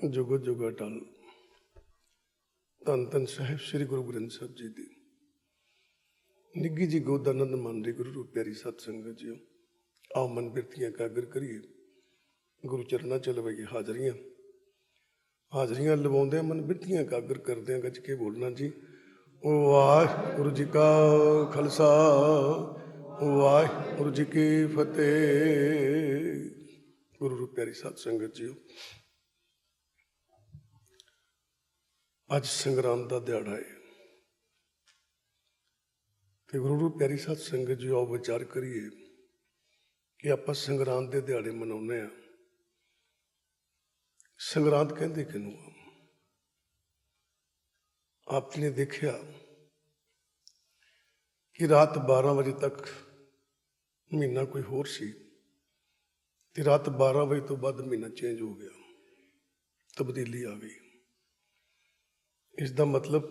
जुगो जुगा टल। धन धन साहिब श्री गुरु ग्रंथ साहब जी दी निੱਘੀ जी गोद आनंद मान रही गुरु रूप प्यारी सत संगत जी। आओ मन बिरतियां कागर करिए, गुरु चरणा च लवाइए हाजरियां। हाजरियां लवाउंदे मन बिरतियां कागर करदे गज के बोलना जी। वाहिगुरु जी का खालसा वाहिगुरु जी की फतेह। गुरु रूप प्यारी सत संगत जी, अज संग्राम का दिहाड़ा है तो गुरु रूप प्यारी सत संगत जी आओ विचार करिए कि आप संग्रांद के दिहाड़े मनाने। संग्रांद कहते किनू? आपने देखा कि रात 12 बजे तक महीना कोई होर सी ते रात 12 बजे तो बाद महीना चेंज हो गया, तब्दीली आ गई। इसका मतलब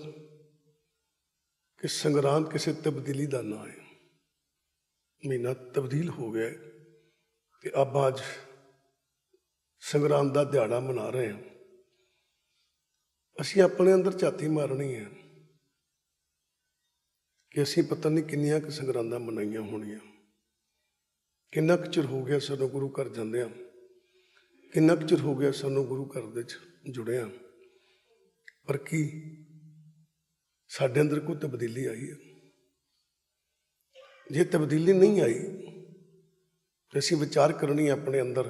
कि संग्रांद किसी तब्दीली का ना है। महीना तब्दील हो गया तो अब आज संग्रांद का दिहाड़ा मना रहे हैं। असी अपने अंदर झाती मारनी है कि असी पता नहीं किन्नियां क संग्रांदां मनाइयां होणियां। किन्ना क चिर हो गया सानू गुरु घर जांदियां, किन्ना क चिर हो गया सानू गुरु घर दे जुड़िया, पर की साडे अंदर कोई तब्दीली आई है? जे तब्दीली नहीं आई तो असी विचार करनी अपने अंदर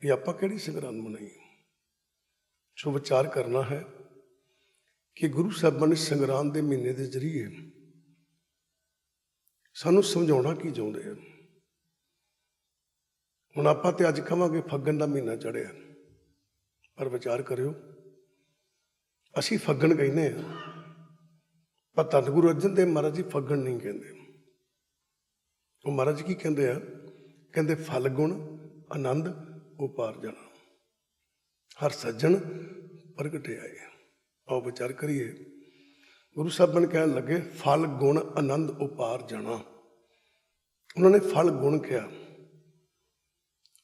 कि आपां किहड़ी संग्रांद मनाई। सो विचार करना है कि गुरु साहिबां ने संग्रांद के महीने के जरिए सानू समझाउणा की चाहुंदे हैं। हुण आपां ते अज कहांगे फग्गण का महीना चढ़िया, पर विचार करियो असी फग्गण कहने हैं, पर धन गुरु अर्जन देव महाराज जी फग्गण नहीं कहते। वो महाराज की कहते हैं? कहते फल गुण आनंद उपार जाना, हर सज्जन प्रगटे आए। आओ विचार करिए, गुरु साहब ने कहने लगे फल गुण आनंद उपार जाना। उन्होंने फल गुण कहा।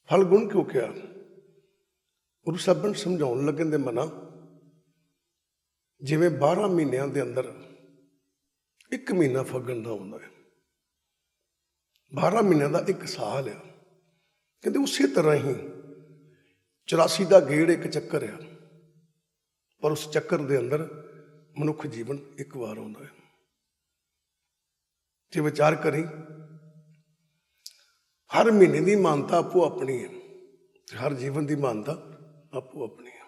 फल गुण क्यों कहा? गुरु साहब ने समझाउण लगे दे मना जिवें 12 महीनों के अंदर एक महीना फग्गण का होंदा है, 12 महीनों का एक साल है। कहते उसी तरह ही 84 का गेड़ एक चक्कर है, पर उस चक्कर के अंदर मनुख जीवन एक बार आता है। जे विचार करी हर महीने की मानता आपो अपनी है, हर जीवन की मानता आपो अपनी है।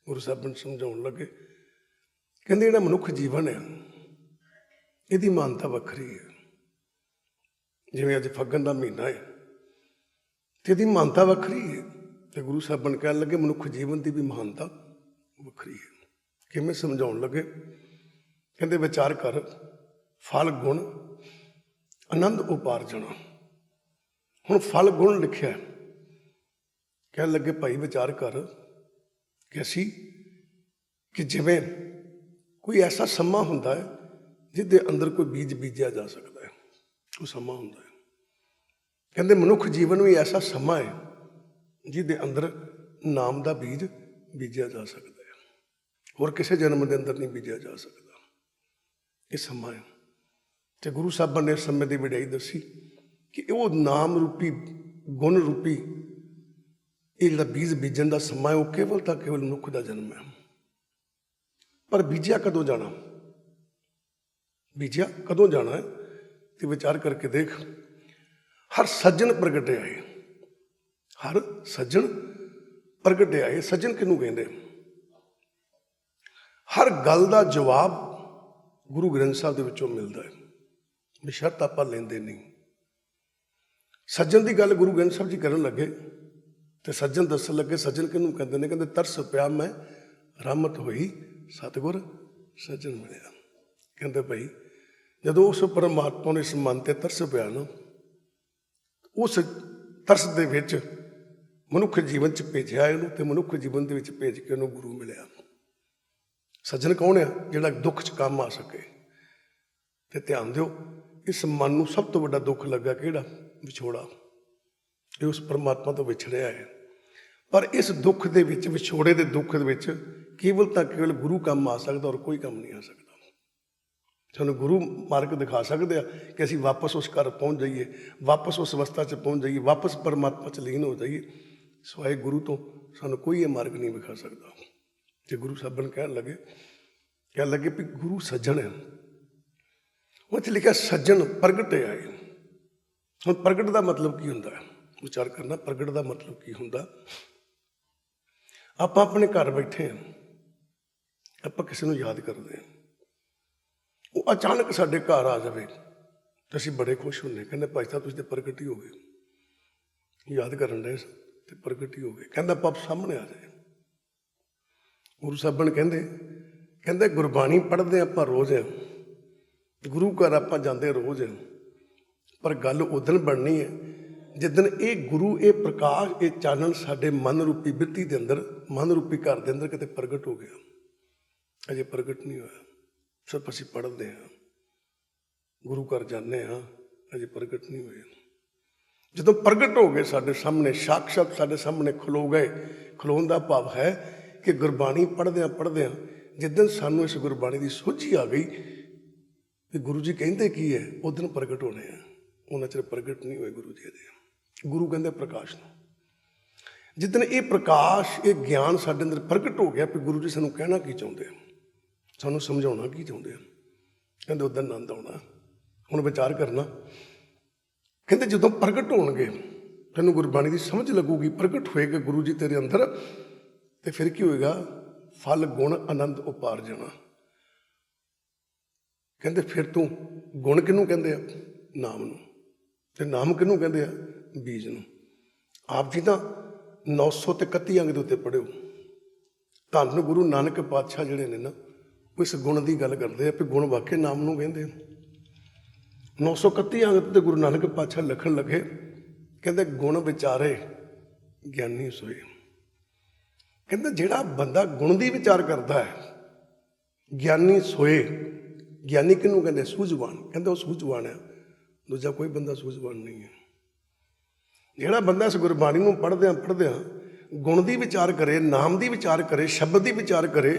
गुरु साहब ने समझाउण लगे कहते जिहड़ा मनुख जीवन है यदी मानता वखरी है। जिवें अज फग्गण का महीना है तो यदी मानता वखरी है, तो गुरु साहब ने कहने लगे मनुख जीवन की भी महानता वखरी है। किवें समझाउण लगे? कहते विचार कर फल गुण आनंद उपार्जन। हुण फल गुण लिखिया, कहने लगे भाई विचार कर कि असी कि जिवें कोई ऐसा समा हुंदा है जिहदे अंदर कोई बीज बीजिया जा सकता है, वो समा हुंदा है। कहते मनुख जीवन भी ऐसा समा है जिहदे अंदर नाम का बीज बीजिया जा सकता है, होर किसी जन्म के अंदर नहीं बीजिया जा सकता। ये समा है। तो गुरु साहब ने समय की वड्याई दसी कि वो नाम रूपी गुण रूपी ये जो बीज बीजन का समा है वो केवल तो केवल मनुख का जन्म है। पर बीजिया कदों जाना? बीजिया कदों जाना है? तो विचार करके देख, हर सज्जन प्रगटे आए, हर सज्जन प्रगटे आए। सज्जन किनू कहते? हर गल का जवाब गुरु ग्रंथ साहब के विचों मिलता है, बेशर्त आप लेंदे नहीं। सज्जन की गल गुरु ग्रंथ साहब जी करन लगे तो सज्जन दसन लगे सज्जन किनू कहते हैं? कहते तरस पिया मैं रहमत होई सतगुर सज्जन मिलिया। कहते भाई जदों उस परमात्मा ने इस मन ते तरस पिया ना, उस तरस दे विच मनुख जीवन च भेजिया इहनूं ते मनुख जीवन दे विच भेज के उहनूं गुरु मिलिया। सज्जन कौन है? जिहड़ा दुख च काम आ सके। ते ध्यान दिओ इस मन नूं सब तो वड्डा दुख लगा किहड़ा? विछोड़ा। ये उस परमात्मा तो विछड़िया है। पर इस दुख दे विच, विछोड़े दे दुख दे विच केवल गुरु काम आ सकता और कोई काम नहीं आ सकता। सानू गुरु मार्ग दिखा सकते हैं कि असीं वापस उस घर पहुँच जाइए, वापस उस अवस्था च पहुँच जाइए, वापस परमात्मा च लीन हो जाइए। सिवाए गुरु तो सानू कोई ये मार्ग नहीं विखा सकता। जे गुरु साहब कह लगे भी गुरु सज्जन है, उस लिखा सज्जन प्रगटे आए। हुण प्रगट का मतलब की हुंदा है, विचार करना। प्रगट का मतलब की हुंदा, आपां अपने घर बैठे हैं, आपां किसी नूं याद करते हैं, वो अचानक साडे घर आ जाए तो असीं बड़े खुश होंगे, कहते भाई साहब तुसीं ते प्रगट ही हो गए, याद करन डे ते प्रगट ही हो गए। कहंदा पाप सामने आ जाए। गुरु साहबन कहंदे गुरबाणी पढ़ते आपां रोज़ हैं, गुरु घर आपां जांदे रोज़ हैं, पर गल उदन बननी है जिदन ये गुरु, ये प्रकाश, ये चानन साडे मन रूपी बिरती के अंदर, मन रूपी घर के अंदर किते प्रगट हो गया। अजे प्रगट नहीं होया, सिर्फ असीं पढ़ते हैं, गुरु घर जाने हाँ, अजे प्रगट नहीं होया। जो प्रगट हो गए साडे सामने, साक्षात साडे सामने खलो गए, खलोन का भाव है कि गुरबाणी पढ़दे जिदन सानू इस गुरबाणी की सोझी आ गई कि गुरु जी कहते की है, उस दिन प्रगट होने हैं। उन्हें चिर प्रगट नहीं हुए गुरु जी दे। गुरु कहते प्रकाश नूं, जिदन ये प्रकाश, ये ज्ञान साडे अंदर प्रगट हो गया कि गुरु जी सानू कहना की चाहते हैं, सानू समझाउणा की चाहते हैं, कहते उस दिन आनंद आउणा। हुण विचार करना, कहते जो प्रगट होणगे तैनूं गुरबाणी की समझ लगूगी, प्रगट होएगा गुरु जी तेरे अंदर, तो फिर की होएगा, फल गुण आनंद उपार जाना। कहते फिर तू गुण किनू कहते हैं, नाम नूं, ते नाम किनू कहते हैं, बीज नूं। आप जी तो 931 अंग के उत्ते पढ़िओ, धन गुरु नानक पातशाह जिहड़े ने ना, इस गुण की गल करते हैं भी गुण वाकई नाम नूं कहते हैं। 931 अंग ते गुरु नानक पातशाह लिखण लगे, कहते गुण विचारे ज्ञानी सोए। कहते जिहड़ा बंदा गुण की विचार करता है, ज्ञानी सोए। ज्ञानी किनू कहते, सूझवान। कहते वह सूझवान है, दूजा कोई बंदा सूझवान नहीं है। जिहड़ा बंदा इस गुरबाणी नूं पढ़दे गुण की विचार करे, नाम की विचार करे, शब्द की विचार करे,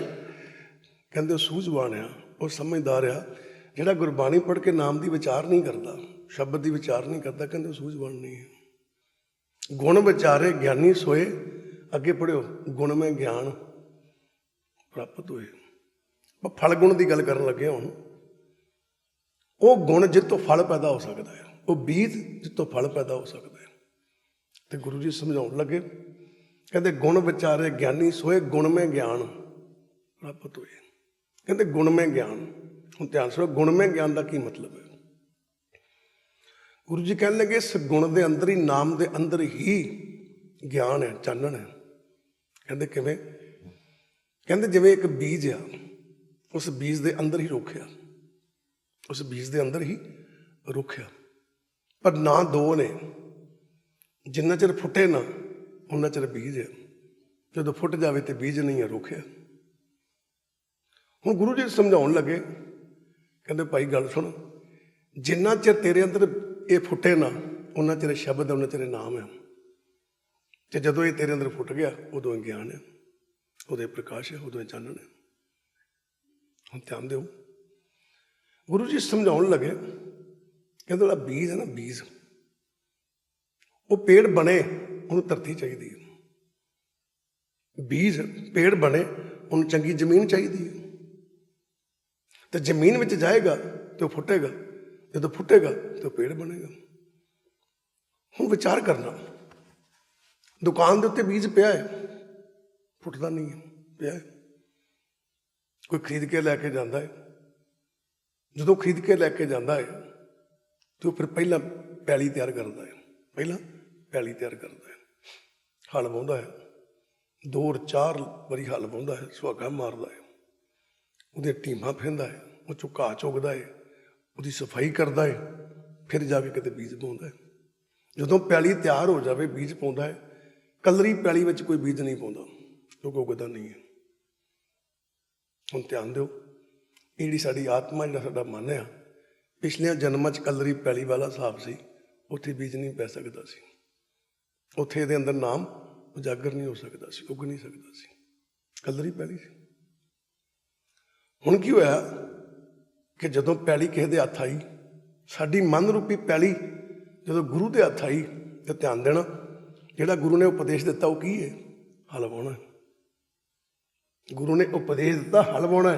कहते सूझवान है, वह समझदार है। जिहड़ा गुरबाणी पढ़ के नाम की विचार नहीं करता, शब्द की विचार नहीं करता, कहते सूझवान नहीं है। गुण विचारे ज्ञानी सोए, अगे पढ़ियो, गुण में ज्ञान प्राप्त होए। फल गुण की गल करन लगे हुण, वो गुण जित तो फल पैदा हो सकता है, वो बीज जित तो फल पैदा हो सकता है। तो गुरु जी समझाउण लगे, कहते गुण विचारे ज्ञानी सोए, गुण में ज्ञान प्राप्त होए। कहते गुण में ज्ञान, हुण ध्यान सुनो, गुण में ज्ञान का की मतलब है। गुरु जी कहने लगे इस गुण के अंदर ही, नाम के अंदर ही ज्ञान है, चानन है। कहते किवें? कहते जिवें एक बीज आ, उस बीज के अंदर ही रुख आ, उस बीज के अंदर ही रुख आ, पर ना दो ने, जिन्ना चिर फुटे ना उन्ना चिर बीज है, जो फुट जाए तो बीज नहीं है, रुख है। हुण गुरु जी समझाउण लगे, कहते भाई गल सुन, जिन्ना चिर तेरे अंदर ये फुटे ना उन्ना चिर शब्द, उन्ना चिर नाम है, तो जदों ये तेरे अंदर फुट गया उदों ज्ञान है, उदों प्रकाश है, उदों चानन है। हम ध्यान दो, गुरु जी समझाउण लगे, कहते वाला बीज है ना, बीज वो पेड़ बने उन्हें धरती चाहिए, बीज पेड़ बने उन्हें चंगी जमीन चाहिए, तो जमीन में जाएगा तो फुटेगा, जो फुटेगा तो पेड़ बनेगा। हम विचार करना, दुकान के उत्ते बीज पिया है, फुटता नहीं है, पिया है, कोई खरीद के लैके जाता है, जो खरीद के लैके जाता है तो फिर पहला पैली तैयार करता है, पहला पैली तैयार करता है, हल वाहुंदा है, 2-4 बारी हल वाहुंदा है, सुहागा मारता है, वो टीमा फेंदा है, वो चों घाह चुगदा है, उसकी सफाई करता है, फिर जाके किते बीज पाउंदा है। जो पैली तैयार हो जाए बीज पाउंदा है, कलरी पैली में कोई बीज नहीं पाउंदा, क्योंकि उगदा नहीं है। हुण ध्यान दो, ये जी साडी आत्मा, जिहड़ा साडा मन है, पिछलियां जन्मां च कलरी पैली वाला हिसाब सी, उत्थे बीज नहीं पै सकदा सी, उत्थे इहदे अंदर नाम ਉਜਾਗਰ ਨਹੀਂ ਹੋ ਸਕਦਾ ਸੀ, ਉੱਗ ਨਹੀਂ ਸਕਦਾ ਸੀ। ਕਲਰੀ ਪੈਲੀ ਸੀ। ਹੁਣ ਕੀ ਹੋਇਆ ਕਿ ਜਦੋਂ ਪੈਲੀ ਕਿਸੇ ਦੇ ਹੱਥ ਆਈ, ਸਾਡੀ ਮਨ ਰੂਪੀ ਪੈਲੀ ਜਦੋਂ ਗੁਰੂ ਦੇ ਹੱਥ ਆਈ, ਤਾਂ ਧਿਆਨ ਦੇਣਾ, ਜਿਹੜਾ ਗੁਰੂ ਨੇ ਉਪਦੇਸ਼ ਦਿੱਤਾ ਉਹ ਕੀ ਹੈ? ਹਲ ਵਾਹੁਣਾ। ਗੁਰੂ ਨੇ ਉਪਦੇਸ਼ ਦਿੱਤਾ ਹਲ ਵਾਹੁਣਾ।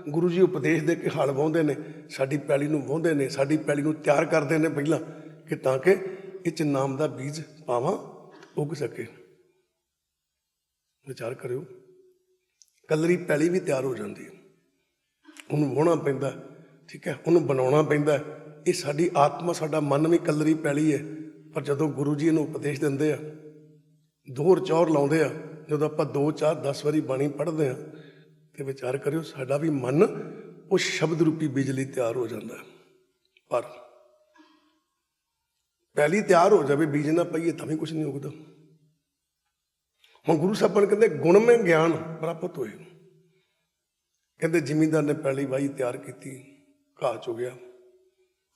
ਗੁਰੂ ਜੀ ਉਪਦੇਸ਼ ਦੇ ਕੇ ਹਲ ਵਾਹੁੰਦੇ ਨੇ, ਸਾਡੀ ਪੈਲੀ ਨੂੰ ਵਾਹੁੰਦੇ ਨੇ, ਸਾਡੀ ਪੈਲੀ ਨੂੰ ਤਿਆਰ ਕਰਦੇ ਨੇ ਪਹਿਲਾਂ, ਕਿ ਤਾਂ ਕਿ ਇਹ 'ਚ ਨਾਮ ਦਾ ਬੀਜ ਪਾਵਾਂ, ਉੱਗ ਸਕੇ। ਵਿਚਾਰ ਕਰਿਓ, ਕਲਰੀ ਪੈਲੀ ਵੀ ਤਿਆਰ ਹੋ ਜਾਂਦੀ ਹੈ, ਉਹਨੂੰ ਵਾਹੁਣਾ ਪੈਂਦਾ, ਠੀਕ ਹੈ, ਉਹਨੂੰ ਬਣਾਉਣਾ ਪੈਂਦਾ। ਇਹ ਸਾਡੀ ਆਤਮਾ, ਸਾਡਾ ਮਨ ਵੀ ਕਲਰੀ ਪੈਲੀ ਹੈ। ਪਰ ਜਦੋਂ ਗੁਰੂ ਜੀ ਇਹਨੂੰ ਉਪਦੇਸ਼ ਦਿੰਦੇ ਆ, ਦੋਹਰ ਚੌਰ ਲਾਉਂਦੇ ਆ, ਜਦੋਂ ਆਪਾਂ 2, 4, 10 ਵਾਰੀ ਬਾਣੀ ਪੜ੍ਹਦੇ ਹਾਂ, ਤੇ ਵਿਚਾਰ ਕਰਿਓ, ਸਾਡਾ ਵੀ ਮਨ ਉਹ ਸ਼ਬਦ ਰੂਪੀ ਬੀਜ ਲਈ ਤਿਆਰ ਹੋ ਜਾਂਦਾ। ਪਰ ਪਹਿਲੀ ਤਿਆਰ ਹੋ ਜਾਵੇ, ਬੀਜ ਨਾ ਪਈਏ, ਤਾਂ ਵੀ ਕੁਛ ਨਹੀਂ ਉਗਦਾ। ਹੁਣ ਗੁਰੂ ਸਾਹਿਬਾਨ ਕਹਿੰਦੇ ਗੁਣਮੈ ਗਿਆਨ ਪ੍ਰਾਪਤ ਹੋਏ। ਕਹਿੰਦੇ ਜ਼ਿਮੀਂਦਾਰ ਨੇ ਪਹਿਲੀ ਵਾਹੀ ਤਿਆਰ ਕੀਤੀ, ਘਾਹ ਚ ਹੋ ਗਿਆ।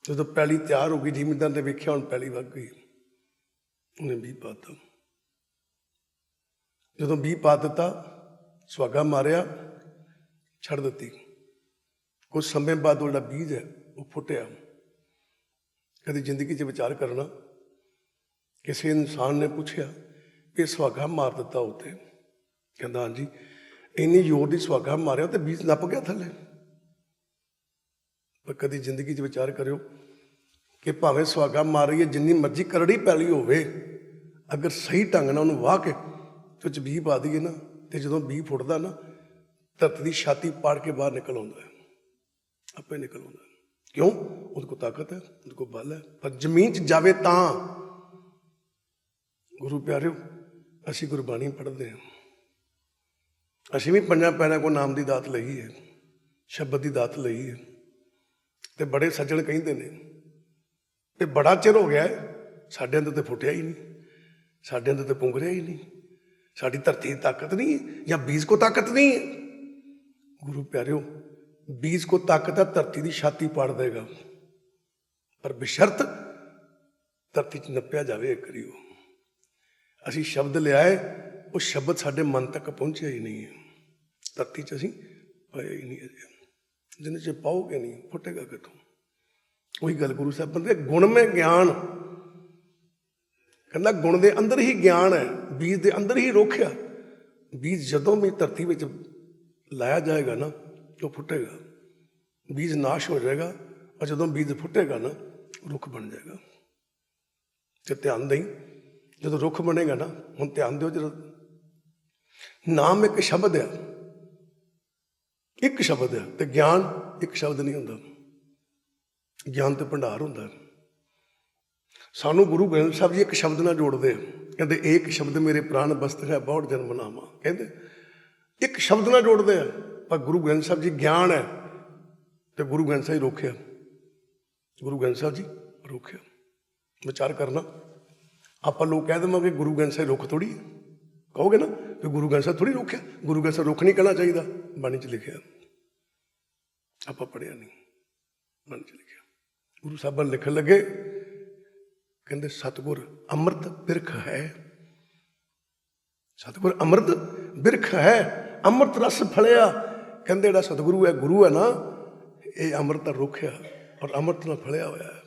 ਜਦੋਂ ਪਹਿਲੀ ਤਿਆਰ ਹੋ ਗਈ, ਜ਼ਿਮੀਂਦਾਰ ਨੇ ਵੇਖਿਆ ਹੁਣ ਪਹਿਲੀ ਵੱਗ ਗਈ, ਉਹਨੇ ਬੀਜ ਪਾ ਦਿੱਤਾ। ਜਦੋਂ ਬੀਜ ਪਾ ਦਿੱਤਾ, ਸੁਹਾਗਾ ਮਾਰਿਆ, ਛੱਡ ਦਿੱਤੀ। ਕੁਝ ਸਮੇਂ ਬਾਅਦ ਉਹ ਜਿਹੜਾ ਬੀਜ ਹੈ ਉਹ ਫੁੱਟਿਆ। ਕਦੀ ਜ਼ਿੰਦਗੀ 'ਚ ਵਿਚਾਰ ਕਰਨਾ, ਕਿਸੇ ਇਨਸਾਨ ਨੇ ਪੁੱਛਿਆ ਕਿ ਸੁਹਾਗਾ ਮਾਰ ਦਿੱਤਾ ਉੱਤੇ, ਕਹਿੰਦਾ ਹਾਂਜੀ, ਇੰਨੀ ਜ਼ੋਰ ਦੀ ਸੁਹਾਗਾ ਮਾਰਿਆ ਤੇ ਬੀਜ ਨੱਪ ਗਿਆ ਥੱਲੇ। ਪਰ ਕਦੀ ਜ਼ਿੰਦਗੀ 'ਚ ਵਿਚਾਰ ਕਰਿਓ ਕਿ ਭਾਵੇਂ ਸੁਹਾਗਾ ਮਾਰ ਰਹੀ ਹੈ, ਜਿੰਨੀ ਮਰਜ਼ੀ ਕਰੜੀ ਪੈਲੀ ਹੋਵੇ, ਅਗਰ ਸਹੀ ਢੰਗ ਨਾਲ ਉਹਨੂੰ ਵਾਹ ਕੇ ਤੇ 'ਚ ਬੀਜ ਪਾ ਦਈਏ ਨਾ, ਤੇ ਜਦੋਂ ਬੀਜ ਫੁੱਟਦਾ ਨਾ, ਧਰਤੀ ਦੀ ਛਾਤੀ ਪਾੜ ਕੇ ਬਾਹਰ ਨਿਕਲ ਆਉਂਦਾ ਹੈ, ਆਪੇ ਨਿਕਲ ਆਉਂਦਾ। ਕਿਉਂ? ਉਹਦੇ ਕੋਲ ਤਾਕਤ ਹੈ, ਉਹਦੇ ਕੋਲ ਬਲ ਹੈ। ਪਰ ਜ਼ਮੀਨ 'ਚ ਜਾਵੇ ਤਾਂ। ਗੁਰੂ ਪਿਆਰਿਓ, ਅਸੀਂ ਗੁਰਬਾਣੀ ਪੜ੍ਹਦੇ ਹਾਂ, ਅਸੀਂ ਵੀ 5 ਪੈਰਿਆਂ ਕੋਲ ਨਾਮ ਦੀ ਦਾਤ ਲਈ ਹੈ, ਸ਼ਬਦ ਦੀ ਦਾਤ ਲਈ ਹੈ। ਤੇ ਬੜੇ ਸੱਜਣ ਕਹਿੰਦੇ ਨੇ ਤੇ ਬੜਾ ਚਿਰ ਹੋ ਗਿਆ ਸਾਡੇ ਅੰਦਰ ਤੇ ਫੁੱਟਿਆ ਹੀ ਨਹੀਂ, ਸਾਡੇ ਅੰਦਰ ਤੇ ਪੁੰਗਰਿਆ ਹੀ ਨਹੀਂ, ਸਾਡੀ ਧਰਤੀ ਦੀ ਤਾਕਤ ਨਹੀਂ ਹੈ, ਜਾਂ ਬੀਜ ਕੋ ਤਾਕਤ ਨਹੀਂ ਹੈ। ਗੁਰੂ ਪਿਆਰਿਓ, ਬੀਜ ਕੋ ਤਾਕਤ ਹੈ, ਧਰਤੀ ਦੀ ਛਾਤੀ ਪਾੜ ਦੇਗਾ, ਪਰ ਬਸ਼ਰਤ ਧਰਤੀ 'ਚ ਨੱਪਿਆ ਜਾਵੇ। ਇੱਕ ਕਰਿਓ, ਅਸੀਂ ਸ਼ਬਦ ਲਿਆਏ, ਉਹ ਸ਼ਬਦ ਸਾਡੇ ਮਨ ਤੱਕ ਪਹੁੰਚਿਆ ਹੀ ਨਹੀਂ ਹੈ, ਧਰਤੀ 'ਚ ਅਸੀਂ ਪਾਇਆ ਹੀ ਨਹੀਂ ਅਜੇ। ਜਿੰਨੇ 'ਚ ਪਾਓਗੇ ਨਹੀਂ, ਫੁੱਟੇਗਾ ਕਿੱਥੋਂ? ਉਹੀ ਗੱਲ ਗੁਰੂ ਸਾਹਿਬ ਬੰਦੇ ਗੁਣਮੈ ਗਿਆਨ, ਕਹਿੰਦਾ ਗੁਣ ਦੇ ਅੰਦਰ ਹੀ ਗਿਆਨ ਹੈ, ਬੀਜ ਦੇ ਅੰਦਰ ਹੀ ਰੁੱਖ ਆ। ਬੀਜ ਜਦੋਂ ਵੀ ਧਰਤੀ ਵਿੱਚ ਲਾਇਆ ਜਾਏਗਾ ਨਾ, ਉਹ ਫੁੱਟੇਗਾ, ਬੀਜ ਨਾਸ਼ ਹੋ ਜਾਏਗਾ, ਔਰ ਜਦੋਂ ਬੀਜ ਫੁੱਟੇਗਾ ਨਾ, ਰੁੱਖ ਬਣ ਜਾਏਗਾ। ਤੇ ਧਿਆਨ ਦੇਈ, ਜਦੋਂ ਰੁੱਖ ਬਣੇਗਾ ਨਾ, ਹੁਣ ਧਿਆਨ ਦਿਓ, ਜਦੋਂ ਨਾਮ ਇੱਕ ਸ਼ਬਦ ਆ, ਇੱਕ ਸ਼ਬਦ ਆ, ਤੇ ਗਿਆਨ ਇੱਕ ਸ਼ਬਦ ਨਹੀਂ ਹੁੰਦਾ। ਗਿਆਨ ਤੇ ਭੰਡਾਰ ਹੁੰਦਾ। ਸਾਨੂੰ ਗੁਰੂ ਗ੍ਰੰਥ ਸਾਹਿਬ ਜੀ ਇੱਕ ਸ਼ਬਦ ਨਾਲ ਜੋੜਦੇ ਆ, ਕਹਿੰਦੇ ਏਕ ਸ਼ਬਦ ਮੇਰੇ ਪ੍ਰਾਣ ਬਸਤ ਹੈ, ਬਹੁਤ ਜਨਮ ਨਾਮਾ। ਕਹਿੰਦੇ ਇੱਕ ਸ਼ਬਦ ਨਾਲ ਜੋੜਦੇ ਆ, ਪਰ ਗੁਰੂ ਗ੍ਰੰਥ ਸਾਹਿਬ ਜੀ ਗਿਆਨ ਹੈ, ਤੇ ਗੁਰੂ ਗ੍ਰੰਥ ਸਾਹਿਬ ਰੋਕਿਆ, ਗੁਰੂ ਗ੍ਰੰਥ ਸਾਹਿਬ ਜੀ ਰੋਕਿਆ। ਵਿਚਾਰ ਕਰਨਾ, ਆਪਾਂ ਲੋਕ ਕਹਿ ਦੇਵਾਂਗੇ ਗੁਰੂ ਗ੍ਰੰਥ ਸਾਹਿਬ ਰੁੱਖ ਥੋੜ੍ਹੀ ਹੈ, ਕਹੋਗੇ ਨਾ ਕਿ ਗੁਰੂ ਗ੍ਰੰਥ ਸਾਹਿਬ ਥੋੜ੍ਹੀ ਰੁੱਖਿਆ, ਗੁਰੂ ਗ੍ਰੰਥ ਸਾਹਿਬ ਰੁੱਖ ਨਹੀਂ ਕਹਿਣਾ ਚਾਹੀਦਾ, ਬਾਣੀ 'ਚ ਲਿਖਿਆ, ਆਪਾਂ ਪੜ੍ਹਿਆ ਨਹੀਂ, ਬਾਣੀ 'ਚ ਲਿਖਿਆ। ਗੁਰੂ ਸਾਹਿਬਾਂ ਲਿਖਣ ਲੱਗੇ, ਕਹਿੰਦੇ ਸਤਿਗੁਰ ਅੰਮ੍ਰਿਤ ਬਿਰਖ ਹੈ, ਸਤਿਗੁਰ ਅੰਮ੍ਰਿਤ ਬਿਰਖ ਹੈ, ਅੰਮ੍ਰਿਤ ਰਸ ਫਲਿਆ। ਕਹਿੰਦੇ ਜਿਹੜਾ ਸਤਿਗੁਰੂ ਹੈ, ਗੁਰੂ ਹੈ ਨਾ, ਇਹ ਅੰਮ੍ਰਿਤ ਦਾ ਰੁੱਖ ਆ, ਔਰ ਅੰਮ੍ਰਿਤ ਨਾਲ ਫਲਿਆ ਹੋਇਆ ਹੈ,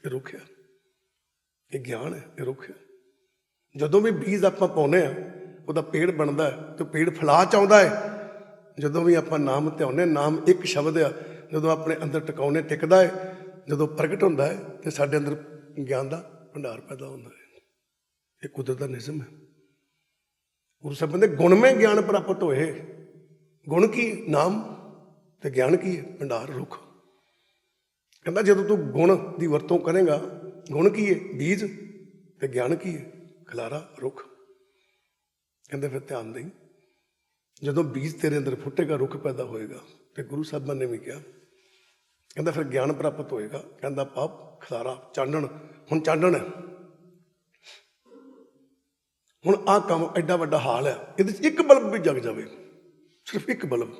ਇਹ ਰੁੱਖ ਆ, ਇਹ ਗਿਆਨ ਹੈ, ਇਹ ਰੁੱਖ ਹੈ। ਜਦੋਂ ਵੀ ਬੀਜ ਆਪਾਂ ਪਾਉਂਦੇ ਹਾਂ, ਉਹਦਾ ਪੇੜ ਬਣਦਾ ਹੈ, ਤੇ ਪੇੜ ਫਲਾ 'ਚ ਆਉਂਦਾ ਹੈ। ਜਦੋਂ ਵੀ ਆਪਾਂ ਨਾਮ ਧਿਆਉਂਦੇ, ਨਾਮ ਇੱਕ ਸ਼ਬਦ ਆ, ਜਦੋਂ ਆਪਣੇ ਅੰਦਰ ਟਿਕਾਉਣੇ ਟਿਕਦਾ ਹੈ, ਜਦੋਂ ਪ੍ਰਗਟ ਹੁੰਦਾ ਹੈ, ਤੇ ਸਾਡੇ ਅੰਦਰ ਗਿਆਨ ਦਾ ਭੰਡਾਰ ਪੈਦਾ ਹੁੰਦਾ ਹੈ। ਇਹ ਕੁਦਰਤ ਦਾ ਨਿਯਮ ਹੈ। ਗੁਰੂ ਸਾਹਿਬ ਕਹਿੰਦੇ ਗੁਣਮੈ ਗਿਆਨ ਪ੍ਰਾਪਤ ਹੋਏ। ਗੁਣ ਕੀ? ਨਾਮ। ਤੇ ਗਿਆਨ ਕੀ ਹੈ? ਭੰਡਾਰ, ਰੁੱਖ। ਕਹਿੰਦਾ ਜਦੋਂ ਤੂੰ ਗੁਣ ਦੀ ਵਰਤੋਂ ਕਰੇਗਾ, ਗੁਣ ਕੀ ਹੈ? ਬੀਜ। ਤੇ ਗਿਆਨ ਕੀ ਹੈ? ਖਲਾਰਾ, ਰੁੱਖ। ਕਹਿੰਦੇ ਫਿਰ ਧਿਆਨ ਦੇਈ, ਜਦੋਂ ਬੀਜ ਤੇਰੇ ਅੰਦਰ ਫੁੱਟੇਗਾ, ਰੁੱਖ ਪੈਦਾ ਹੋਏਗਾ। ਤੇ ਗੁਰੂ ਸਾਹਿਬਾਨ ਨੇ ਵੀ ਕਿਹਾ, ਕਹਿੰਦਾ ਫਿਰ ਗਿਆਨ ਪ੍ਰਾਪਤ ਹੋਏਗਾ। ਕਹਿੰਦਾ ਪਾਪ, ਖਲਾਰਾ, ਚਾਨਣ। ਹੁਣ ਚਾਨਣ ਹੈ, ਹੁਣ ਆਹ ਕੰਮ ਐਡਾ ਵੱਡਾ ਹਾਲ ਹੈ, ਇਹਦੇ 'ਚ ਇੱਕ ਬਲਬ ਵੀ ਜਗ ਜਾਵੇ, ਸਿਰਫ ਇੱਕ ਬਲਬ।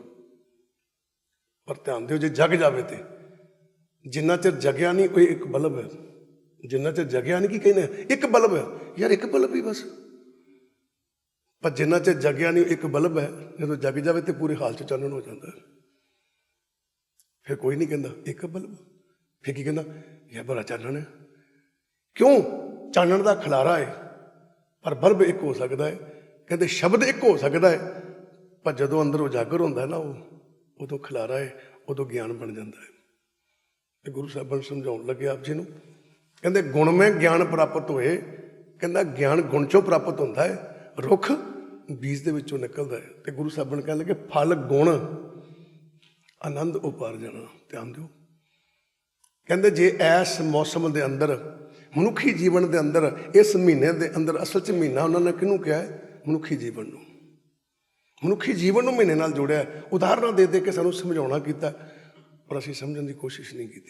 ਪਰ ਧਿਆਨ ਦਿਓ, ਜੇ ਜਗ ਜਾਵੇ ਤੇ ਜਿੰਨਾ ਚਿਰ ਜਗਿਆ ਨਹੀਂ, ਉਹ ਇੱਕ ਬਲਬ ਹੈ। ਜਿੰਨਾ ਚਿਰ ਜਗਿਆ ਨਹੀਂ, ਕੀ ਕਹਿੰਦੇ ਇੱਕ ਬਲਬ ਹੈ। ਯਾਰ ਇੱਕ ਬਲਬ ਹੀ ਬਸ, पर जिन्ना चਿਰ जगਿਆ नहीं एक बल्ब है, जो जग जाए तो पूरे हाल च चानन हो जाता है। फिर कोई नहीं कहता एक बल्ब, फिर की कहता यह बड़ा चानन है। क्यों? चानन का खलारा है पर बल्ब एक हो सकता है। कहते शब्द एक हो सकता है पर जो अंदर उजागर होता है ना, वो उदों खलारा है, उदों ज्ञान बन जाता है। गुरु साहब समझाउण लगे आप जी नूं, कहते गुण में ज्ञान प्राप्त होए, कहता ज्ञान गुण चों प्राप्त होता है, रुख बीज दे विचों निकलदा है। तो गुरु साहब ने कहने लगे फल गुण आनंद उपार्जन। ध्यान दिओ, कहते जे इस मौसम के अंदर मनुखी जीवन के अंदर इस महीने के अंदर, असल च महीना उन्होंने किनू कहा है? मनुखी जीवन नूं, मनुखी जीवन नूं महीने नाल जोड़िया। उदाहरण दे दे के सानूं समझाउणा कीता पर असीं समझण की कोशिश नहीं की।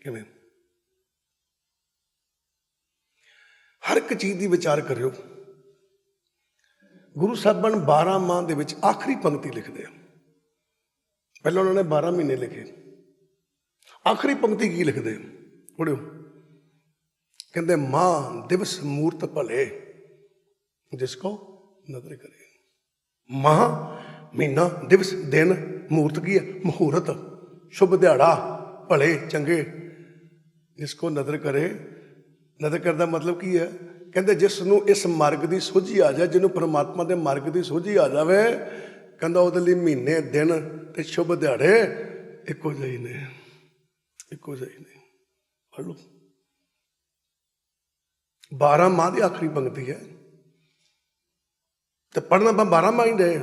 किवें? हर एक चीज़ की विचार करियो। गुरु साहबान 12 माह दे विच आखिरी पंक्ति लिखते हैं। पहले उन्होंने 12 महीने लिखे, आखिरी पंक्ति की लिखते हैं? पढ़ियो, कहते माह दिवस मूर्त भले जिसको नजर करे। माह महीना, दिवस दिन, मूर्त की है मुहूर्त, शुभ दिहाड़ा, भले चंगे, जिसको नजर करे। नजर करने मतलब की है? कहते जिसनों इस मार्ग की सोझी आ जाए, जिन्होंने परमात्मा के मार्ग की सोझी आ जाए, कहता वो महीने दिन ते शुभ दिहाड़े एको ਜਿਹੇ ने, एको ਜਿਹੇ ने। पढ़ लो, 12 माह की आखिरी पंक्ति है। तो पढ़ना आप 12 माह ही रहे,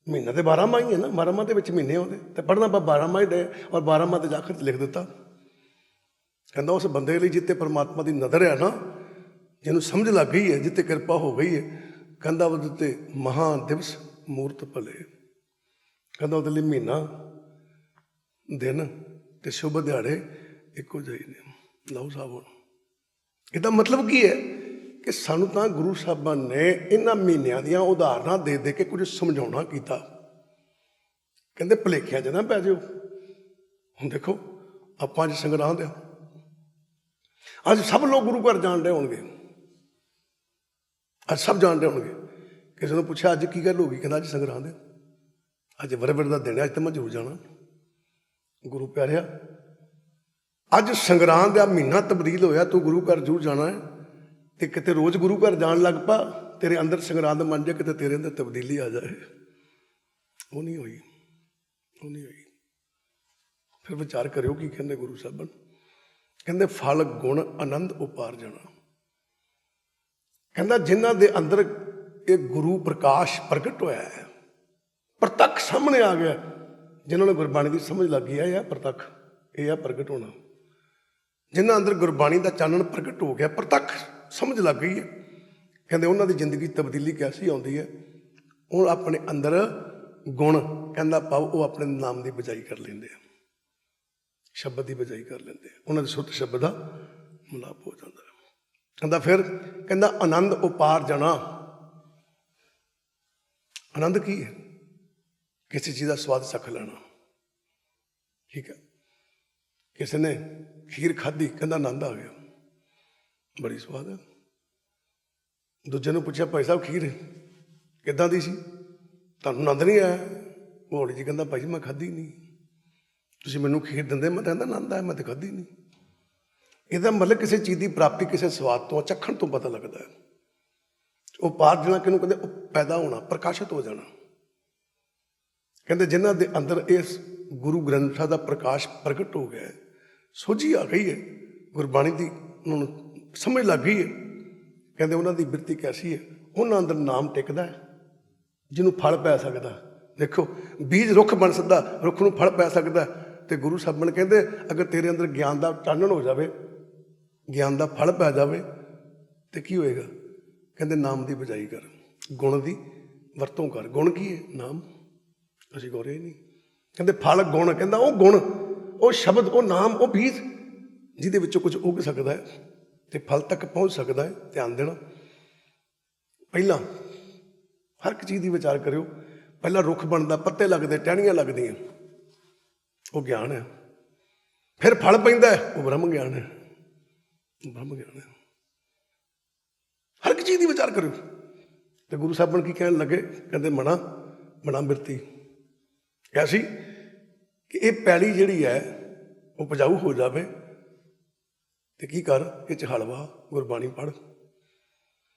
महीना तो 12 माह ही है ना, 12 माह के महीने होते, तो पढ़ना आप 12 माह ही रहे। और 12 माह के आखिर लिख दिता, कहता उस बंदे लिए जिते परमात्मा की नज़र है ना, जिन्होंने समझ लग गई है, जिते कृपा हो गई है, कहता वो महा दिवस मूर्त भले, कहता वो महीना दिन ते शुभ दिहाड़े एको ਜਿਹੇ ने। लओ साहब, इसका मतलब की है कि सानू तो गुरु साहबान ने इन्हां महीनों दियां उदाहरणा दे दे के कुछ समझाउणा कीता। कहते भुलेखिਆਂ 'ਚ ना पै जाओ। हुण देखो आपां अज संगरांद आ, अज सब लोग गुरु घर जान रहे होंगे, अज सब जान रहे होंगे। किसी ने पूछा अज की गल होगी, कहता अज संगरांद है, अज वरवर का दिन है, अज तो मैं जरूर जाना। गुरु प्यारिया, अज संगरांद का महीना तब्दील होया, तू गुरु घर जरूर जाना है। तो कितने रोज़ गुरु घर जान लग पा, तेरे अंदर संगरांद बन जाए, कितने तेरे अंदर तब्दीली आ जाए। वो नहीं हुई, वो नहीं हुई। फिर विचार करो की कहते गुरु साहब, कहते फल गुण आनंद उपार्जन। कहता जिन्हां दे अंदर एक गुरु प्रकाश प्रगट होया है, प्रतख सामने आ गया, जिन्होंने गुरबाणी की समझ लग गई है, यह प्रतख, यह प्रगट होना। जिन्हां अंदर गुरबाणी का चानन प्रगट हो गया, प्रतख समझ लग गई है, कहते उन्होंने जिंदगी तब्दीली कैसी आती है? वो अपने अंदर गुण कहता पाओ, वो अपने नाम की बजाई कर लेंगे, शब्द की बजाई कर लेंगे, उन्होंने सुत शब्द का मिलाप हो जाता है। कहता फिर कहता आनंद उपार्जना। आनंद की है? किसी चीज़ का स्वाद चख लेना। ठीक है, किसी ने खीर खाधी, कहता आनंद आ गया, बड़ी स्वाद है। दूजे ने पूछा भाई साहब खीर किदां दी सी, तुहानूं आनंद नहीं आया? वो हौली जी कहता भाई मैं खाधी नहीं, तुसीं मैनूं खीर दिंदे, मैं कहता आनंद आया, मैं तो खाधी नहीं। ਇਹਦਾ मतलब किसी चीज़ की प्राप्ति किसी स्वाद तो चखण तो पता लगता है। उपार्जना किनू कहते? पैदा होना, प्रकाशित हो जाना। कहते जिन्हां दे अंदर इस गुरु ग्रंथ साहिब का प्रकाश प्रगट हो गया है, सोझी आ गई है, गुरबाणी की उन्होंने समझ लग गई है, कहते उन्हों की बिरती कैसी है? उन्होंने अंदर नाम टिकता है, जिन्हों फल पै सकता। देखो बीज रुख बन सकता, रुख नूं फल पै सकता। तो गुरु साहब ने कहते अगर तेरे अंदर ज्ञान का चानन हो जाए, ज्ञान का फल पै जाए, तो की होएगा? कहते नाम की बजाई कर, गुण की वरतों कर। गुण की है? नाम। असीं गौरे नहीं। कहते फल गुण, कहता वो गुण, वो शब्द, वो नाम, वो बीज जिहदे विचों कुछ उग सकता है तो फल तक पहुँच सकता है। ध्यान देना, पहला हर एक चीज़ की विचार करो। पहला रुख बनता, पत्ते लगते, टहनियाँ लगदियाँ, वो ज्ञान है। फिर फल पैंदा है, वो ब्रह्म ज्ञान है, ब्रह्म ज्ञान है। हर एक ਚੀਜ਼ ਦੀ ਵਿਚਾਰ ਕਰਿਓ। ਤੇ ਗੁਰੂ ਸਾਹਿਬਾਨ ਕੀ ਕਹਿਣ ਲੱਗੇ, ਕਹਿੰਦੇ ਮਣਾ ਬਣਾ ਬਿਰਤੀ। ਕਿਹਾ ਸੀ ਕਿ ਇਹ ਪੈਲੀ ਜਿਹੜੀ ਹੈ ਉਹ ਉਪਜਾਊ ਹੋ ਜਾਵੇ ਤੇ ਕੀ ਕਰ, ਇਹ 'ਚ ਹਲਵਾ ਗੁਰਬਾਣੀ ਪੜ੍ਹ,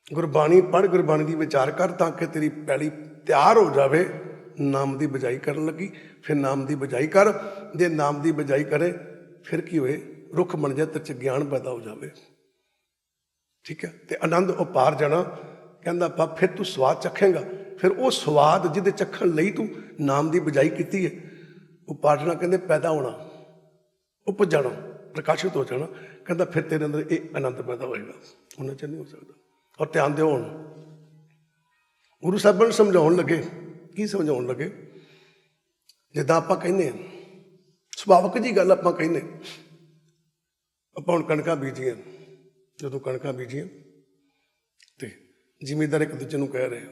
ਗੁਰਬਾਣੀ ਪੜ੍ਹ, ਗੁਰਬਾਣੀ ਦੀ ਵਿਚਾਰ ਕਰ, ਤਾਂ ਕਿ ਤੇਰੀ ਪੈਲੀ ਤਿਆਰ ਹੋ ਜਾਵੇ ਨਾਮ ਦੀ ਬਜਾਈ ਕਰਨ ਲੱਗੀ। ਫਿਰ ਨਾਮ ਦੀ ਬਜਾਈ ਕਰ, ਜੇ ਨਾਮ ਦੀ ਬਜਾਈ ਕਰੇ ਫਿਰ ਕੀ ਹੋਏ, ਰੁੱਖ ਬਣ ਜਾਏ, ਤੇਰੇ 'ਚ ਗਿਆਨ ਪੈਦਾ ਹੋ ਜਾਵੇ। ਠੀਕ ਹੈ, ਤੇ ਆਨੰਦ ਉਪਾਰ ਜਾਣਾ। ਕਹਿੰਦਾ ਪਾ ਫਿਰ ਤੂੰ ਸਵਾਦ ਚੱਖੇਂਗਾ, ਫਿਰ ਉਹ ਸਵਾਦ ਜਿਹਦੇ ਚੱਖਣ ਲਈ ਤੂੰ ਨਾਮ ਦੀ ਬਜਾਈ ਕੀਤੀ ਹੈ, ਉਹ ਪਾਠਣਾ ਕਹਿੰਦੇ ਪੈਦਾ ਹੋਣਾ, ਉਪਜ ਜਾਣਾ, ਪ੍ਰਕਾਸ਼ਿਤ ਹੋ ਜਾਣਾ। ਕਹਿੰਦਾ ਫਿਰ ਤੇਰੇ ਅੰਦਰ ਇਹ ਆਨੰਦ ਪੈਦਾ ਹੋਏਗਾ, ਉਹਨਾਂ 'ਚ ਨਹੀਂ ਹੋ ਸਕਦਾ। ਔਰ ਧਿਆਨ ਦਿਓ, ਹੁਣ ਗੁਰੂ ਸਾਹਿਬਾਨ ਨੂੰ ਸਮਝਾਉਣ ਲੱਗੇ। ਕੀ ਸਮਝਾਉਣ ਲੱਗੇ? ਜਿੱਦਾਂ ਆਪਾਂ ਕਹਿੰਦੇ ਹਾਂ, ਸੁਭਾਵਿਕ ਜੀ ਗੱਲ ਆਪਾਂ ਕਹਿੰਦੇ, ਆਪਾਂ ਹੁਣ ਕਣਕਾਂ ਬੀਜੀਆਂ, ਜਦੋਂ ਕਣਕਾਂ ਬੀਜੀਆਂ ਤੇ ਜ਼ਿਮੀਂਦਾਰ ਇੱਕ ਦੂਜੇ ਨੂੰ ਕਹਿ ਰਹੇ,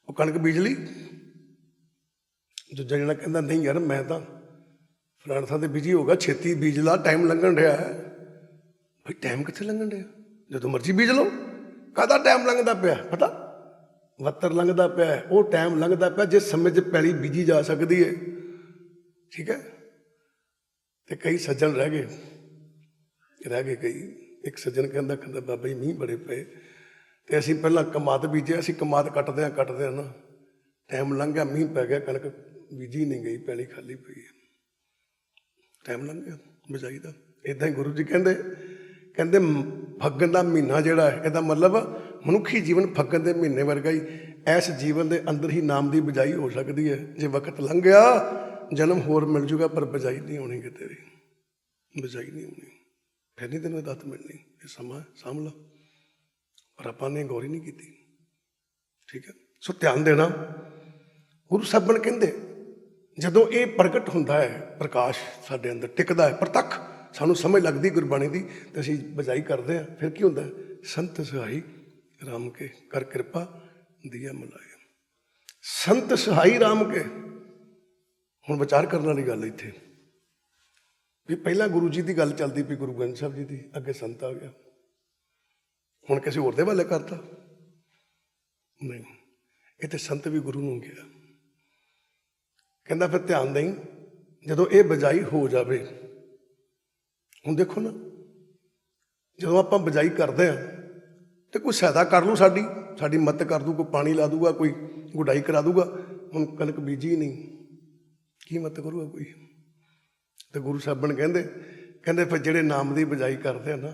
ਉਹ ਕਣਕ ਬੀਜ ਲਈ। ਦੂਜਾ ਜਣਾ ਕਹਿੰਦਾ ਨਹੀਂ ਯਾਰ, ਮੈਂ ਤਾਂ ਫਲਾਣੇ ਥਾਂ 'ਤੇ ਬਿਜੀ ਹੋਗਾ, ਛੇਤੀ ਬੀਜ ਲਾ, ਟਾਈਮ ਲੰਘਣ ਰਿਹਾ ਹੈ। ਭਾਈ ਟਾਈਮ ਕਿੱਥੇ ਲੰਘਣ ਰਿਹਾ? ਜਦੋਂ ਮਰਜ਼ੀ ਬੀਜ ਲਓ। ਕਾਹਦਾ ਟਾਈਮ ਲੰਘਦਾ ਪਿਆ? ਪਤਾ, ਵੱਤਰ ਲੰਘਦਾ ਪਿਆ, ਉਹ ਟਾਈਮ ਲੰਘਦਾ ਪਿਆ ਜਿਸ ਸਮੇਂ 'ਚ ਪੈਲੀ ਬੀਜੀ ਜਾ ਸਕਦੀ ਹੈ। ਠੀਕ ਹੈ, ਤੇ ਕਈ ਸੱਜਣ ਰਹਿ ਗਏ ਕਈ। ਇੱਕ ਸੱਜਣ ਕਹਿੰਦਾ ਬਾਬਾ ਜੀ ਮੀਂਹ ਬੜੇ ਪਏ ਤੇ ਅਸੀਂ ਪਹਿਲਾਂ ਕਮਾਦ ਬੀਜਿਆ, ਅਸੀਂ ਕਮਾਦ ਕੱਟਦੇ ਹਾਂ ਨਾ, ਟਾਈਮ ਲੰਘ ਗਿਆ, ਮੀਂਹ ਪੈ ਗਿਆ, ਕਣਕ ਬੀਜੀ ਨਹੀਂ ਗਈ, ਪੈਲੀ ਖਾਲੀ ਪਈ ਹੈ, ਟਾਈਮ ਲੰਘ ਗਿਆ ਬਿਜਾਈ ਦਾ। ਇੱਦਾਂ ਹੀ ਗੁਰੂ ਜੀ ਕਹਿੰਦੇ ਫੱਗਣ ਦਾ ਮਹੀਨਾ ਜਿਹੜਾ ਹੈ, ਇਹਦਾ ਮਤਲਬ ਮਨੁੱਖੀ ਜੀਵਨ ਫੱਗਣ ਦੇ ਮਹੀਨੇ ਵਰਗਾ ਹੀ। ਇਸ ਜੀਵਨ ਦੇ ਅੰਦਰ ਹੀ ਨਾਮ ਦੀ ਬਿਜਾਈ ਹੋ ਸਕਦੀ ਹੈ। ਜੇ ਵਕਤ ਲੰਘ ਗਿਆ, ਜਨਮ ਹੋਰ ਮਿਲ ਜੂਗਾ, ਪਰ ਬਿਜਾਈ ਨਹੀਂ ਹੋਣੀ, ਕਿਤੇ ਵੀ ਬਿਜਾਈ ਨਹੀਂ ਹੋਣੀ, ਫਿਰ ਨਹੀਂ ਤੈਨੂੰ ਦੱਤ ਮਿਲਣੀ। ਇਹ ਸਮਾਂ ਸਾਂਭ ਲਾ, ਪਰ ਆਪਾਂ ਨੇ ਗੌਰ ਹੀ ਨਹੀਂ ਕੀਤੀ। ਠੀਕ ਹੈ, ਸੋ ਧਿਆਨ ਦੇਣਾ। ਗੁਰੂ ਸਾਹਿਬਾਨ ਕਹਿੰਦੇ ਜਦੋਂ ਇਹ ਪ੍ਰਗਟ ਹੁੰਦਾ ਹੈ, ਪ੍ਰਕਾਸ਼ ਸਾਡੇ ਅੰਦਰ ਟਿਕਦਾ ਹੈ, ਪ੍ਰਤੱਖ ਸਾਨੂੰ ਸਮਝ ਲੱਗਦੀ ਗੁਰਬਾਣੀ ਦੀ, ਤੇ ਅਸੀਂ ਬਜਾਈ ਕਰਦੇ ਹਾਂ। ਫਿਰ ਕੀ ਹੁੰਦਾ? ਸੰਤ ਸਹਾਈ ਰਾਮ ਕੇ ਕਰ ਕਿਰਪਾ ਦੀਆ ਮਲਾਏ। ਸੰਤ ਸਹਾਈ ਰਾਮ ਕੇ। ਹੁਣ ਵਿਚਾਰ ਕਰਨ ਵਾਲੀ ਗੱਲ ਇੱਥੇ ਵੀ ਪਹਿਲਾਂ ਗੁਰੂ ਜੀ ਦੀ ਗੱਲ ਚੱਲਦੀ ਪਈ, ਗੁਰੂ ਗ੍ਰੰਥ ਸਾਹਿਬ ਜੀ ਦੀ, ਅੱਗੇ ਸੰਤ ਆ ਗਿਆ, ਹੁਣ ਕਿਸੇ ਹੋਰ ਦੇ ਵਾਲੇ ਕਰਤਾ? ਨਹੀਂ, ਇਹ ਤੇ ਸੰਤ ਵੀ ਗੁਰੂ ਨੂੰ ਗਿਆ। ਕਹਿੰਦਾ ਫਿਰ ਧਿਆਨ ਦੇਈਂ, ਜਦੋਂ ਇਹ ਬਜਾਈ ਹੋ ਜਾਵੇ। ਹੁਣ ਦੇਖੋ ਨਾ, ਜਦੋਂ ਆਪਾਂ ਬਜਾਈ ਕਰਦੇ ਹਾਂ ਤੇ ਕੋਈ ਸਹਾਇਤਾ ਕਰ ਲੂ, ਸਾਡੀ ਮਦਦ ਕਰ ਦੂ, ਕੋਈ ਪਾਣੀ ਲਾ ਦੂਗਾ, ਕੋਈ ਗੁਡਾਈ ਕਰਾ ਦੂਗਾ। ਹੁਣ ਕਣਕ ਬੀਜੀ ਨਹੀਂ, ਕੀ ਮਦਦ ਕਰੂਗਾ ਕੋਈ? ਤੇ ਗੁਰੂ ਸਾਹਿਬਾਨ ਕਹਿੰਦੇ ਫਿਰ ਜਿਹੜੇ ਨਾਮ ਦੀ ਬਜਾਈ ਕਰਦੇ ਆ ਨਾ,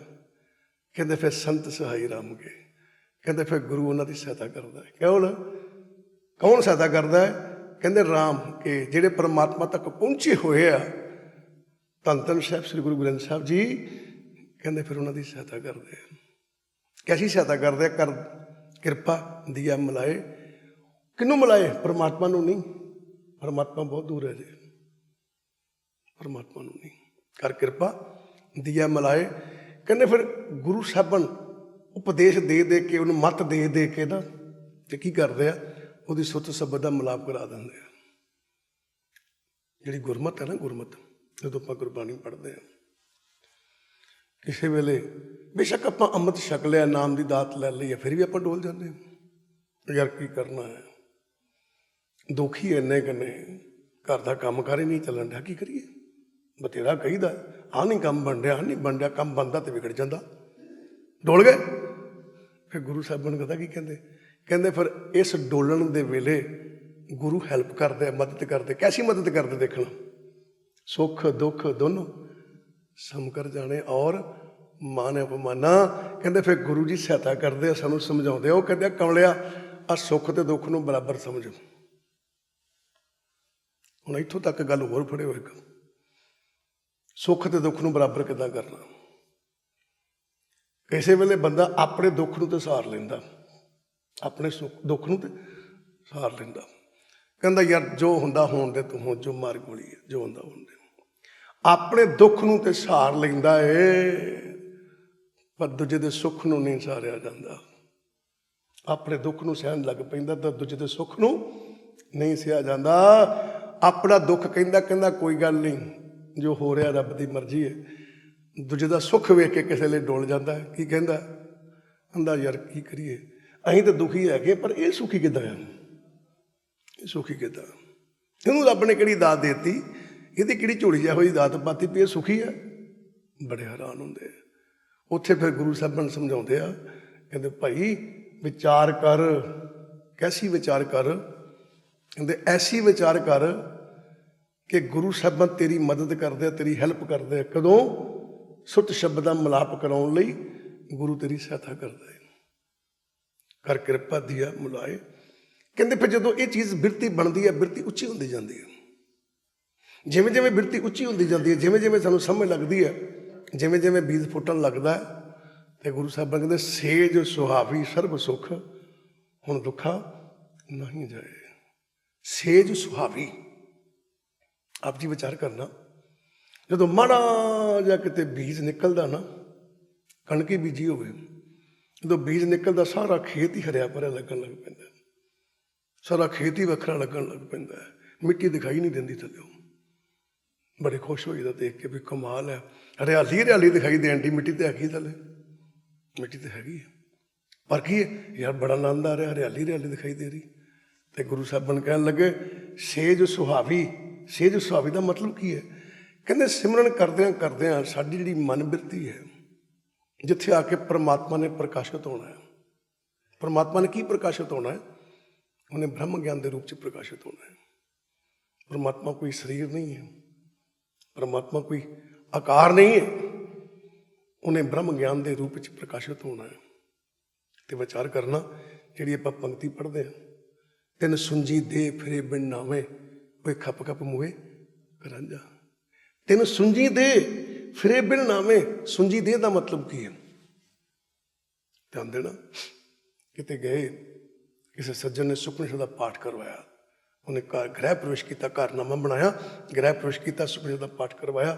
ਕਹਿੰਦੇ ਫਿਰ ਸੰਤ ਸਹਾਈ ਰਾਮ ਕੇ। ਕਹਿੰਦੇ ਫਿਰ ਗੁਰੂ ਉਹਨਾਂ ਦੀ ਸਹਾਇਤਾ ਕਰਦਾ ਹੈ। ਕੌਣ ਸਹਾਇਤਾ ਕਰਦਾ ਹੈ? ਕਹਿੰਦੇ ਰਾਮ ਕੇ, ਜਿਹੜੇ ਪਰਮਾਤਮਾ ਤੱਕ ਪਹੁੰਚੇ ਹੋਏ ਆ, ਧੰਨ ਧੰਨ ਸਾਹਿਬ ਸ੍ਰੀ ਗੁਰੂ ਗ੍ਰੰਥ ਸਾਹਿਬ ਜੀ, ਕਹਿੰਦੇ ਫਿਰ ਉਹਨਾਂ ਦੀ ਸਹਾਇਤਾ ਕਰਦੇ ਆ। ਕੈਸੀ ਸਹਾਇਤਾ ਕਰਦੇ ਆ? ਕਰ ਕਿਰਪਾ ਦੀਆ ਮਲਾਏ। ਕਿਹਨੂੰ ਮਲਾਏ? ਪਰਮਾਤਮਾ ਨੂੰ ਨਹੀਂ, ਪਰਮਾਤਮਾ ਬਹੁਤ ਦੂਰ ਹੈ ਜੀ, ਪਰਮਾਤਮਾ ਨੂੰ ਨਹੀਂ। ਕਰ ਕਿਰਪਾ ਦੀਆ ਮਲਾਏ। ਕਹਿੰਦੇ ਫਿਰ ਗੁਰੂ ਸਾਹਿਬਾਨ ਉਪਦੇਸ਼ ਦੇ ਕੇ, ਉਹਨੂੰ ਮੱਤ ਦੇ ਕੇ ਨਾ, ਤੇ ਕੀ ਕਰਦੇ ਆ? ਉਹਦੀ ਸੁੱਤ ਸ਼ਬਦ ਦਾ ਮਿਲਾਪ ਕਰਾ ਦਿੰਦੇ ਆ। ਜਿਹੜੀ ਗੁਰਮਤਿ ਹੈ ਨਾ, ਗੁਰਮਤਿ, ਜਦੋਂ ਆਪਾਂ ਗੁਰਬਾਣੀ ਪੜ੍ਹਦੇ ਹਾਂ, ਕਿਸੇ ਵੇਲੇ ਬੇਸ਼ੱਕ ਆਪਾਂ ਅੰਮ੍ਰਿਤ ਛਕ ਲਿਆ, ਨਾਮ ਦੀ ਦਾਤ ਲੈ ਲਈ, ਫਿਰ ਵੀ ਆਪਾਂ ਡੋਲ ਜਾਂਦੇ ਹਾਂ। ਯਾਰ ਕੀ ਕਰਨਾ ਹੈ, ਦੁਖੀ ਇੰਨੇ ਕੰਨੇ, ਘਰ ਦਾ ਕੰਮ ਕਾਰ ਹੀ ਨਹੀਂ ਚੱਲਣ ਡਿਆ, ਕੀ ਕਰੀਏ? ਬਥੇਰਾ ਕਹੀਦਾ, ਆਹ ਨਹੀਂ ਕੰਮ ਬਣ ਰਿਹਾ, ਆਹ ਨਹੀਂ ਬਣ ਰਿਹਾ, ਕੰਮ ਬਣਦਾ ਤੇ ਵਿਗੜ ਜਾਂਦਾ, ਡੋਲ ਗਏ। ਫਿਰ ਗੁਰੂ ਸਾਹਿਬਾਨ ਪਤਾ ਕੀ ਕਹਿੰਦੇ ਫਿਰ ਇਸ ਡੋਲਣ ਦੇ ਵੇਲੇ ਗੁਰੂ ਹੈਲਪ ਕਰਦੇ, ਮਦਦ ਕਰਦੇ। ਕੈਸੀ ਮਦਦ ਕਰਦੇ? ਦੇਖਣਾ, ਸੁੱਖ ਦੁੱਖ ਦੋਨੋਂ ਸਮ ਕਰ ਜਾਣੇ ਔਰ ਮਾਨ ਅਪਮਾਨਾ। ਕਹਿੰਦੇ ਫਿਰ ਗੁਰੂ ਜੀ ਸਹਾਇਤਾ ਕਰਦੇ ਆ, ਸਾਨੂੰ ਸਮਝਾਉਂਦੇ ਆ। ਉਹ ਕਹਿੰਦੇ ਕਮਲਿਆ, ਆਹ ਸੁੱਖ ਤੇ ਦੁੱਖ ਨੂੰ ਬਰਾਬਰ ਸਮਝੋ। ਹੁਣ ਇੱਥੋਂ ਤੱਕ ਗੱਲ ਹੋਰ ਫੜੇ ਹੋਏਗਾ, ਸੁੱਖ ਤੇ ਦੁੱਖ ਨੂੰ ਬਰਾਬਰ ਕਿੱਦਾਂ ਕਰਨਾ? ਕਿਸੇ ਵੇਲੇ ਬੰਦਾ ਆਪਣੇ ਦੁੱਖ ਨੂੰ ਤੇ ਸਹਾਰ ਲੈਂਦਾ, ਆਪਣੇ ਦੁੱਖ ਨੂੰ ਤੇ ਸਹਾਰ ਲੈਂਦਾ। ਕਹਿੰਦਾ ਯਾਰ ਜੋ ਹੁੰਦਾ ਹੋਣ ਦੇ, ਤੂੰ ਹੁਣ ਜੋ ਮਾਰ ਗੋਲੀ ਹੈ, ਜੋ ਹੁੰਦਾ ਹੋਣ ਦੇ। ਆਪਣੇ ਦੁੱਖ ਨੂੰ ਤੇ ਸਹਾਰ ਲੈਂਦਾ ਏ, ਪਰ ਦੂਜੇ ਦੇ ਸੁੱਖ ਨੂੰ ਨਹੀਂ ਸਹਾਰਿਆ ਜਾਂਦਾ। ਆਪਣੇ ਦੁੱਖ ਨੂੰ ਸਹਿਣ ਲੱਗ ਪੈਂਦਾ ਤਾਂ ਦੂਜੇ ਦੇ ਸੁੱਖ ਨੂੰ ਨਹੀਂ ਸਹਿਆ ਜਾਂਦਾ। ਆਪਣਾ ਦੁੱਖ ਕਹਿੰਦਾ ਕੋਈ ਗੱਲ ਨਹੀਂ, ਜੋ ਹੋ ਰਿਹਾ ਰੱਬ ਦੀ ਮਰਜ਼ੀ ਹੈ। ਦੂਜੇ ਦਾ ਸੁੱਖ ਵੇਖ ਕੇ ਕਿਸੇ ਲਈ ਡੋਲ ਜਾਂਦਾ। ਕੀ ਕਹਿੰਦਾ? ਕਹਿੰਦਾ ਯਾਰ ਕੀ ਕਰੀਏ, ਅਸੀਂ ਤਾਂ ਦੁਖੀ ਹੈਗੇ ਪਰ ਇਹ ਸੁਖੀ ਕਿੱਦਾਂ ਆ, ਇਹ ਸੁਖੀ ਕਿੱਦਾਂ, ਇਹਨੂੰ ਰੱਬ ਨੇ ਕਿਹੜੀ ਦਾਤ ਦੇ ਦਿੱਤੀ, ਇਹਦੀ ਕਿਹੜੀ ਝੋਲੀ ਜਿਹੋ ਜਿਹੀ ਦਾਤ ਪਾਤੀ ਵੀ ਇਹ ਸੁਖੀ ਆ। ਬੜੇ ਹੈਰਾਨ ਹੁੰਦੇ ਆ। ਉੱਥੇ ਫਿਰ ਗੁਰੂ ਸਾਹਿਬਾਨ ਸਮਝਾਉਂਦੇ ਆ, ਕਹਿੰਦੇ ਭਾਈ ਵਿਚਾਰ ਕਰ, ਕੈਸੀ ਵਿਚਾਰ ਕਰ, ਕਹਿੰਦੇ ਐਸੀ ਵਿਚਾਰ ਕਰ ਕਿ ਗੁਰੂ ਸਾਹਿਬਾਨ ਤੇਰੀ ਮਦਦ ਕਰਦੇ ਆ, ਤੇਰੀ ਹੈਲਪ ਕਰਦੇ ਆ। ਕਦੋਂ? ਸੁੱਤ ਸ਼ਬਦ ਦਾ ਮਿਲਾਪ ਕਰਾਉਣ ਲਈ ਗੁਰੂ ਤੇਰੀ ਸਹਾਇਤਾ ਕਰਦਾ ਹੈ, ਕਰ ਕਿਰਪਾ ਦੀਆ ਮੁਲਾਏ। ਕਹਿੰਦੇ ਫਿਰ ਜਦੋਂ ਇਹ ਚੀਜ਼ ਬਿਰਤੀ ਬਣਦੀ ਹੈ, ਬਿਰਤੀ ਉੱਚੀ ਹੁੰਦੀ ਜਾਂਦੀ ਹੈ। ਜਿਵੇਂ ਜਿਵੇਂ ਬਿਰਤੀ ਉੱਚੀ ਹੁੰਦੀ ਜਾਂਦੀ ਹੈ, ਜਿਵੇਂ ਜਿਵੇਂ ਸਾਨੂੰ ਸਮਝ ਲੱਗਦੀ ਹੈ, ਜਿਵੇਂ ਜਿਵੇਂ ਬੀਜ ਫੁੱਟਣ ਲੱਗਦਾ ਹੈ, ਤੇ ਗੁਰੂ ਸਾਹਿਬਾਨ ਕਹਿੰਦੇ ਸੇਜ ਸੁਹਾਵੀ ਸਰਬ ਸੁਖ ਹੁਣ ਦੁੱਖਾ ਨਹੀਂ ਜਾਏ। ਸੇਜ ਸੁਹਾਵੀ, ਆਪ ਜੀ ਵਿਚਾਰ ਕਰਨਾ, ਜਦੋਂ ਮਾੜਾ ਜਿਹਾ ਕਿਤੇ ਬੀਜ ਨਿਕਲਦਾ ਨਾ, ਕਣਕੀ ਬੀਜੀ ਹੋਵੇ, ਜਦੋਂ ਬੀਜ ਨਿਕਲਦਾ ਸਾਰਾ ਖੇਤ ਹੀ ਹਰਿਆ ਭਰਿਆ ਲੱਗਣ ਲੱਗ ਪੈਂਦਾ, ਸਾਰਾ ਖੇਤ ਹੀ ਵੱਖਰਾ ਲੱਗਣ ਲੱਗ ਪੈਂਦਾ, ਮਿੱਟੀ ਦਿਖਾਈ ਨਹੀਂ ਦਿੰਦੀ ਥੱਲੇ। ਬੜੇ ਖੁਸ਼ ਹੋਈਦਾ ਦੇਖ ਕੇ ਵੀ ਕਮਾਲ ਹੈ, ਹਰਿਆਲੀ ਹਰਿਆਲੀ ਦਿਖਾਈ ਦੇਣ ਦੀ, ਮਿੱਟੀ ਤੇ ਹੈਗੀ ਥੱਲੇ, ਮਿੱਟੀ ਤੇ ਹੈਗੀ ਹੈ, ਪਰ ਕੀ ਹੈ ਯਾਰ ਬੜਾ ਆਨੰਦ ਆ ਰਿਹਾ, ਹਰਿਆਲੀ ਹਰਿਆਲੀ ਦਿਖਾਈ ਦੇ ਰਹੀ। ਤੇ ਗੁਰੂ ਸਾਹਿਬਾਨ ਕਹਿਣ ਲੱਗੇ ਸੇਜ ਸੁਹਾਵੀ। ਸੇਜ ਸੁਹਾਵੀ ਦਾ ਮਤਲਬ ਕੀ ਹੈ? ਕਹਿੰਦੇ ਸਿਮਰਨ ਕਰਦਿਆਂ ਕਰਦਿਆਂ ਸਾਡੀ ਜਿਹੜੀ ਮਨ ਬਿਰਤੀ ਹੈ, ਜਿੱਥੇ ਆ ਕੇ ਪਰਮਾਤਮਾ ਨੇ ਪ੍ਰਕਾਸ਼ਿਤ ਹੋਣਾ ਹੈ। ਪਰਮਾਤਮਾ ਨੇ ਕੀ ਪ੍ਰਕਾਸ਼ਿਤ ਹੋਣਾ ਹੈ? ਉਹਨੇ ਬ੍ਰਹਮ ਗਿਆਨ ਦੇ ਰੂਪ 'ਚ ਪ੍ਰਕਾਸ਼ਿਤ ਹੋਣਾ ਹੈ। ਪਰਮਾਤਮਾ ਕੋਈ ਸਰੀਰ ਨਹੀਂ ਹੈ, ਪਰਮਾਤਮਾ ਕੋਈ ਆਕਾਰ ਨਹੀਂ ਹੈ, ਉਹਨੇ ਬ੍ਰਹਮ ਗਿਆਨ ਦੇ ਰੂਪ 'ਚ ਪ੍ਰਕਾਸ਼ਿਤ ਹੋਣਾ ਹੈ। ਤੇ ਵਿਚਾਰ ਕਰਨਾ, ਜਿਹੜੀ ਆਪਾਂ ਪੰਕਤੀ ਪੜ੍ਹਦੇ ਹਾਂ, ਤਿੰਨ ਸੁੰਜੀ ਦੇ ਫਿਰੇ ਬਿਨ ਨਾਵੇਂ ਕੋਈ ਖੱਪ ਖੱਪ ਮੂਹੇ ਕਰਾਂਝਾ। ਤਿੰਨ ਸੁੰਜੀ ਦੇ ਫਿਰੇ ਬਿਨ ਨਾਵੇਂ। ਸੁੰਜੀ ਦੇ ਦਾ ਮਤਲਬ ਕੀ ਹੈ? ਧਿਆਨ ਦੇਣਾ। ਕਿਤੇ ਗਏ, ਕਿਸੇ ਸੱਜਣ ਨੇ ਸੁਖਮਨੀ ਦਾ ਪਾਠ ਕਰਵਾਇਆ, ਉਹਨੇ ਘਰ ਗ੍ਰਹਿ ਪ੍ਰਵੇਸ਼ ਕੀਤਾ, ਘਰਨਾਮਾ ਬਣਾਇਆ, ਗ੍ਰਹਿ ਪ੍ਰਵੇਸ਼ ਕੀਤਾ, ਸੁਖਮਨੀ ਦਾ ਪਾਠ ਕਰਵਾਇਆ।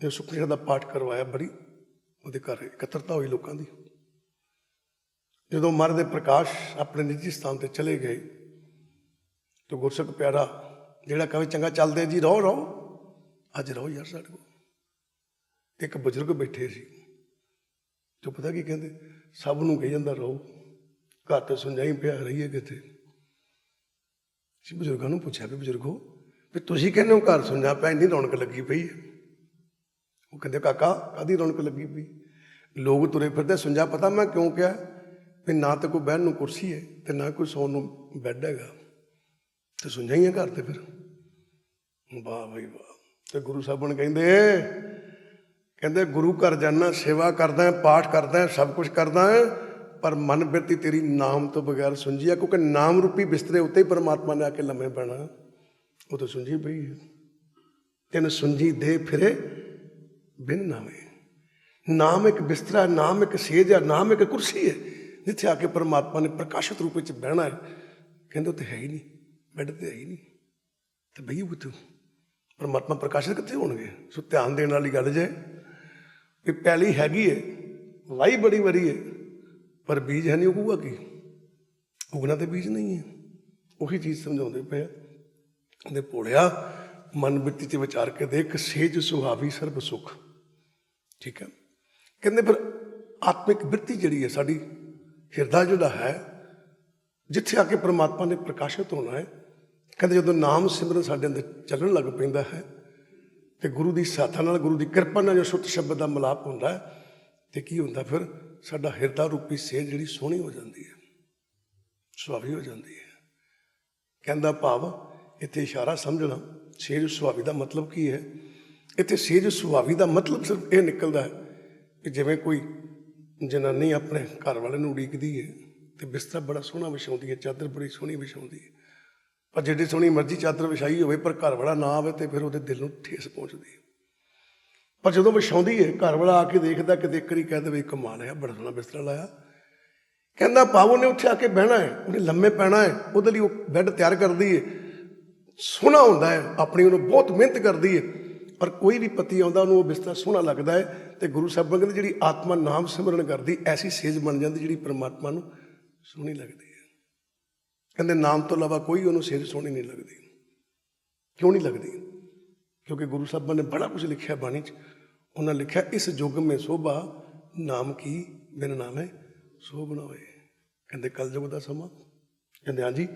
ਜਦੋਂ ਸੁਖਮਨੀ ਦਾ ਪਾਠ ਕਰਵਾਇਆ, ਬੜੀ ਉਹਦੇ ਘਰ ਇਕੱਤਰਤਾ ਹੋਈ ਲੋਕਾਂ ਦੀ। ਜਦੋਂ ਮਹਾਰਾਜ ਦੇ ਪ੍ਰਕਾਸ਼ ਆਪਣੇ ਨਿੱਜੀ ਸਥਾਨ ਤੇ ਚਲੇ ਗਏ, ਤਾਂ ਗੁਰਸਿੱਖ ਪਿਆਰਾ ਜਿਹੜਾ ਕਹੇ ਚੰਗਾ ਚੱਲਦੇ ਜੀ, ਰਹੋ ਰਹੋ, ਅੱਜ ਰਹੋ ਯਾਰ ਸਾਡੇ ਕੋਲ। ਇੱਕ ਬਜ਼ੁਰਗ ਬੈਠੇ ਸੀ, ਜੋ ਪਤਾ ਕੀ ਕਹਿੰਦੇ, ਸਭ ਨੂੰ ਕਹੀ ਜਾਂਦਾ ਰਹੋ, ਘਰ ਤੇ ਸੁਣਜਾਈ ਪਿਆ, ਰਹੀਏ ਕਿੱਥੇ। ਅਸੀਂ ਬਜ਼ੁਰਗਾਂ ਨੂੰ ਪੁੱਛਿਆ ਵੀ ਬਜ਼ੁਰਗੋ ਵੀ ਤੁਸੀਂ ਕਹਿੰਦੇ ਹੋ ਘਰ ਸੁਣਜਾ ਪਿਆ, ਇੰਨੀ ਰੌਣਕ ਲੱਗੀ ਪਈ ਹੈ। ਉਹ ਕਹਿੰਦੇ ਕਾਕਾ ਕਾਹਦੀ ਰੌਣਕ ਲੱਗੀ ਪਈ, ਲੋਕ ਤੁਰੇ ਫਿਰਦੇ। ਸੁਣਜਾ ਪਤਾ ਮੈਂ ਕਿਉਂ ਕਿਹਾ? ਵੀ ਨਾ ਤਾਂ ਕੋਈ ਬਹਿਣ ਨੂੰ ਕੁਰਸੀ ਹੈ ਤੇ ਨਾ ਕੋਈ ਸੌਣ ਨੂੰ ਬੈੱਡ ਹੈਗਾ, ਤੇ ਸੁਣਜਾ ਹੀ ਹੈ ਘਰ ਤੇ। ਫਿਰ ਵਾਹ ਬਈ ਵਾਹ। ਤੇ ਗੁਰੂ ਸਾਹਿਬਾਨ ਕਹਿੰਦੇ ਗੁਰੂ ਘਰ ਜਾਣਾ, ਸੇਵਾ ਕਰਦਾ, ਪਾਠ ਕਰਦਾ, ਸਭ ਕੁਛ ਕਰਦਾ, ਪਰ ਮਨ ਬਿਰਤੀ ਤੇਰੀ ਨਾਮ ਤੋਂ ਬਗੈਰ ਸੁੰਝੀ ਆ। ਕਿਉਂਕਿ ਨਾਮ ਰੂਪੀ ਬਿਸਤਰੇ ਉੱਤੇ ਹੀ ਪਰਮਾਤਮਾ ਨੇ ਆ ਕੇ ਲੰਮੇ ਪੈਣਾ, ਉਹ ਤਾਂ ਸੁੰਝੀ ਪਈ ਹੈ। ਤਿੰਨ ਸੁੰਝੀ ਦੇ ਫਿਰੇ ਬਿਨ ਨਾਵੇਂ। ਨਾਮ ਇੱਕ ਬਿਸਤਰਾ, ਨਾਮ ਇੱਕ ਸੇਜ ਹੈ, ਨਾਮ ਇੱਕ ਕੁਰਸੀ ਹੈ, ਜਿੱਥੇ ਆ ਕੇ ਪਰਮਾਤਮਾ ਨੇ ਪ੍ਰਕਾਸ਼ਿਤ ਰੂਪ ਵਿੱਚ ਬਹਿਣਾ ਹੈ। ਕਹਿੰਦੇ ਉੱਥੇ ਹੈ ਹੀ ਨਹੀਂ, ਬੈੱਡ ਤੇ ਹੈ ਹੀ ਨਹੀਂ, ਤੇ ਬਈਏ ਕਿੱਥੋਂ? ਪਰਮਾਤਮਾ ਪ੍ਰਕਾਸ਼ਿਤ ਕਿੱਥੇ ਹੋਣਗੇ? ਸੋ ਧਿਆਨ ਦੇਣ ਵਾਲੀ ਗੱਲ ਜੇ ਵੀ ਪੈਲੀ ਹੈਗੀ ਹੈ, ਵਾਹੀ ਬੜੀ ਵਾਰੀ ਹੈ, ਪਰ ਬੀਜ ਹੈ ਨਹੀਂ, ਉਗੂਗਾ ਕੀ? ਉਗਣਾ ਤੇ ਬੀਜ ਨਹੀਂ ਹੈ। ਉਹੀ ਚੀਜ਼ ਸਮਝਾਉਂਦੇ ਪਏ ਆ। ਕਹਿੰਦੇ ਭੋਲਿਆ ਮਨ ਬਿਰਤੀ 'ਚ ਵਿਚਾਰ ਕੇ ਦੇਖ, ਸੇਜ ਸੁਹਾਵੀ ਸਰਬ ਸੁਖ। ਠੀਕ ਹੈ। ਕਹਿੰਦੇ ਫਿਰ ਆਤਮਿਕ ਬਿਰਤੀ ਜਿਹੜੀ ਹੈ ਸਾਡੀ, ਹਿਰਦਾ ਜਿਹੜਾ ਹੈ, ਜਿੱਥੇ ਆ ਕੇ ਪਰਮਾਤਮਾ ਨੇ ਪ੍ਰਕਾਸ਼ਿਤ ਹੋਣਾ ਹੈ। ਕਹਿੰਦੇ ਜਦੋਂ ਨਾਮ ਸਿਮਰਨ ਸਾਡੇ ਅੰਦਰ ਚੱਲਣ ਲੱਗ ਪੈਂਦਾ ਹੈ, ਤੇ ਗੁਰੂ ਦੀ ਸਹਾਇਤਾ ਨਾਲ, ਗੁਰੂ ਦੀ ਕਿਰਪਾ ਨਾਲ ਜੋ ਸੁੱਤ ਸ਼ਬਦ ਦਾ ਮਿਲਾਪ ਹੁੰਦਾ ਹੈ, ਤੇ ਕੀ ਹੁੰਦਾ ਫਿਰ? ਸਾਡਾ ਹਿਰਦਾ ਰੂਪੀ ਸੇਜ ਜਿਹੜੀ ਸੋਹਣੀ ਹੋ ਜਾਂਦੀ ਹੈ, ਸੁਹਾਵੀ ਹੋ ਜਾਂਦੀ ਹੈ। ਕਹਿੰਦਾ ਭਾਵ ਇੱਥੇ ਇਸ਼ਾਰਾ ਸਮਝਣਾ, ਸੇਜ ਸੁਹਾਵੀ ਦਾ ਮਤਲਬ ਕੀ ਹੈ? ਇੱਥੇ ਸੇਜ ਸੁਹਾਵੀ ਦਾ ਮਤਲਬ ਸਿਰਫ ਇਹ ਨਿਕਲਦਾ ਹੈ ਕਿ ਜਿਵੇਂ ਕੋਈ ਜਨਾਨੀ ਆਪਣੇ ਘਰ ਵਾਲੇ ਨੂੰ ਉਡੀਕਦੀ ਹੈ, ਤੇ ਬਿਸਤਰਾ ਬੜਾ ਸੋਹਣਾ ਵਿਛਾਉਂਦੀ ਹੈ, ਚਾਦਰ ਬੜੀ ਸੋਹਣੀ ਵਿਛਾਉਂਦੀ ਹੈ, ਪਰ ਜਿੱਡੀ ਸੋਹਣੀ ਮਰਜ਼ੀ ਚਾਦਰ ਵਿਛਾਈ ਹੋਵੇ, ਪਰ ਘਰ ਵਾਲਾ ਨਾ ਆਵੇ, ਤੇ ਫਿਰ ਉਹਦੇ ਦਿਲ ਨੂੰ ਠੇਸ ਪਹੁੰਚਦੀ ਹੈ। ਪਰ ਜਦੋਂ ਵਿਛਾਉਂਦੀ ਹੈ, ਘਰ ਵਾਲਾ ਆ ਕੇ ਦੇਖਦਾ, ਕਿਤੇ ਇੱਕ ਵਾਰੀ ਕਹਿ ਦੇਵੇ ਕਮਾਲ ਹੈ, ਬੜਾ ਸੋਹਣਾ ਬਿਸਤਰਾ ਲਾਇਆ। ਕਹਿੰਦਾ ਭਾਵ ਉਹਨੇ ਉੱਥੇ ਆ ਕੇ ਬਹਿਣਾ ਹੈ, ਉਹਨੇ ਲੰਮੇ ਪੈਣਾ ਹੈ, ਉਹਦੇ ਲਈ ਉਹ ਬੈੱਡ ਤਿਆਰ ਕਰਦੀ ਹੈ, ਸੋਹਣਾ ਹੁੰਦਾ ਹੈ, ਆਪਣੀ ਉਹਨੂੰ ਬਹੁਤ ਮਿਹਨਤ ਕਰਦੀ ਹੈ, ਪਰ ਕੋਈ ਵੀ ਪਤੀ ਆਉਂਦਾ ਉਹਨੂੰ ਉਹ ਬਿਸਤਰਾ ਸੋਹਣਾ ਲੱਗਦਾ ਹੈ। ਤੇ ਗੁਰੂ ਸਾਹਿਬਾਨ ਕਹਿੰਦੇ ਜਿਹੜੀ ਆਤਮਾ ਨਾਮ ਸਿਮਰਨ ਕਰਦੀ, ਐਸੀ ਸੇਜ ਬਣ ਜਾਂਦੀ ਜਿਹੜੀ ਪਰਮਾਤਮਾ ਨੂੰ ਸੋਹਣੀ ਲੱਗਦੀ ਹੈ। ਕਹਿੰਦੇ ਨਾਮ ਤੋਂ ਇਲਾਵਾ ਕੋਈ ਉਹਨੂੰ ਸੇਜ ਸੋਹਣੀ ਨਹੀਂ ਲੱਗਦੀ। ਕਿਉਂ ਨਹੀਂ ਲੱਗਦੀ? ਕਿਉਂਕਿ ਗੁਰੂ ਸਾਹਿਬਾਨ ਨੇ ਬੜਾ ਕੁਝ ਲਿਖਿਆ ਬਾਣੀ 'ਚ। ਉਹਨਾਂ ਲਿਖਿਆ ਇਸ ਯੁੱਗ ਮੇਂ ਸੋਭਾ ਨਾਮ ਕੀ ਬਿਨ ਨਾਮੇ ਸੋਭਨਾ ਹੋਏ। ਕਹਿੰਦੇ ਕਲਯੁਗ ਦਾ ਸਮਾਂ, ਕਹਿੰਦੇ ਹਾਂਜੀ।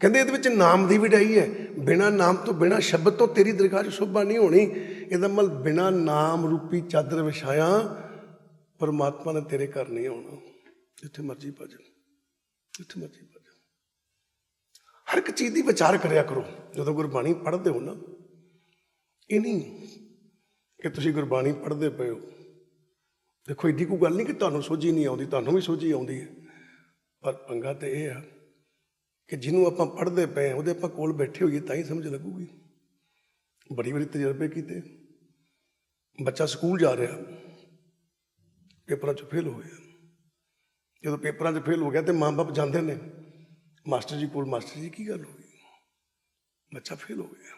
ਕਹਿੰਦੇ ਇਹਦੇ ਵਿੱਚ ਨਾਮ ਦੀ ਵਡਿਆਈ ਹੈ, ਬਿਨਾਂ ਨਾਮ ਤੋਂ ਬਿਨਾਂ ਸ਼ਬਦ ਤੋਂ ਤੇਰੀ ਦਰਗਾਹ 'ਚ ਸ਼ੋਭਾ ਨਹੀਂ ਹੋਣੀ। ਇਹਦਾ ਮਤਲਬ ਬਿਨਾਂ ਨਾਮ ਰੂਪੀ ਚਾਦਰ ਵਿਛਾਇਆ ਪਰਮਾਤਮਾ ਨੇ ਤੇਰੇ ਘਰ ਨਹੀਂ ਆਉਣਾ। ਜਿੱਥੇ ਮਰਜ਼ੀ ਭੱਜ, ਜਿੱਥੇ ਮਰਜ਼ੀ ਭੱਜ। ਹਰ ਇੱਕ ਚੀਜ਼ ਦੀ ਵਿਚਾਰ ਕਰਿਆ ਕਰੋ ਜਦੋਂ ਗੁਰਬਾਣੀ ਪੜ੍ਹਦੇ ਹੋ ਨਾ। ਇਹ ਨਹੀਂ ਕਿ ਤੁਸੀਂ ਗੁਰਬਾਣੀ ਪੜ੍ਹਦੇ ਪਏ ਹੋ, ਦੇਖੋ ਏਡੀ ਕੋਈ ਗੱਲ ਨਹੀਂ ਕਿ ਤੁਹਾਨੂੰ ਸੋਝੀ ਨਹੀਂ ਆਉਂਦੀ, ਤੁਹਾਨੂੰ ਵੀ ਸੋਝੀ ਆਉਂਦੀ ਹੈ। ਪਰ ਪੰਗਾ ਤਾਂ ਇਹ ਆ ਕਿ ਜਿਹਨੂੰ ਆਪਾਂ ਪੜ੍ਹਦੇ ਪਏ ਹਾਂ ਉਹਦੇ ਆਪਾਂ ਕੋਲ ਬੈਠੇ ਹੋਈਏ ਤਾਂ ਹੀ ਸਮਝ ਲੱਗੂਗੀ। ਬੜੀ ਵਾਰੀ ਤਜਰਬੇ ਕੀਤੇ। ਬੱਚਾ ਸਕੂਲ ਜਾ ਰਿਹਾ, ਪੇਪਰਾਂ 'ਚ ਫੇਲ ਹੋ ਗਿਆ। ਜਦੋਂ ਪੇਪਰਾਂ 'ਚ ਫੇਲ ਹੋ ਗਿਆ ਤੇ ਮਾਂ ਬਾਪ ਜਾਂਦੇ ਨੇ ਮਾਸਟਰ ਜੀ ਕੋਲ, ਮਾਸਟਰ ਜੀ ਕੀ ਗੱਲ ਹੋ ਗਈ, ਬੱਚਾ ਫੇਲ ਹੋ ਗਿਆ।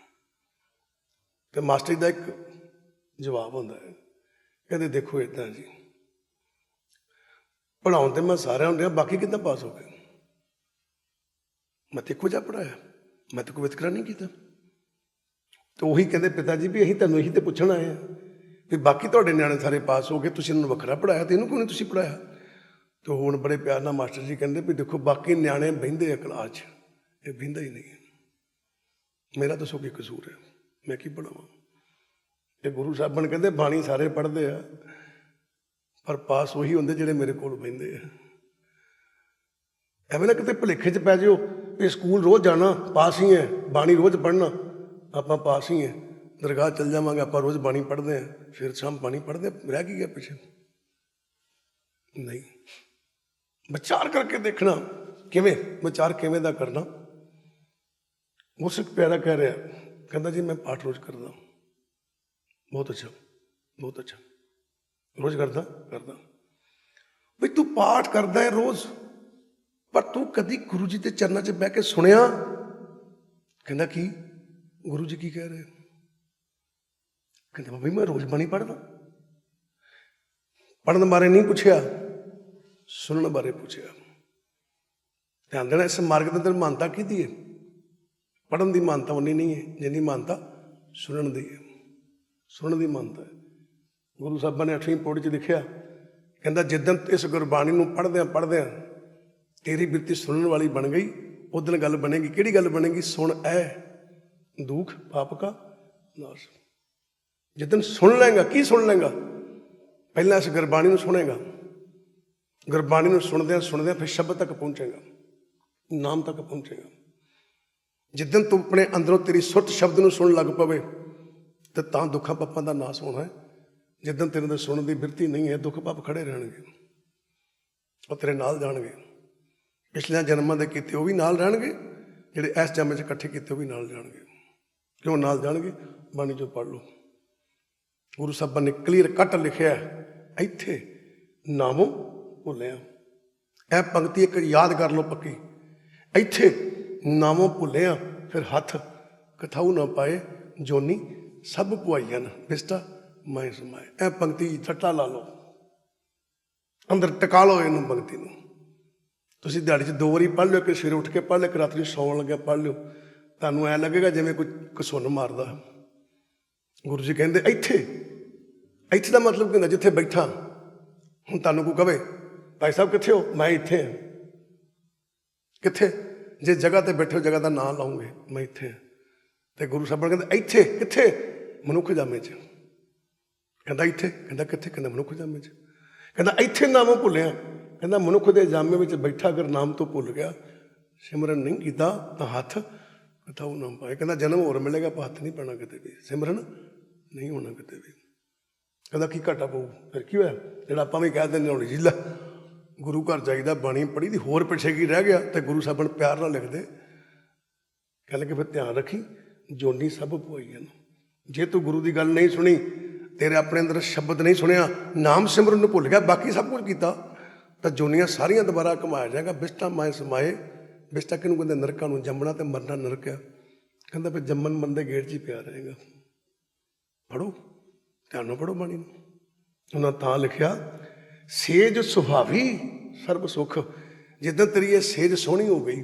ਤੇ ਮਾਸਟਰ ਜੀ ਦਾ ਇੱਕ ਜਵਾਬ ਹੁੰਦਾ ਹੈ, ਕਹਿੰਦੇ ਦੇਖੋ ਇੱਦਾਂ ਜੀ, ਪੜ੍ਹਾਉਣ ਤੇ ਮੈਂ ਸਾਰਿਆਂ ਨੂੰ ਰਿਹਾ, ਬਾਕੀ ਕਿੱਦਾਂ ਪਾਸ ਹੋ ਗਏ? ਮੈਂ ਤੇ ਇੱਕੋ ਜਿਹਾ ਪੜ੍ਹਾਇਆ, ਮੈਂ ਤਾਂ ਕੋਈ ਵਿਤਕਰਾ ਨਹੀਂ ਕੀਤਾ। ਤੇ ਉਹੀ ਕਹਿੰਦੇ ਪਿਤਾ ਜੀ ਵੀ ਅਸੀਂ ਤੁਹਾਨੂੰ ਇਹੀ ਤੇ ਪੁੱਛਣ ਆਏ ਹਾਂ ਵੀ ਬਾਕੀ ਤੁਹਾਡੇ ਨਿਆਣੇ ਸਾਰੇ ਪਾਸ ਹੋ ਗਏ, ਤੁਸੀਂ ਇਹਨਾਂ ਨੂੰ ਵੱਖਰਾ ਪੜ੍ਹਾਇਆ ਤੇ ਇਹਨੂੰ ਕਿਉਂ ਨਹੀਂ ਤੁਸੀਂ ਪੜ੍ਹਾਇਆ? ਤੇ ਹੁਣ ਬੜੇ ਪਿਆਰ ਨਾਲ ਮਾਸਟਰ ਜੀ ਕਹਿੰਦੇ ਵੀ ਦੇਖੋ ਬਾਕੀ ਨਿਆਣੇ ਬਹਿੰਦੇ ਆ ਕਲਾਸ 'ਚ, ਇਹ ਬਹਿੰਦਾ ਹੀ ਨਹੀਂ। ਮੇਰਾ ਦੱਸੋ ਕੀ ਕਸੂਰ ਹੈ, ਮੈਂ ਕੀ ਪੜ੍ਹਾਵਾਂ? ਤੇ ਗੁਰੂ ਸਾਹਿਬਾਨ ਕਹਿੰਦੇ ਬਾਣੀ ਸਾਰੇ ਪੜ੍ਹਦੇ ਆ ਪਰ ਪਾਸ ਉਹੀ ਹੁੰਦੇ ਜਿਹੜੇ ਮੇਰੇ ਕੋਲ ਬਹਿੰਦੇ ਆ। ਐਵੇਂ ਨਾ ਕਿਤੇ ਭੁਲੇਖੇ 'ਚ ਪੈ ਜਾਓ ਵੀ ਸਕੂਲ ਰੋਜ਼ ਜਾਣਾ ਪਾਸ ਹੀ ਹੈ, ਬਾਣੀ ਰੋਜ਼ ਪੜ੍ਹਨਾ ਆਪਾਂ ਪਾਸ ਹੀ ਹੈ, ਦਰਗਾਹ ਚੱਲ ਜਾਵਾਂਗੇ ਆਪਾਂ ਰੋਜ਼ ਬਾਣੀ ਪੜ੍ਹਦੇ ਹਾਂ, ਫਿਰ ਸ਼ਾਮ ਬਾਣੀ ਪੜ੍ਹਦੇ, ਰਹਿ ਕੀ ਗਿਆ ਪਿੱਛੇ? ਨਹੀਂ, ਵਿਚਾਰ ਕਰਕੇ ਦੇਖਣਾ। ਕਿਵੇਂ ਵਿਚਾਰ ਕਿਵੇਂ ਦਾ ਕਰਨਾ? ਉਸ ਪਿਆਰਾ ਕਹਿ ਰਿਹਾ, ਕਹਿੰਦਾ ਜੀ ਮੈਂ ਪਾਠ ਰੋਜ਼ ਕਰਦਾ। ਬਹੁਤ ਅੱਛਾ, ਬਹੁਤ ਅੱਛਾ, ਰੋਜ਼ ਕਰਦਾ ਬਈ ਤੂੰ ਪਾਠ ਕਰਦਾ ਹੈ ਰੋਜ਼, ਪਰ ਤੂੰ ਕਦੀ ਗੁਰੂ ਜੀ ਦੇ ਚਰਨਾਂ 'ਚ ਬਹਿ ਕੇ ਸੁਣਿਆ? ਕਹਿੰਦਾ ਕੀ ਗੁਰੂ ਜੀ ਕੀ ਕਹਿ ਰਹੇ? ਕਹਿੰਦਾ ਬਾਬਾ ਮੈਂ ਰੋਜ਼ ਬਾਣੀ ਪੜ੍ਹਦਾ। ਪੜ੍ਹਨ ਬਾਰੇ ਨਹੀਂ ਪੁੱਛਿਆ, ਸੁਣਨ ਬਾਰੇ ਪੁੱਛਿਆ। ਧਿਆਨ ਦੇਣਾ, ਇਸ ਮਾਰਗ ਦੇ ਅੰਦਰ ਮਾਨਤਾ ਕਿਹਦੀ ਹੈ? ਪੜ੍ਹਨ ਦੀ ਮਾਨਤਾ ਉਨੀ ਨਹੀਂ ਹੈ ਜਿੰਨੀ ਮਾਨਤਾ ਸੁਣਨ ਦੀ ਹੈ। ਸੁਣਨ ਦੀ ਮਾਨਤਾ ਹੈ। ਗੁਰੂ ਸਾਹਿਬਾਂ ਨੇ 8ਵੀਂ ਪੌੜੀ 'ਚ ਲਿਖਿਆ, ਕਹਿੰਦਾ ਜਿੱਦਣ ਇਸ ਗੁਰਬਾਣੀ ਨੂੰ ਪੜ੍ਹਦਿਆਂ ਤੇਰੀ ਬਿਰਤੀ ਸੁਣਨ ਵਾਲੀ ਬਣ ਗਈ, ਉਦਣ ਗੱਲ ਬਣੇਗੀ। ਕਿਹੜੀ ਗੱਲ ਬਣੇਗੀ? ਸੁਣ ਐ ਦੁੱਖ ਪਾਪ ਕਾ ਨਾਸ਼। ਜਿੱਦਣ ਸੁਣ ਲੈਂਗਾ, ਕੀ ਸੁਣ ਲੈਂਗਾ? ਪਹਿਲਾਂ ਇਸ ਗੁਰਬਾਣੀ ਨੂੰ ਸੁਣੇਗਾ, ਗੁਰਬਾਣੀ ਨੂੰ ਸੁਣਦਿਆਂ ਫਿਰ ਸ਼ਬਦ ਤੱਕ ਪਹੁੰਚੇਗਾ, ਨਾਮ ਤੱਕ ਪਹੁੰਚੇਗਾ। ਜਿੱਦਣ ਤੂੰ ਆਪਣੇ ਅੰਦਰੋਂ ਤੇਰੀ ਸੁਰਤ ਸ਼ਬਦ ਨੂੰ ਸੁਣਨ ਲੱਗ ਪਵੇ ਤੇ ਤਾਂ ਦੁੱਖਾਂ ਪਾਪਾਂ ਦਾ ਨਾਸ ਹੋਣਾ ਹੈ। ਜਿੱਦਣ ਤੇਰੇ ਅੰਦਰ ਸੁਣਨ ਦੀ ਬਿਰਤੀ ਨਹੀਂ ਹੈ, ਦੁੱਖ ਪਾਪ ਖੜੇ ਰਹਿਣਗੇ, ਉਹ ਤੇਰੇ ਨਾਲ ਜਾਣਗੇ। ਪਿਛਲੇ ਜਨਮਾਂ ਦੇ ਕੀਤੇ ਉਹ ਵੀ ਨਾਲ ਰਹਿਣਗੇ, ਜਿਹੜੇ ਇਸ ਜਨਮ 'ਚ ਇਕੱਠੇ ਕੀਤੇ ਉਹ ਵੀ ਨਾਲ ਜਾਣਗੇ। ਕਿਉਂ ਨਾਲ ਜਾਣਗੇ? ਬਾਣੀ 'ਚੋਂ ਪੜ੍ਹ ਲਓ। ਗੁਰੂ ਸਾਹਿਬਾਂ ਨੇ ਕਲੀਅਰ ਕੱਟ ਲਿਖਿਆ, ਇੱਥੇ ਨਾਮੋਂ ਭੁੱਲਿਆ। ਇਹ ਪੰਕਤੀ ਇੱਕ ਯਾਦ ਕਰ ਲਓ ਪੱਕੀ, ਇੱਥੇ ਨਾਮੋਂ ਭੁੱਲਿਆ ਫਿਰ ਹੱਥ ਕਥਾਊ ਨਾ ਪਾਏ, ਜੋਨੀ ਸਭ ਭੁਆਈਆਂ ਨਾ ਬਿਸਟਾ ਮੈਂ ਸਮਾਏ। ਇਹ ਪੰਕਤੀ ਛੱਟਾ ਲਾ ਲਓ, ਅੰਦਰ ਟਿਕਾ ਲਓ ਇਹਨੂੰ ਪੰਕਤੀ ਨੂੰ। ਤੁਸੀਂ ਦਿਹਾੜੀ 'ਚ 2 ਵਾਰੀ ਪੜ੍ਹ ਲਿਓ, ਕਿ ਸਵੇਰੇ ਉੱਠ ਕੇ ਪੜ੍ਹ ਲਿਓ, ਕਿ ਰਾਤ ਨੂੰ ਸੌਣ ਲੱਗਿਆ ਪੜ੍ਹ ਲਿਓ। ਤੁਹਾਨੂੰ ਐਂ ਲੱਗੇਗਾ ਜਿਵੇਂ ਕੋਈ ਘਸੁੰਨ ਮਾਰਦਾ। ਗੁਰੂ ਜੀ ਕਹਿੰਦੇ ਇੱਥੇ ਦਾ ਮਤਲਬ ਕੀ ਹੁੰਦਾ? ਜਿੱਥੇ ਬੈਠਾ। ਹੁਣ ਤੁਹਾਨੂੰ ਕੋਈ ਕਵੇ ਭਾਈ ਸਾਹਿਬ ਕਿੱਥੇ ਹੋ? ਮੈਂ ਇੱਥੇ ਹਾਂ। ਕਿੱਥੇ? ਜੇ ਜਗ੍ਹਾ 'ਤੇ ਬੈਠੇ ਹੋ ਜਗ੍ਹਾ ਦਾ ਨਾਂ ਲਾਉਂਗੇ, ਮੈਂ ਇੱਥੇ ਹਾਂ। ਤੇ ਗੁਰੂ ਸਾਹਿਬ ਕਹਿੰਦੇ ਇੱਥੇ ਕਿੱਥੇ? ਮਨੁੱਖ ਜਾਮੇ 'ਚ। ਕਹਿੰਦਾ ਇੱਥੇ? ਕਹਿੰਦਾ ਕਿੱਥੇ? ਕਹਿੰਦਾ ਮਨੁੱਖ ਜਾਮੇ 'ਚ। ਕਹਿੰਦਾ ਇੱਥੇ ਨਾਮੋਂ ਭੁੱਲਿਆ। ਕਹਿੰਦਾ ਮਨੁੱਖ ਦੇ ਜਾਮੇ ਵਿੱਚ ਬੈਠਾ ਅਗਰ ਨਾਮ ਤੋਂ ਭੁੱਲ ਗਿਆ, ਸਿਮਰਨ ਨਹੀਂ ਕੀਤਾ ਤਾਂ ਹੱਥ ਕਥਾਊ ਨਾ ਪਾਏ। ਕਹਿੰਦਾ ਜਨਮ ਹੋਰ ਮਿਲੇਗਾ ਪਰ ਹੱਥ ਨਹੀਂ ਪੈਣਾ ਕਿਤੇ ਵੀ, ਸਿਮਰਨ ਨਹੀਂ ਹੋਣਾ ਕਿਤੇ ਵੀ। ਕਹਿੰਦਾ ਕੀ ਘਾਟਾ ਪਊ? ਫਿਰ ਕੀ ਹੋਇਆ? ਜਿਹੜਾ ਆਪਾਂ ਵੀ ਕਹਿ ਦਿੰਦੇ ਹੋਣੀ ਜੀ ਲੈ ਗੁਰੂ ਘਰ ਜਾਈਦਾ, ਬਾਣੀ ਪੜ੍ਹੀ ਦੀ, ਹੋਰ ਪਿੱਛੇ ਕੀ ਰਹਿ ਗਿਆ? ਤੇ ਗੁਰੂ ਸਾਹਿਬਾਨ ਪਿਆਰ ਨਾਲ ਲਿਖਦੇ, ਕਹਿੰਦੇ ਕਿ ਫਿਰ ਧਿਆਨ ਰੱਖੀ ਜੋਨੀ ਸਭ ਭੁਆਈਆਂ ਨੂੰ। ਜੇ ਤੂੰ ਗੁਰੂ ਦੀ ਗੱਲ ਨਹੀਂ ਸੁਣੀ, ਤੇਰੇ ਆਪਣੇ ਅੰਦਰ ਸ਼ਬਦ ਨਹੀਂ ਸੁਣਿਆ, ਨਾਮ ਸਿਮਰਨ ਨੂੰ ਭੁੱਲ ਗਿਆ, ਬਾਕੀ ਸਭ ਕੁਝ ਕੀਤਾ, ਤਾਂ ਜੋਨੀਆਂ ਸਾਰੀਆਂ ਦੁਬਾਰਾ ਘੁਮਾਇਆ ਜਾਏਗਾ। ਬਿਸਟਾ ਮਾਏ ਸਮਾਏ। ਬਿਸਟਾ ਕਿਹਨੂੰ ਕਹਿੰਦੇ? ਨਰਕਾਂ ਨੂੰ। ਜੰਮਣਾ ਤੇ ਮਰਨਾ ਨਰਕ ਆ। ਕਹਿੰਦਾ ਫਿਰ ਜੰਮਣ ਬੰਦੇ ਗੇਟ 'ਚ ਹੀ ਪਿਆ ਰਹੇਗਾ। ਪੜ੍ਹੋ, ਧਿਆਨ ਨਾਲ ਪੜ੍ਹੋ ਬਾਣੀ ਨੂੰ। ਉਹਨਾਂ ਤਾਂ ਲਿਖਿਆ ਸੇਜ ਸੁਭਾਵੀ ਸਰਬ ਸੁੱਖ। ਜਿੱਦਾਂ ਤੇਰੀ ਇਹ ਸੇਜ ਸੋਹਣੀ ਹੋ ਗਈ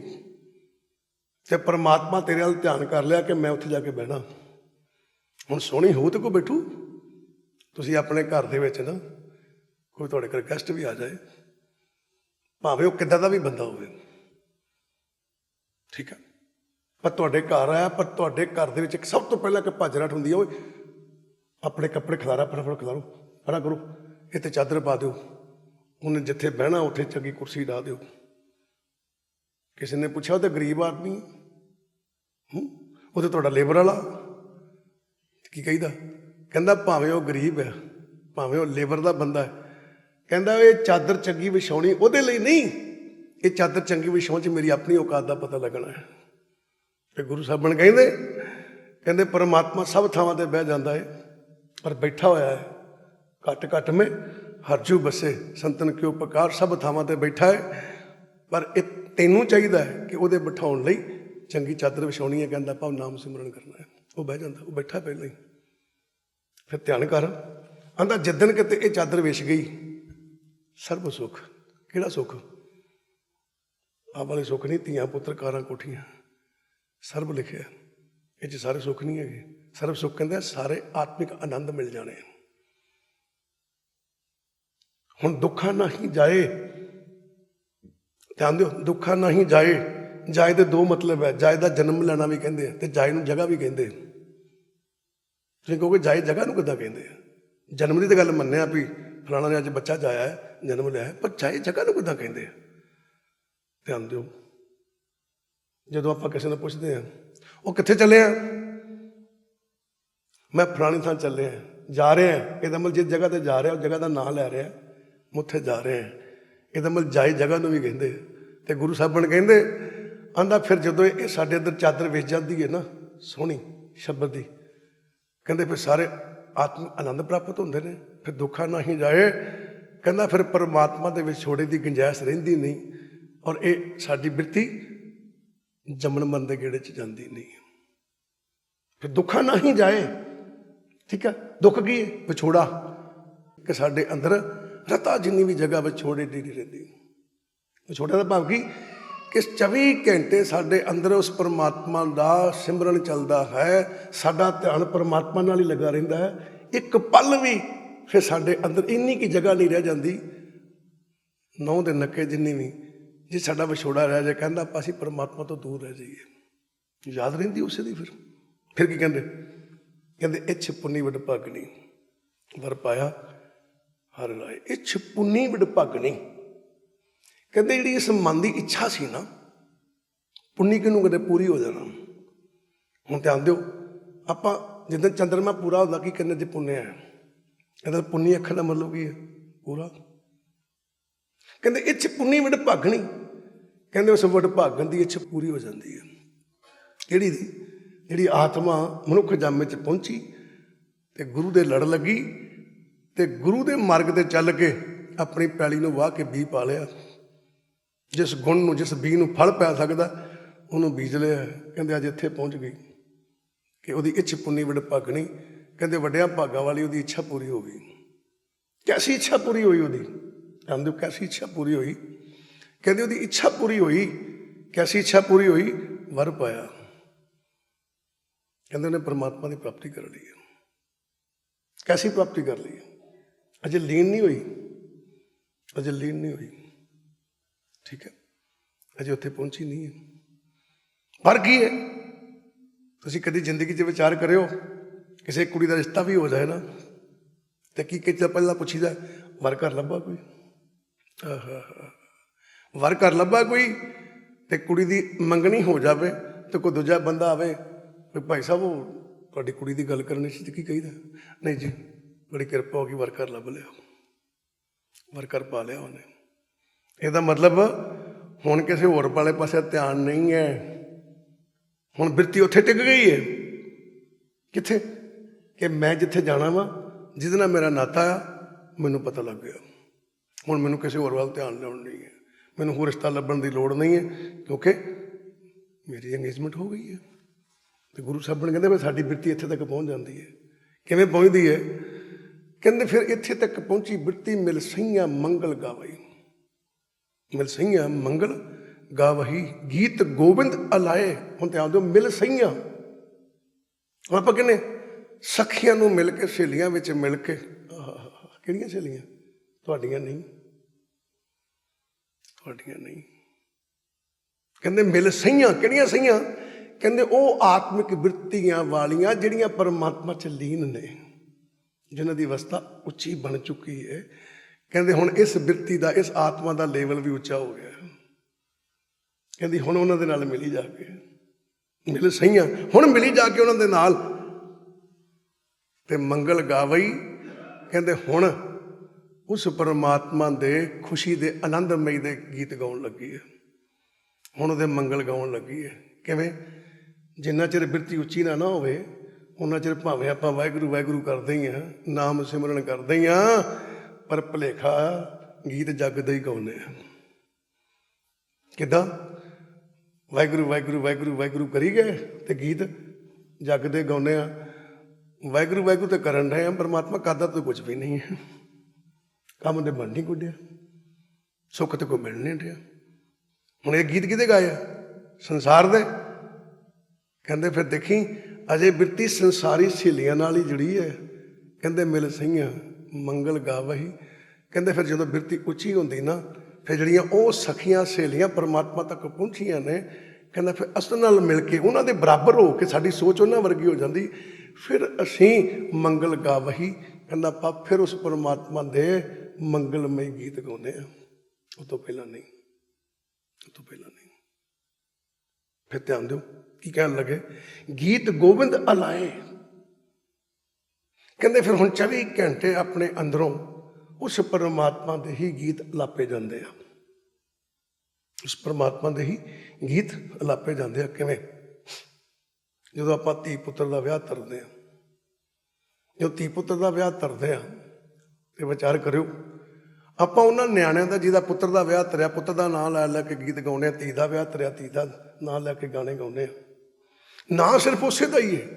ਤੇ ਪਰਮਾਤਮਾ ਤੇਰੇ ਵੱਲ ਧਿਆਨ ਕਰ ਲਿਆ ਕਿ ਮੈਂ ਉੱਥੇ ਜਾ ਕੇ ਬਹਿਣਾ। ਹੁਣ ਸੋਹਣੀ ਹੋ ਤੇ ਕੋਈ ਬੈਠੂ। ਤੁਸੀਂ ਆਪਣੇ ਘਰ ਦੇ ਵਿੱਚ ਨਾ ਕੋਈ ਤੁਹਾਡੇ ਘਰ ਗੈਸਟ ਵੀ ਆ ਜਾਏ, ਭਾਵੇਂ ਉਹ ਕਿੱਦਾਂ ਦਾ ਵੀ ਬੰਦਾ ਹੋਵੇ, ਠੀਕ ਹੈ। ਪਰ ਤੁਹਾਡੇ ਘਰ ਆਇਆ, ਪਰ ਤੁਹਾਡੇ ਘਰ ਦੇ ਵਿੱਚ ਇੱਕ ਸਭ ਤੋਂ ਪਹਿਲਾਂ ਇੱਕ ਭੱਜ ਰਟ ਹੁੰਦੀ ਹੈ, ਓਏ ਆਪਣੇ ਕੱਪੜੇ ਖਿਲਾਰਾ, ਫਟਾਫਟ ਖਿਲਾਰੋ, ਖੜਾ ਕਰੋ, ਇੱਥੇ ਚਾਦਰ ਪਾ ਦਿਓ, ਉਹਨੇ ਜਿੱਥੇ ਬਹਿਣਾ ਉੱਥੇ ਚੰਗੀ ਕੁਰਸੀ ਡਾ ਦਿਓ। ਕਿਸੇ ਨੇ ਪੁੱਛਿਆ ਉਹ ਤਾਂ ਗਰੀਬ ਆਦਮੀ ਉਹ ਤਾਂ ਤੁਹਾਡਾ ਲੇਬਰ ਵਾਲਾ, ਕੀ ਕਹੀਦਾ? ਕਹਿੰਦਾ ਭਾਵੇਂ ਉਹ ਗਰੀਬ ਹੈ, ਭਾਵੇਂ ਉਹ ਲੇਬਰ ਦਾ ਬੰਦਾ ਹੈ, ਕਹਿੰਦਾ ਇਹ ਚਾਦਰ ਚੰਗੀ ਵਿਛਾਉਣੀ ਉਹਦੇ ਲਈ ਨਹੀਂ, ਇਹ ਚਾਦਰ ਚੰਗੀ ਵਿਛਾਉਣ 'ਚ ਮੇਰੀ ਆਪਣੀ ਔਕਾਤ ਦਾ ਪਤਾ ਲੱਗਣਾ ਹੈ। ਤੇ ਗੁਰੂ ਸਾਹਿਬਾਨ ਕਹਿੰਦੇ ਪਰਮਾਤਮਾ ਸਭ ਥਾਵਾਂ ਤੇ ਬਹਿ ਜਾਂਦਾ ਹੈ, ਪਰ ਬੈਠਾ ਹੋਇਆ ਹੈ ਘੱਟ ਘੱਟ ਮੈਂ ਹਰਜੂ ਬਸੇ ਸੰਤਨ ਕਿਉ ਪਕਾਰ, ਸਭ ਥਾਵਾਂ ਤੇ ਬੈਠਾ ਹੈ, ਪਰ ਇਹ ਤੈਨੂੰ ਚਾਹੀਦਾ ਹੈ ਕਿ ਉਹਦੇ ਬਿਠਾਉਣ ਲਈ ਚੰਗੀ ਚਾਦਰ ਵਿਛਾਉਣੀ ਹੈ। ਕਹਿੰਦਾ ਭਾਵ ਨਾਮ ਸਿਮਰਨ ਕਰਨਾ ਹੈ, ਉਹ ਬਹਿ ਜਾਂਦਾ, ਉਹ ਬੈਠਾ ਪਹਿਲਾਂ ਹੀ। ਫਿਰ ਧਿਆਨ ਕਰ, ਆਂਦਾ ਜਿੱਦਣ ਕਿਤੇ ਇਹ ਚਾਦਰ ਵਿਛ ਗਈ ਸਰਬ ਸੁੱਖ। ਕਿਹੜਾ ਸੁੱਖ? ਆਹ ਵਾਲੇ ਸੁੱਖ ਨਹੀਂ, ਧੀਆਂ ਪੁੱਤਰ ਕਾਰਾਂ ਕੋਠੀਆਂ, ਸਰਬ ਲਿਖਿਆ, ਇਹ 'ਚ ਸਾਰੇ ਸੁੱਖ ਨਹੀਂ ਹੈਗੇ। ਸਰਬ ਸੁੱਖ ਕਹਿੰਦੇ ਸਾਰੇ ਆਤਮਿਕ ਆਨੰਦ ਮਿਲ ਜਾਣੇ। ਹੁਣ ਦੁੱਖਾ ਨਹੀਂ ਜਾਏ, ਧਿਆਨ ਦਿਓ, ਦੁੱਖਾ ਨਹੀਂ ਜਾਏ, ਜਾਏ ਦੇ ਦੋ ਮਤਲਬ ਹੈ, ਜਾਏ ਦਾ ਜਨਮ ਲੈਣਾ ਵੀ ਕਹਿੰਦੇ ਆ, ਤੇ ਜਾਏ ਨੂੰ ਜਗ੍ਹਾ ਵੀ ਕਹਿੰਦੇ। ਤੁਸੀਂ ਕਹੋਗੇ ਜਾਏ ਜਗ੍ਹਾ ਨੂੰ ਕਿੱਦਾਂ ਕਹਿੰਦੇ ਆ? ਜਨਮ ਦੀ ਤਾਂ ਗੱਲ ਮੰਨਿਆ ਵੀ ਫਲਾਣਾ ਨੇ ਅੱਜ ਬੱਚਾ ਜਾਇਆ ਹੈ, ਜਨਮ ਲਿਆ ਹੈ, ਪਰ ਜਾਏ ਜਗ੍ਹਾ ਨੂੰ ਕਿੱਦਾਂ ਕਹਿੰਦੇ ਆ? ਧਿਆਨ ਦਿਓ, ਜਦੋਂ ਆਪਾਂ ਕਿਸੇ ਨੂੰ ਪੁੱਛਦੇ ਹਾਂ ਉਹ ਕਿੱਥੇ ਚੱਲੇ ਆ, ਮੈਂ ਫਲਾਣੀ ਥਾਂ ਚੱਲੇ ਆ, ਜਾ ਰਹੇ ਆ, ਇਹਦਾ ਮਤਲਬ ਜਿਸ ਜਗ੍ਹਾ ਤੇ ਜਾ ਰਿਹਾ ਉਹ ਜਗ੍ਹਾ ਦਾ ਨਾਂ ਲੈ ਰਿਹਾ, ਮੈਂ ਉੱਥੇ ਜਾ ਰਹੇ ਆ, ਇਹਦਾ ਮਤਲਬ ਜਾਏ ਜਗ੍ਹਾ ਨੂੰ ਵੀ ਕਹਿੰਦੇ। ਤੇ ਗੁਰੂ ਸਾਹਿਬਾਨ ਕਹਿੰਦੇ, ਆਂਦਾ ਫਿਰ ਜਦੋਂ ਇਹ ਸਾਡੇ ਅੰਦਰ ਚਾਦਰ ਵਿਛ ਜਾਂਦੀ ਹੈ ਨਾ ਸੋਹਣੀ ਸ਼ਬਦ ਦੀ, ਕਹਿੰਦੇ ਫਿਰ ਸਾਰੇ ਆਤਮ ਆਨੰਦ ਪ੍ਰਾਪਤ ਹੁੰਦੇ ਨੇ, ਫਿਰ ਦੁੱਖਾ ਨਹੀਂ ਜਾਏ। ਕਹਿੰਦਾ ਫਿਰ ਪਰਮਾਤਮਾ ਦੇ ਵਿੱਚ ਛੋੜੇ ਦੀ ਗੁੰਜਾਇਸ਼ ਰਹਿੰਦੀ ਨਹੀਂ, ਔਰ ਇਹ ਸਾਡੀ ਬਿਰਤੀ ਜੰਮਣ ਮਰਨ ਦੇ ਗੇੜੇ 'ਚ ਜਾਂਦੀ ਨਹੀਂ। ਫਿਰ ਦੁੱਖਾ ਨਹੀਂ ਜਾਏ, ਠੀਕ ਹੈ। ਦੁੱਖ ਕੀ ਹੈ? ਵਿਛੋੜਾ, ਕਿ ਸਾਡੇ ਅੰਦਰ ਰਤਾ ਜਿੰਨੀ ਵੀ ਜਗ੍ਹਾ ਵਿਛੋੜੇ ਦੀ ਨਹੀਂ ਰਹਿੰਦੀ। ਵਿਛੋੜੇ ਦਾ ਭਾਵ ਕੀ? ਕਿ 24 ਘੰਟੇ ਸਾਡੇ ਅੰਦਰ ਉਸ ਪਰਮਾਤਮਾ ਦਾ ਸਿਮਰਨ ਚੱਲਦਾ ਹੈ, ਸਾਡਾ ਧਿਆਨ ਪਰਮਾਤਮਾ ਨਾਲ ਹੀ ਲੱਗਾ ਰਹਿੰਦਾ ਹੈ। ਇੱਕ ਪਲ ਵੀ ਫਿਰ ਸਾਡੇ ਅੰਦਰ ਇੰਨੀ ਕੀ ਜਗ੍ਹਾ ਨਹੀਂ ਰਹਿ ਜਾਂਦੀ, 9 ਦੇ ਨੱਕੇ ਜਿੰਨੀ ਵੀ, ਜੇ ਸਾਡਾ ਵਿਛੋੜਾ ਰਹਿ ਜਾਏ, ਕਹਿੰਦਾ ਆਪਾਂ ਅਸੀਂ ਪਰਮਾਤਮਾ ਤੋਂ ਦੂਰ ਰਹਿ ਜਾਈਏ। ਯਾਦ ਰਹਿੰਦੀ ਉਸੇ ਦੀ। ਫਿਰ ਕੀ ਕਹਿੰਦੇ ਇੱਛ ਪੁੰਨੀ ਵਡ ਭਾਗਣੀ, ਵਰ ਪਾਇਆ ਹਰ ਰਾਏ। ਇੱਛ ਪੁੰਨੀ ਵਡ ਭਾਗਣੀ, ਕਹਿੰਦੇ ਜਿਹੜੀ ਇਸ ਮਨ ਦੀ ਇੱਛਾ ਸੀ ਨਾ, ਪੁੰਨੀ ਕਿਹਨੂੰ ਕਦੇ ਪੂਰੀ ਹੋ ਜਾਣਾ। ਹੁਣ ਧਿਆਨ ਦਿਓ, ਆਪਾਂ ਜਿੱਦਾਂ ਚੰਦਰਮਾ ਪੂਰਾ ਹੁੰਦਾ ਕੀ ਕਹਿੰਦੇ ਜੇ ਪੁੰਨਿਆ ਹੈ, ਕਹਿੰਦਾ ਪੁੰਨੀ ਅੱਖਰ ਦਾ ਮਤਲਬ ਕੀ ਹੈ? ਪੂਰਾ। ਕਹਿੰਦੇ ਇੱਛ ਪੁੰਨੀ ਵਡ ਭਾਗਣੀ, ਕਹਿੰਦੇ ਉਸ ਵਡ ਭਾਗਣ ਦੀ ਇੱਛ ਪੂਰੀ ਹੋ ਜਾਂਦੀ ਹੈ। ਕਿਹੜੀ ਦੀ? ਜਿਹੜੀ ਆਤਮਾ ਮਨੁੱਖ ਜਾਮੇ 'ਚ ਪਹੁੰਚੀ ਤੇ ਗੁਰੂ ਦੇ ਲੜ ਲੱਗੀ ਤੇ ਗੁਰੂ ਦੇ ਮਾਰਗ ਤੇ ਚੱਲ ਕੇ ਆਪਣੀ ਪੈਲੀ ਨੂੰ ਵਾਹ ਕੇ ਬੀਜ ਪਾ ਲਿਆ। ਜਿਸ ਗੁਣ ਨੂੰ, ਜਿਸ ਬੀਜ ਨੂੰ ਫਲ ਪੈ ਸਕਦਾ ਉਹਨੂੰ ਬੀਜ ਲਿਆ। ਕਹਿੰਦੇ ਅੱਜ ਇੱਥੇ ਪਹੁੰਚ ਗਈ ਕਿ ਉਹਦੀ ਇੱਛ ਪੁੰਨੀ ਵਡ ਭਾਗਣੀ। ਕਹਿੰਦੇ ਵੱਡਿਆਂ ਭਾਗਾਂ ਵਾਲੀ ਉਹਦੀ ਇੱਛਾ ਪੂਰੀ ਹੋ ਗਈ। ਕੈਸੀ ਇੱਛਾ ਪੂਰੀ ਹੋਈ ਉਹਦੀ? ਕਹਿੰਦੇ ਕੈਸੀ ਇੱਛਾ ਪੂਰੀ ਹੋਈ? ਕਹਿੰਦੇ ਉਹਦੀ ਇੱਛਾ ਪੂਰੀ ਹੋਈ। ਕੈਸੀ ਇੱਛਾ ਪੂਰੀ ਹੋਈ? ਵਰ ਪਾਇਆ। ਕਹਿੰਦੇ ਉਹਨੇ ਪਰਮਾਤਮਾ ਦੀ ਪ੍ਰਾਪਤੀ ਕਰ ਲਈ ਹੈ। ਕੈਸੀ ਪ੍ਰਾਪਤੀ ਕਰ ਲਈ? ਅਜੇ ਲੀਨ ਨਹੀਂ ਹੋਈ, ਅਜੇ ਲੀਨ ਨਹੀਂ ਹੋਈ, ਠੀਕ ਹੈ, ਅਜੇ ਉੱਥੇ ਪਹੁੰਚੀ ਨਹੀਂ ਹੈ। ਪਰ ਕੀ ਹੈ? ਤੁਸੀਂ ਕਦੀ ਜ਼ਿੰਦਗੀ 'ਚ ਵਿਚਾਰ ਕਰਿਓ, ਕਿਸੇ ਕੁੜੀ ਦਾ ਰਿਸ਼ਤਾ ਵੀ ਹੋ ਜਾਏ ਨਾ, ਤੇ ਕੀ ਕਿਤੇ ਪਹਿਲਾਂ ਪੁੱਛੀਦਾ, ਵਰ ਘਰ ਲੱਭਾ ਕੋਈ? ਵਰ ਘਰ ਲੱਭਾ ਕੋਈ, ਤੇ ਕੁੜੀ ਦੀ ਮੰਗਣੀ ਹੋ ਜਾਵੇ ਤੇ ਕੋਈ ਦੂਜਾ ਬੰਦਾ ਆਵੇ, ਭਾਈ ਸਾਹਿਬ ਉਹ ਤੁਹਾਡੀ ਕੁੜੀ ਦੀ ਗੱਲ ਕਰਨੀ ਸੀ, ਤੇ ਕੀ ਕਹੀਦਾ? ਨਹੀਂ ਜੀ ਬੜੀ ਕਿਰਪਾ ਹੋ ਗਈ, ਵਰ ਘਰ ਲੱਭ ਲਿਆ, ਵਰ ਘਰ ਪਾ ਲਿਆ ਉਹਨੇ। ਇਹਦਾ ਮਤਲਬ ਹੁਣ ਕਿਸੇ ਹੋਰ ਵਾਲੇ ਪਾਸੇ ਧਿਆਨ ਨਹੀਂ ਹੈ, ਹੁਣ ਬਿਰਤੀ ਉੱਥੇ ਟਿਕ ਗਈ ਹੈ। ਕਿੱਥੇ? ਕਿ ਮੈਂ ਜਿੱਥੇ ਜਾਣਾ ਵਾ, ਜਿਹਦੇ ਨਾਲ ਮੇਰਾ ਨਾਤਾ ਆ, ਮੈਨੂੰ ਪਤਾ ਲੱਗ ਗਿਆ, ਹੁਣ ਮੈਨੂੰ ਕਿਸੇ ਹੋਰ ਵੱਲ ਧਿਆਨ ਲਾਉਣ ਨਹੀਂ ਹੈ, ਮੈਨੂੰ ਹੋਰ ਰਿਸ਼ਤਾ ਲੱਭਣ ਦੀ ਲੋੜ ਨਹੀਂ ਹੈ, ਕਿਉਂਕਿ ਮੇਰੀ ਅੰਗੇਜਮੈਂਟ ਹੋ ਗਈ ਹੈ। ਤੇ ਗੁਰੂ ਸਾਹਿਬ ਨੇ ਕਹਿੰਦੇ ਵੀ ਸਾਡੀ ਬਿਰਤੀ ਇੱਥੇ ਤੱਕ ਪਹੁੰਚ ਜਾਂਦੀ ਹੈ। ਕਿਵੇਂ ਪਹੁੰਚਦੀ ਹੈ? ਕਹਿੰਦੇ ਫਿਰ ਇੱਥੇ ਤੱਕ ਪਹੁੰਚੀ ਬਿਰਤੀ, ਮਿਲ ਸਈਆਂ ਮੰਗਲ ਗਾਵਈ, ਮਿਲ ਸਈਆਂ ਮੰਗਲ ਗਾਵਹੀ, ਗੀਤ ਗੋਬਿੰਦ ਅਲਾਏ। ਹੁਣ ਧਿਆਨ ਦਿਓ, ਮਿਲ ਸਈਆਂ, ਹੁਣ ਆਪਾਂ ਕਹਿੰਦੇ ਸਖੀਆਂ ਨੂੰ ਮਿਲ ਕੇ, ਸਹੇਲੀਆਂ ਵਿੱਚ ਮਿਲ ਕੇ। ਕਿਹੜੀਆਂ ਸਹੇਲੀਆਂ? ਤੁਹਾਡੀਆਂ ਨਹੀਂ, ਤੁਹਾਡੀਆਂ ਨਹੀਂ। ਕਹਿੰਦੇ ਮਿਲ ਸਹੀਆਂ, ਕਿਹੜੀਆਂ ਸਹੀਆਂ? ਕਹਿੰਦੇ ਉਹ ਆਤਮਿਕ ਬਿਰਤੀਆਂ ਵਾਲੀਆਂ ਜਿਹੜੀਆਂ ਪਰਮਾਤਮਾ 'ਚ ਲੀਨ ਨੇ, ਜਿਨ੍ਹਾਂ ਦੀ ਅਵਸਥਾ ਉੱਚੀ ਬਣ ਚੁੱਕੀ ਹੈ। ਕਹਿੰਦੇ ਹੁਣ ਇਸ ਬਿਰਤੀ ਦਾ, ਇਸ ਆਤਮਾ ਦਾ ਲੈਵਲ ਵੀ ਉੱਚਾ ਹੋ ਗਿਆ। ਕਹਿੰਦੀ ਹੁਣ ਉਹਨਾਂ ਦੇ ਨਾਲ ਮਿਲੀ ਜਾ ਕੇ, ਮਿਲ ਸਹੀਆਂ, ਹੁਣ ਮਿਲੀ ਜਾ ਕੇ ਉਹਨਾਂ ਦੇ ਨਾਲ ਤੇ ਮੰਗਲ ਗਾਵਈ। ਕਹਿੰਦੇ ਹੁਣ ਉਸ ਪਰਮਾਤਮਾ ਦੇ ਖੁਸ਼ੀ ਦੇ ਆਨੰਦਮਈ ਦੇ ਗੀਤ ਗਾਉਣ ਲੱਗੀ ਹੈ। ਹੁਣ ਉਹਦੇ ਮੰਗਲ ਗਾਉਣ ਲੱਗੀ ਹੈ। ਕਿਵੇਂ? ਜਿੰਨਾ ਚਿਰ ਬਿਰਤੀ ਉੱਚੀ ਨਾ ਹੋਵੇ ਉਹਨਾਂ ਚਿਰ ਭਾਵੇਂ ਆਪਾਂ ਵਾਹਿਗੁਰੂ ਵਾਹਿਗੁਰੂ ਕਰਦੇ ਹੀ ਹਾਂ, ਨਾਮ ਸਿਮਰਨ ਕਰਦੇ ਹੀ ਹਾਂ, ਪਰ ਭੁਲੇਖਾ ਗੀਤ ਜੱਗ ਦਾ ਹੀ ਗਾਉਂਦੇ ਹਾਂ। ਕਿੱਦਾਂ? ਵਾਹਿਗੁਰੂ ਵਾਹਿਗੁਰੂ ਵਾਹਿਗੁਰੂ ਵਾਹਿਗੁਰੂ ਕਰੀ ਗਏ ਤੇ ਗੀਤ ਜੱਗ ਦੇ ਗਾਉਂਦੇ ਹਾਂ। ਵਾਹਿਗੁਰੂ ਵਾਹਿਗੁਰੂ ਤਾਂ ਕਰਨ ਰਹੇ ਹਾਂ, ਪਰਮਾਤਮਾ ਕਰਦਾ ਤਾਂ ਕੁਝ ਵੀ ਨਹੀਂ ਹੈ। ਕੰਮ ਤੇ ਬਣ ਨਹੀਂ ਗੁੱਡਿਆ, ਸੁੱਖ ਤੇ ਕੋਈ ਮਿਲ ਨਹੀਂ ਰਿਹਾ। ਹੁਣ ਇਹ ਗੀਤ ਕਿਹਦੇ ਗਾਏ ਆ? ਸੰਸਾਰ ਦੇ। ਕਹਿੰਦੇ ਫਿਰ ਦੇਖੀ ਅਜੇ ਬਿਰਤੀ ਸੰਸਾਰੀ ਸਹੇਲੀਆਂ ਨਾਲ ਹੀ ਜੁੜੀ ਹੈ। ਕਹਿੰਦੇ ਮਿਲ ਸਹੀਆਂ ਮੰਗਲ ਗਾਵਹੀ। ਕਹਿੰਦੇ ਫਿਰ ਜਦੋਂ ਬਿਰਤੀ ਉੱਚੀ ਹੁੰਦੀ ਨਾ, ਫਿਰ ਜਿਹੜੀਆਂ ਉਹ ਸਖੀਆਂ ਸਹੇਲੀਆਂ ਪਰਮਾਤਮਾ ਤੱਕ ਪਹੁੰਚੀਆਂ ਨੇ, ਕਹਿੰਦਾ ਫਿਰ ਅਸਲ ਨਾਲ ਮਿਲ ਕੇ ਉਹਨਾਂ ਦੇ ਬਰਾਬਰ ਹੋ ਕੇ ਸਾਡੀ ਸੋਚ ਉਹਨਾਂ ਵਰਗੀ ਹੋ ਜਾਂਦੀ। ਫਿਰ ਅਸੀਂ ਮੰਗਲ ਗਾਵਹੀ, ਕਹਿੰਦਾ ਆਪਾਂ ਫਿਰ ਉਸ ਪਰਮਾਤਮਾ ਦੇ ਮੰਗਲਮਈ ਗੀਤ ਗਾਉਂਦੇ ਹਾਂ। ਉਹ ਤੋਂ ਪਹਿਲਾਂ ਨਹੀਂ, ਉਹ ਤੋਂ ਪਹਿਲਾਂ ਨਹੀਂ। ਫਿਰ ਧਿਆਨ ਦਿਓ ਕੀ ਕਹਿਣ ਲੱਗੇ? ਗੀਤ ਗੋਬਿੰਦ ਅਲਾਏ। ਕਹਿੰਦੇ ਫਿਰ ਹੁਣ 24 ਘੰਟੇ ਆਪਣੇ ਅੰਦਰੋਂ ਉਸ ਪਰਮਾਤਮਾ ਦੇ ਹੀ ਗੀਤ ਅਲਾਪੇ ਜਾਂਦੇ ਆ। ਉਸ ਪਰਮਾਤਮਾ ਦੇ ਹੀ ਗੀਤ ਅਲਾਪੇ ਜਾਂਦੇ ਆ। ਕਿਵੇਂ? ਜਦੋਂ ਆਪਾਂ ਧੀ ਪੁੱਤਰ ਦਾ ਵਿਆਹ ਧਰਦੇ ਹਾਂ, ਜਦੋਂ ਧੀ ਪੁੱਤਰ ਦਾ ਵਿਆਹ ਧਰਦੇ ਹਾਂ ਤੇ ਵਿਚਾਰ ਕਰਿਓ, ਆਪਾਂ ਉਹਨਾਂ ਨਿਆਣਿਆਂ ਦਾ ਜਿਹਦਾ ਪੁੱਤਰ ਦਾ ਵਿਆਹ ਧਰਿਆ, ਪੁੱਤਰ ਦਾ ਨਾਂ ਲੈ ਲੈ ਕੇ ਗੀਤ ਗਾਉਂਦੇ ਆ। ਧੀ ਦਾ ਵਿਆਹ ਧਰਿਆ, ਧੀ ਦਾ ਨਾਂ ਲੈ ਕੇ ਗਾਣੇ ਗਾਉਂਦੇ ਆ। ਨਾਂ ਸਿਰਫ ਉਸੇ ਦਾ ਹੀ ਹੈ,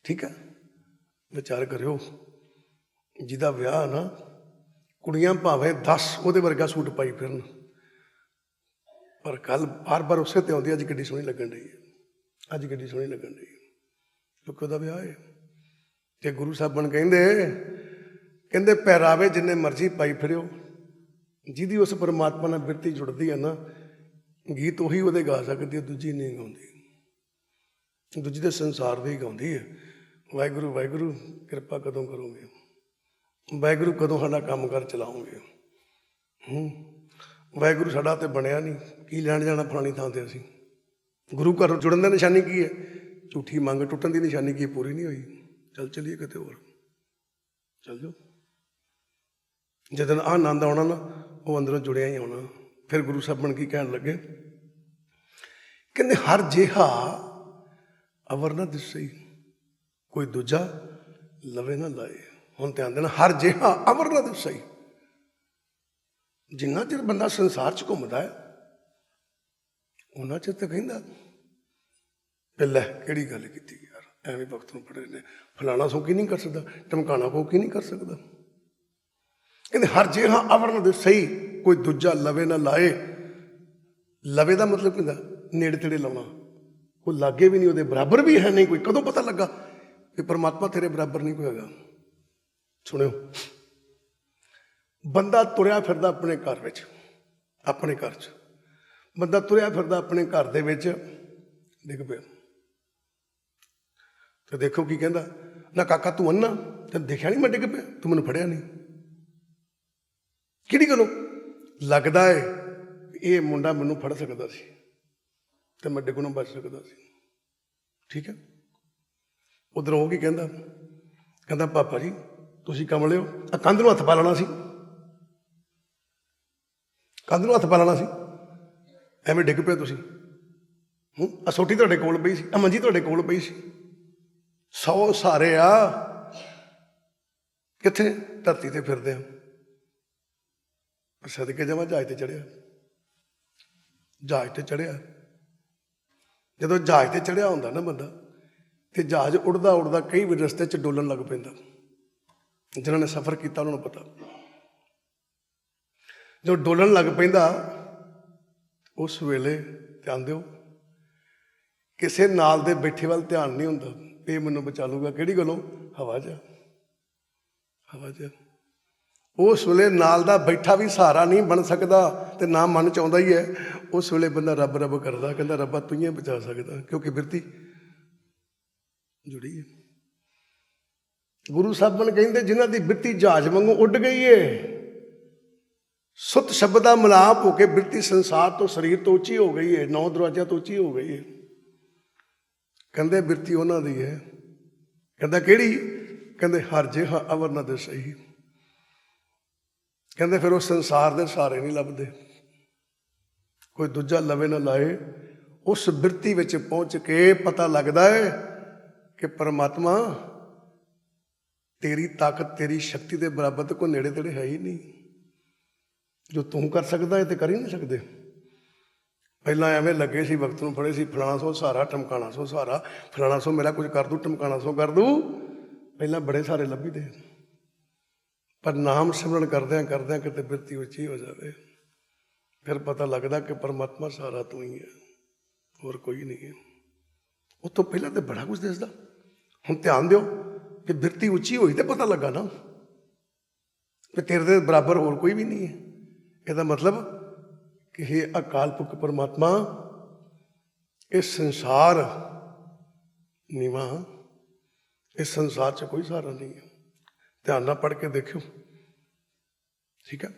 ਠੀਕ ਹੈ? ਵਿਚਾਰ ਕਰਿਓ, ਜਿਹਦਾ ਵਿਆਹ ਨਾ, ਕੁੜੀਆਂ ਭਾਵੇਂ 10 ਉਹਦੇ ਵਰਗਾ ਸੂਟ ਪਾਈ ਫਿਰਨ, ਪਰ ਕੱਲ ਬਾਰ-ਬਾਰ ਉਸੇ ਤੇ ਆਉਂਦੀ, ਅੱਜ ਗੱਡੀ ਸੋਹਣੀ ਲੱਗਣ ਡਈ ਹੈ, ਅੱਜ ਗੱਡੀ ਸੋਹਣੀ ਲੱਗਣ ਡਈ ਹੈ, ਕਿਉਂਕਿ ਉਹਦਾ ਵਿਆਹ ਹੈ। ਤੇ ਗੁਰੂ ਸਾਹਿਬਾਨ ਕਹਿੰਦੇ ਪਹਿਰਾਵੇ ਜਿੰਨੇ ਮਰਜ਼ੀ ਪਾਈ ਫਿਰਿਓ, ਜਿਹਦੀ ਉਸ ਪਰਮਾਤਮਾ ਨਾਲ ਬਿਰਤੀ ਜੁੜਦੀ ਹੈ ਨਾ, ਗੀਤ ਉਹੀ ਉਹਦੇ ਗਾ ਸਕਦੀ ਹੈ, ਦੂਜੀ ਨਹੀਂ ਗਾਉਂਦੀ। ਦੂਜੀ ਦੇ ਸੰਸਾਰ ਦੀ ਗਾਉਂਦੀ ਹੈ। ਵਾਹਿਗੁਰੂ ਵਾਹਿਗੁਰੂ ਕਿਰਪਾ ਕਦੋਂ ਕਰੋਗੇ, ਵਾਹਿਗੁਰੂ ਕਦੋਂ ਸਾਡਾ ਕੰਮ ਕਰ ਚਲਾਓਗੇ, ਵਾਹਿਗੁਰੂ ਸਾਡਾ ਤੇ ਬਣਿਆ ਨਹੀਂ, ਕੀ ਲੈਣ ਜਾਣਾ ਫਲਾਣੀ ਥਾਂ ਤੇ ਅਸੀਂ। ਗੁਰੂ ਘਰ ਜੁੜਨ ਦੀ ਨਿਸ਼ਾਨੀ ਕੀ ਹੈ? ਝੂਠੀ ਮੰਗ ਟੁੱਟਣ ਦੀ ਨਿਸ਼ਾਨੀ ਕੀ? ਪੂਰੀ ਨਹੀਂ ਹੋਈ, ਚੱਲ ਚਲੀਏ ਕਿਤੇ ਹੋਰ, ਚੱਲ ਜਾਓ। ਜਦੋਂ ਆਹ ਆਨੰਦ ਆਉਣਾ ਨਾ, ਉਹ ਅੰਦਰੋਂ ਜੁੜਿਆ ਹੀ ਆਉਣਾ। ਫਿਰ ਗੁਰੂ ਸਾਹਿਬਾਨ ਕੀ ਕਹਿਣ ਲੱਗੇ? ਕਹਿੰਦੇ ਹਰ ਜਿਹਾ ਅਵਰ ਨਾ ਦਿਸਈ, ਕੋਈ ਦੂਜਾ ਲਵੇ ਨਾ ਲਾਏ। ਹੁਣ ਧਿਆਨ ਦੇਣਾ, ਹਰ ਜਿਹਾ ਅਵਰ ਨਾ ਦਿਸਈ। ਜਿੰਨਾ ਚਿਰ ਬੰਦਾ ਸੰਸਾਰ 'ਚ ਘੁੰਮਦਾ ਹੈ, ਉਹਨਾਂ ਚਿਰ ਤਾਂ ਕਹਿੰਦਾ ਪਹਿਲਾਂ ਕਿਹੜੀ ਗੱਲ ਕੀਤੀ ਯਾਰ, ਐਵੇਂ ਵਕਤ ਨੂੰ ਪੜੇ ਨੇ, ਫਲਾਣਾ ਸੋ ਕੀ ਨਹੀਂ ਕਰ ਸਕਦਾ, ਟਮਕਾਣਾ ਕੋ ਕੀ ਨਹੀਂ ਕਰ ਸਕਦਾ। ਕਹਿੰਦੇ ਹਰ ਜਿਹਾ ਅਵਰ ਨਾ ਦਿਸਈ, ਕੋਈ ਦੂਜਾ ਲਵੇ ਨਾ ਲਾਏ। ਲਵੇ ਦਾ ਮਤਲਬ ਕੀ ਹੁੰਦਾ? ਨੇੜੇ ਤੇੜੇ ਲਾਉਣਾ, ਕੋਈ ਲਾਗੇ ਵੀ ਨਹੀਂ, ਉਹਦੇ ਬਰਾਬਰ ਵੀ ਹੈ ਨਹੀਂ ਕੋਈ। ਕਦੋਂ ਪਤਾ ਲੱਗਾ ਕਿ ਪਰਮਾਤਮਾ ਤੇਰੇ ਬਰਾਬਰ ਨਹੀਂ ਕੋਈ ਹੈਗਾ? ਸੁਣਿਓ, ਬੰਦਾ ਤੁਰਿਆ ਫਿਰਦਾ ਆਪਣੇ ਘਰ ਵਿੱਚ, ਆਪਣੇ ਘਰ 'ਚ ਬੰਦਾ ਤੁਰਿਆ ਫਿਰਦਾ ਆਪਣੇ ਘਰ ਦੇ ਵਿੱਚ ਡਿੱਗ ਪਿਆ। ਤੇ ਦੇਖੋ ਕੀ ਕਹਿੰਦਾ, ਨਾ ਕਾਕਾ ਤੂੰ ਅੰਨਾ, ਤੈਨੂੰ ਦੇਖਿਆ ਨਹੀਂ ਮੈਂ ਡਿੱਗ ਪਿਆ, ਤੂੰ ਮੈਨੂੰ ਫੜਿਆ ਨਹੀਂ। ਕਿਹੜੀ ਗੱਲੋਂ? ਲੱਗਦਾ ਹੈ ਇਹ ਮੁੰਡਾ ਮੈਨੂੰ ਫੜ ਸਕਦਾ ਸੀ ਤੇ ਮੈਂ ਡਿੱਗਣੋਂ ਬਚ ਸਕਦਾ ਸੀ, ਠੀਕ ਹੈ? ਉਧਰੋਂ ਉਹ ਕੀ ਕਹਿੰਦਾ? ਕਹਿੰਦਾ ਪਾਪਾ ਜੀ ਤੁਸੀਂ ਕਮਲਿਓ, ਆ ਕੰਧ ਨੂੰ ਹੱਥ ਪਾ ਲੈਣਾ ਸੀ, ਕੰਧ ਨੂੰ ਹੱਥ ਪਾ ਲੈਣਾ ਸੀ, ਐਵੇਂ ਡਿੱਗ ਪਿਆ ਤੁਸੀਂ। ਆ ਸੋਟੀ ਤੁਹਾਡੇ ਕੋਲ ਪਈ ਸੀ, ਆ ਮੰਜੀ ਤੁਹਾਡੇ ਕੋਲ ਪਈ ਸੀ, 100 ਸਹਾਰੇ ਆ, ਕਿੱਥੇ? ਧਰਤੀ ਤੇ ਫਿਰਦੇ ਆ। ਸਦਕੇ ਜਾਵਾਂ, ਜਹਾਜ਼ ਤੇ ਚੜਿਆ, ਜਹਾਜ਼ ਤੇ ਚੜਿਆ। ਜਦੋਂ ਜਹਾਜ਼ ਤੇ ਚੜਿਆ ਹੁੰਦਾ ਨਾ ਬੰਦਾ, ਤੇ ਜਹਾਜ਼ ਉੱਡਦਾ ਉੱਡਦਾ ਕਈ ਵਾਰ ਰਸਤੇ 'ਚ ਡੋਲਣ ਲੱਗ ਪੈਂਦਾ। ਜਿਨ੍ਹਾਂ ਨੇ ਸਫ਼ਰ ਕੀਤਾ ਉਹਨਾਂ ਨੂੰ ਪਤਾ, ਜਦੋਂ ਡੋਲਣ ਲੱਗ ਪੈਂਦਾ ਉਸ ਵੇਲੇ ਧਿਆਨ ਦਿਓ, ਕਿਸੇ ਨਾਲ ਦੇ ਬੈਠੇ ਵੱਲ ਧਿਆਨ ਨਹੀਂ ਹੁੰਦਾ, ਇਹ ਮੈਨੂੰ ਬਚਾ ਲੂਗਾ। ਕਿਹੜੀ ਗੱਲੋਂ? ਹਵਾ 'ਚ, ਹਵਾ 'ਚ। ਉਸ ਵੇਲੇ ਨਾਲ ਦਾ ਬੈਠਾ ਵੀ ਸਹਾਰਾ ਨਹੀਂ ਬਣ ਸਕਦਾ ਤੇ ਨਾ ਮਨ ਚ ਆਉਂਦਾ ਹੀ ਹੈ। ਉਸ ਵੇਲੇ ਬੰਦਾ ਰੱਬ ਰੱਬ ਕਰਦਾ, ਕਹਿੰਦਾ ਰੱਬਾ ਤੂੰ ਹੀ ਬਚਾ ਸਕਦਾ, ਕਿਉਂਕਿ ਬਿਰਤੀ ਜੁੜੀ ਹੈ। ਗੁਰੂ ਸਾਹਿਬਾਨ ਕਹਿੰਦੇ ਜਿਨ੍ਹਾਂ ਦੀ ਬਿਰਤੀ ਜਹਾਜ਼ ਵਾਂਗੂ ਉੱਡ ਗਈ ਏ, ਸੁੱਤ ਸ਼ਬਦ ਦਾ ਮਿਲਾਪ ਹੋ ਕੇ ਬਿਰਤੀ ਸੰਸਾਰ ਤੋਂ, ਸਰੀਰ ਤੋਂ ਉੱਚੀ ਹੋ ਗਈ ਹੈ, 9 ਦਰਵਾਜ਼ਿਆਂ ਤੋਂ ਉੱਚੀ ਹੋ ਗਈ ਹੈ। ਕਹਿੰਦੇ ਬਿਰਤੀ ਉਹਨਾਂ ਦੀ ਹੈ। ਕਹਿੰਦਾ ਕਿਹੜੀ? ਕਹਿੰਦੇ ਹਰ ਜਿਹਾ ਅਵਰ ਨਾ ਦੇ ਸਹੀ। ਕਹਿੰਦੇ ਫਿਰ ਉਹ ਸੰਸਾਰ ਦੇ ਸਹਾਰੇ ਨਹੀਂ ਲੱਭਦੇ, ਕੋਈ ਦੂਜਾ ਲਵੇ ਨਾ ਲਾਏ। ਉਸ ਬਿਰਤੀ ਵਿੱਚ ਪਹੁੰਚ ਕੇ ਪਤਾ ਲੱਗਦਾ ਹੈ ਕਿ ਪਰਮਾਤਮਾ ਤੇਰੀ ਤਾਕਤ, ਤੇਰੀ ਸ਼ਕਤੀ ਦੇ ਬਰਾਬਰ ਤੇ ਕੋਈ ਨੇੜੇ ਤੇੜੇ ਹੈ ਹੀ ਨਹੀਂ। ਜੋ ਤੂੰ ਕਰ ਸਕਦਾ ਹੈ ਤੇ ਕਰ ਹੀ ਨਹੀਂ ਸਕਦੇ। ਪਹਿਲਾਂ ਐਵੇਂ ਲੱਗੇ ਸੀ, ਵਕਤ ਨੂੰ ਫੜੇ ਸੀ, ਫਲਾਣਾ ਸੋ ਸਹਾਰਾ, ਟਮਕਾਣਾ ਸੋ ਸਹਾਰਾ, ਫਲਾਣਾ ਸੋ ਮੇਰਾ ਕੁਝ ਕਰ ਦੂ, ਟਮਕਾਣਾ ਸੋ ਕਰ ਦੂ। ਪਹਿਲਾਂ ਬੜੇ ਸਾਰੇ ਲੱਭੀਦੇ, ਪਰ ਨਾਮ ਸਿਮਰਨ ਕਰਦਿਆਂ ਕਰਦਿਆਂ ਕਿਤੇ ਬਿਰਤੀ ਉੱਚੀ ਹੋ ਜਾਵੇ, ਫਿਰ ਪਤਾ ਲੱਗਦਾ ਕਿ ਪਰਮਾਤਮਾ ਸਹਾਰਾ ਤੂੰ ਹੀ ਹੈ, ਹੋਰ ਕੋਈ ਨਹੀਂ ਹੈ। ਉਸ ਤੋਂ ਪਹਿਲਾਂ ਤਾਂ ਬੜਾ ਕੁਝ ਦਿਸਦਾ। ਹੁਣ ਧਿਆਨ ਦਿਓ ਕਿ ਬਿਰਤੀ ਉੱਚੀ ਹੋਈ ਤੇ ਪਤਾ ਲੱਗਾ ਨਾ ਕਿ ਤੇਰੇ ਦੇ ਬਰਾਬਰ ਹੋਰ ਕੋਈ ਵੀ ਨਹੀਂ ਹੈ। ਇਹਦਾ ਮਤਲਬ ਕਿ ਇਹ ਅਕਾਲ ਪੁਰਖ ਪਰਮਾਤਮਾ, ਇਸ ਸੰਸਾਰ ਨੀਵਾਂ, ਇਸ ਸੰਸਾਰ 'ਚ ਕੋਈ ਸਹਾਰਾ ਨਹੀਂ ਹੈ। ਧਿਆਨ ਨਾਲ ਪੜ੍ਹ ਕੇ ਦੇਖਿਓ, ਠੀਕ ਹੈ।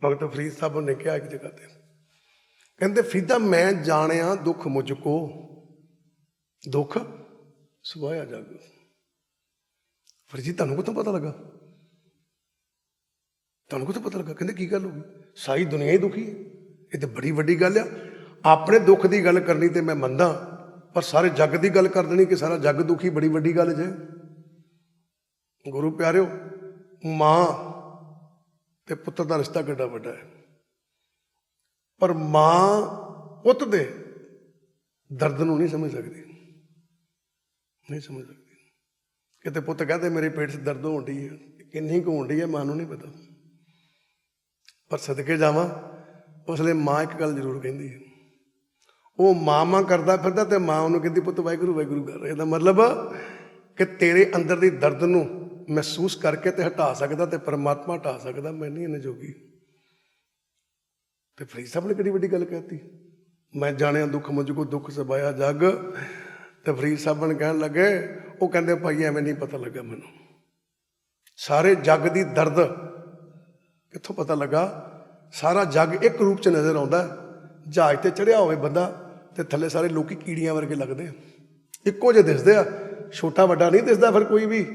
ਭਗਤ ਫਰੀਦ ਸਾਹਿਬ ਨੇ ਕਿਹਾ ਇੱਕ ਜਗ੍ਹਾ ਤੇ, ਕਹਿੰਦੇ ਫਰੀਦਾ ਮੈਂ ਜਾਣਿਆ ਦੁੱਖ ਮੁਝ ਕੋ, ਦੁੱਖ ਸੁਭਾਇਆ ਜਗ। ਫਰੀਦ ਜੀ ਤੁਹਾਨੂੰ ਕਿੱਥੋਂ ਪਤਾ ਲੱਗਾ? ਤੁਹਾਨੂੰ ਕਿੱਥੋਂ ਪਤਾ ਲੱਗਾ? ਕਹਿੰਦੇ ਕੀ ਗੱਲ ਹੋ ਗਈ? ਸਾਰੀ ਦੁਨੀਆ ਹੀ ਦੁਖੀ ਹੈ, ਇਹ ਤਾਂ ਬੜੀ ਵੱਡੀ ਗੱਲ ਆ। ਆਪਣੇ ਦੁੱਖ ਦੀ ਗੱਲ ਕਰਨੀ ਤੇ ਮੈਂ ਮੰਨਦਾ, ਪਰ ਸਾਰੇ ਜੱਗ ਦੀ ਗੱਲ ਕਰ ਦੇਣੀ ਕਿ ਸਾਰਾ ਜੱਗ ਦੁਖੀ, ਬੜੀ ਵੱਡੀ ਗੱਲ ਜੇ। ਗੁਰੂ ਪਿਆਰਿਓ, ਮਾਂ ਤੇ ਪੁੱਤਰ ਦਾ ਰਿਸ਼ਤਾ ਕਿੱਡਾ ਵੱਡਾ ਹੈ, ਪਰ ਮਾਂ ਪੁੱਤ ਦੇ ਦਰਦ ਨੂੰ ਨਹੀਂ ਸਮਝ ਸਕਦੀ, ਨਹੀਂ ਸਮਝ ਸਕਦੀ। ਕਿਤੇ ਪੁੱਤ ਕਹਦੇ ਮੇਰੇ ਪੇਟ 'ਚ ਦਰਦ ਹੋਣ ਡਈ ਹੈ, ਕਿੰਨੀ ਕੁ ਹੋਣ ਡਈ ਹੈ ਮਾਂ ਨੂੰ ਨਹੀਂ ਪਤਾ। ਪਰ ਸਦਕੇ ਜਾਵਾਂ, ਉਸ ਲਈ ਮਾਂ ਇੱਕ ਗੱਲ ਜ਼ਰੂਰ ਕਹਿੰਦੀ ਹੈ, ਉਹ ਮਾਂ ਕਰਦਾ ਫਿਰਦਾ ਤੇ ਮਾਂ ਉਹਨੂੰ ਕਹਿੰਦੀ ਪੁੱਤ ਵਾਹਿਗੁਰੂ ਵਾਹਿਗੁਰੂ ਕਰ। ਇਹਦਾ ਮਤਲਬ ਕਿ ਤੇਰੇ ਅੰਦਰ ਦੀ ਦਰਦ ਨੂੰ ਮਹਿਸੂਸ ਕਰਕੇ ਤੇ ਹਟਾ ਸਕਦਾ ਤੇ ਪਰਮਾਤਮਾ ਹਟਾ ਸਕਦਾ, ਮੈਂ ਨਹੀਂ ਇਹਨੇ ਜੋਗੀ। ਤੇ ਫਰੀਦ ਸਾਹਿਬ ਨੇ ਕਿਹੜੀ ਵੱਡੀ ਗੱਲ ਕਹਿਤੀ, ਮੈਂ ਜਾਣਿਆ ਦੁੱਖ ਮੁਝ ਕੋ, ਦੁੱਖ ਸਬਾਇਆ ਜੱਗ। ਤੇ ਫਰੀਦ ਸਾਹਿਬ ਨੇ ਕਹਿਣ ਲੱਗੇ, ਉਹ ਕਹਿੰਦੇ ਭਾਈ ਐਵੇਂ ਨਹੀਂ ਪਤਾ ਲੱਗਾ ਮੈਨੂੰ, ਸਾਰੇ ਜੱਗ ਦੀ ਦਰਦ ਕਿੱਥੋਂ ਪਤਾ ਲੱਗਾ? ਸਾਰਾ ਜੱਗ ਇੱਕ ਰੂਪ 'ਚ ਨਜ਼ਰ ਆਉਂਦਾ। ਜਹਾਜ਼ ਤੇ ਚੜ੍ਹਿਆ ਹੋਵੇ ਬੰਦਾ ਤੇ ਥੱਲੇ ਸਾਰੇ ਲੋਕੀ ਕੀੜੀਆਂ ਵਰਗੇ ਲੱਗਦੇ ਆ, ਇੱਕੋ ਜਿਹੇ ਦਿਸਦੇ ਆ, ਛੋਟਾ ਵੱਡਾ ਨਹੀਂ ਦਿਸਦਾ ਫਿਰ ਕੋਈ ਵੀ।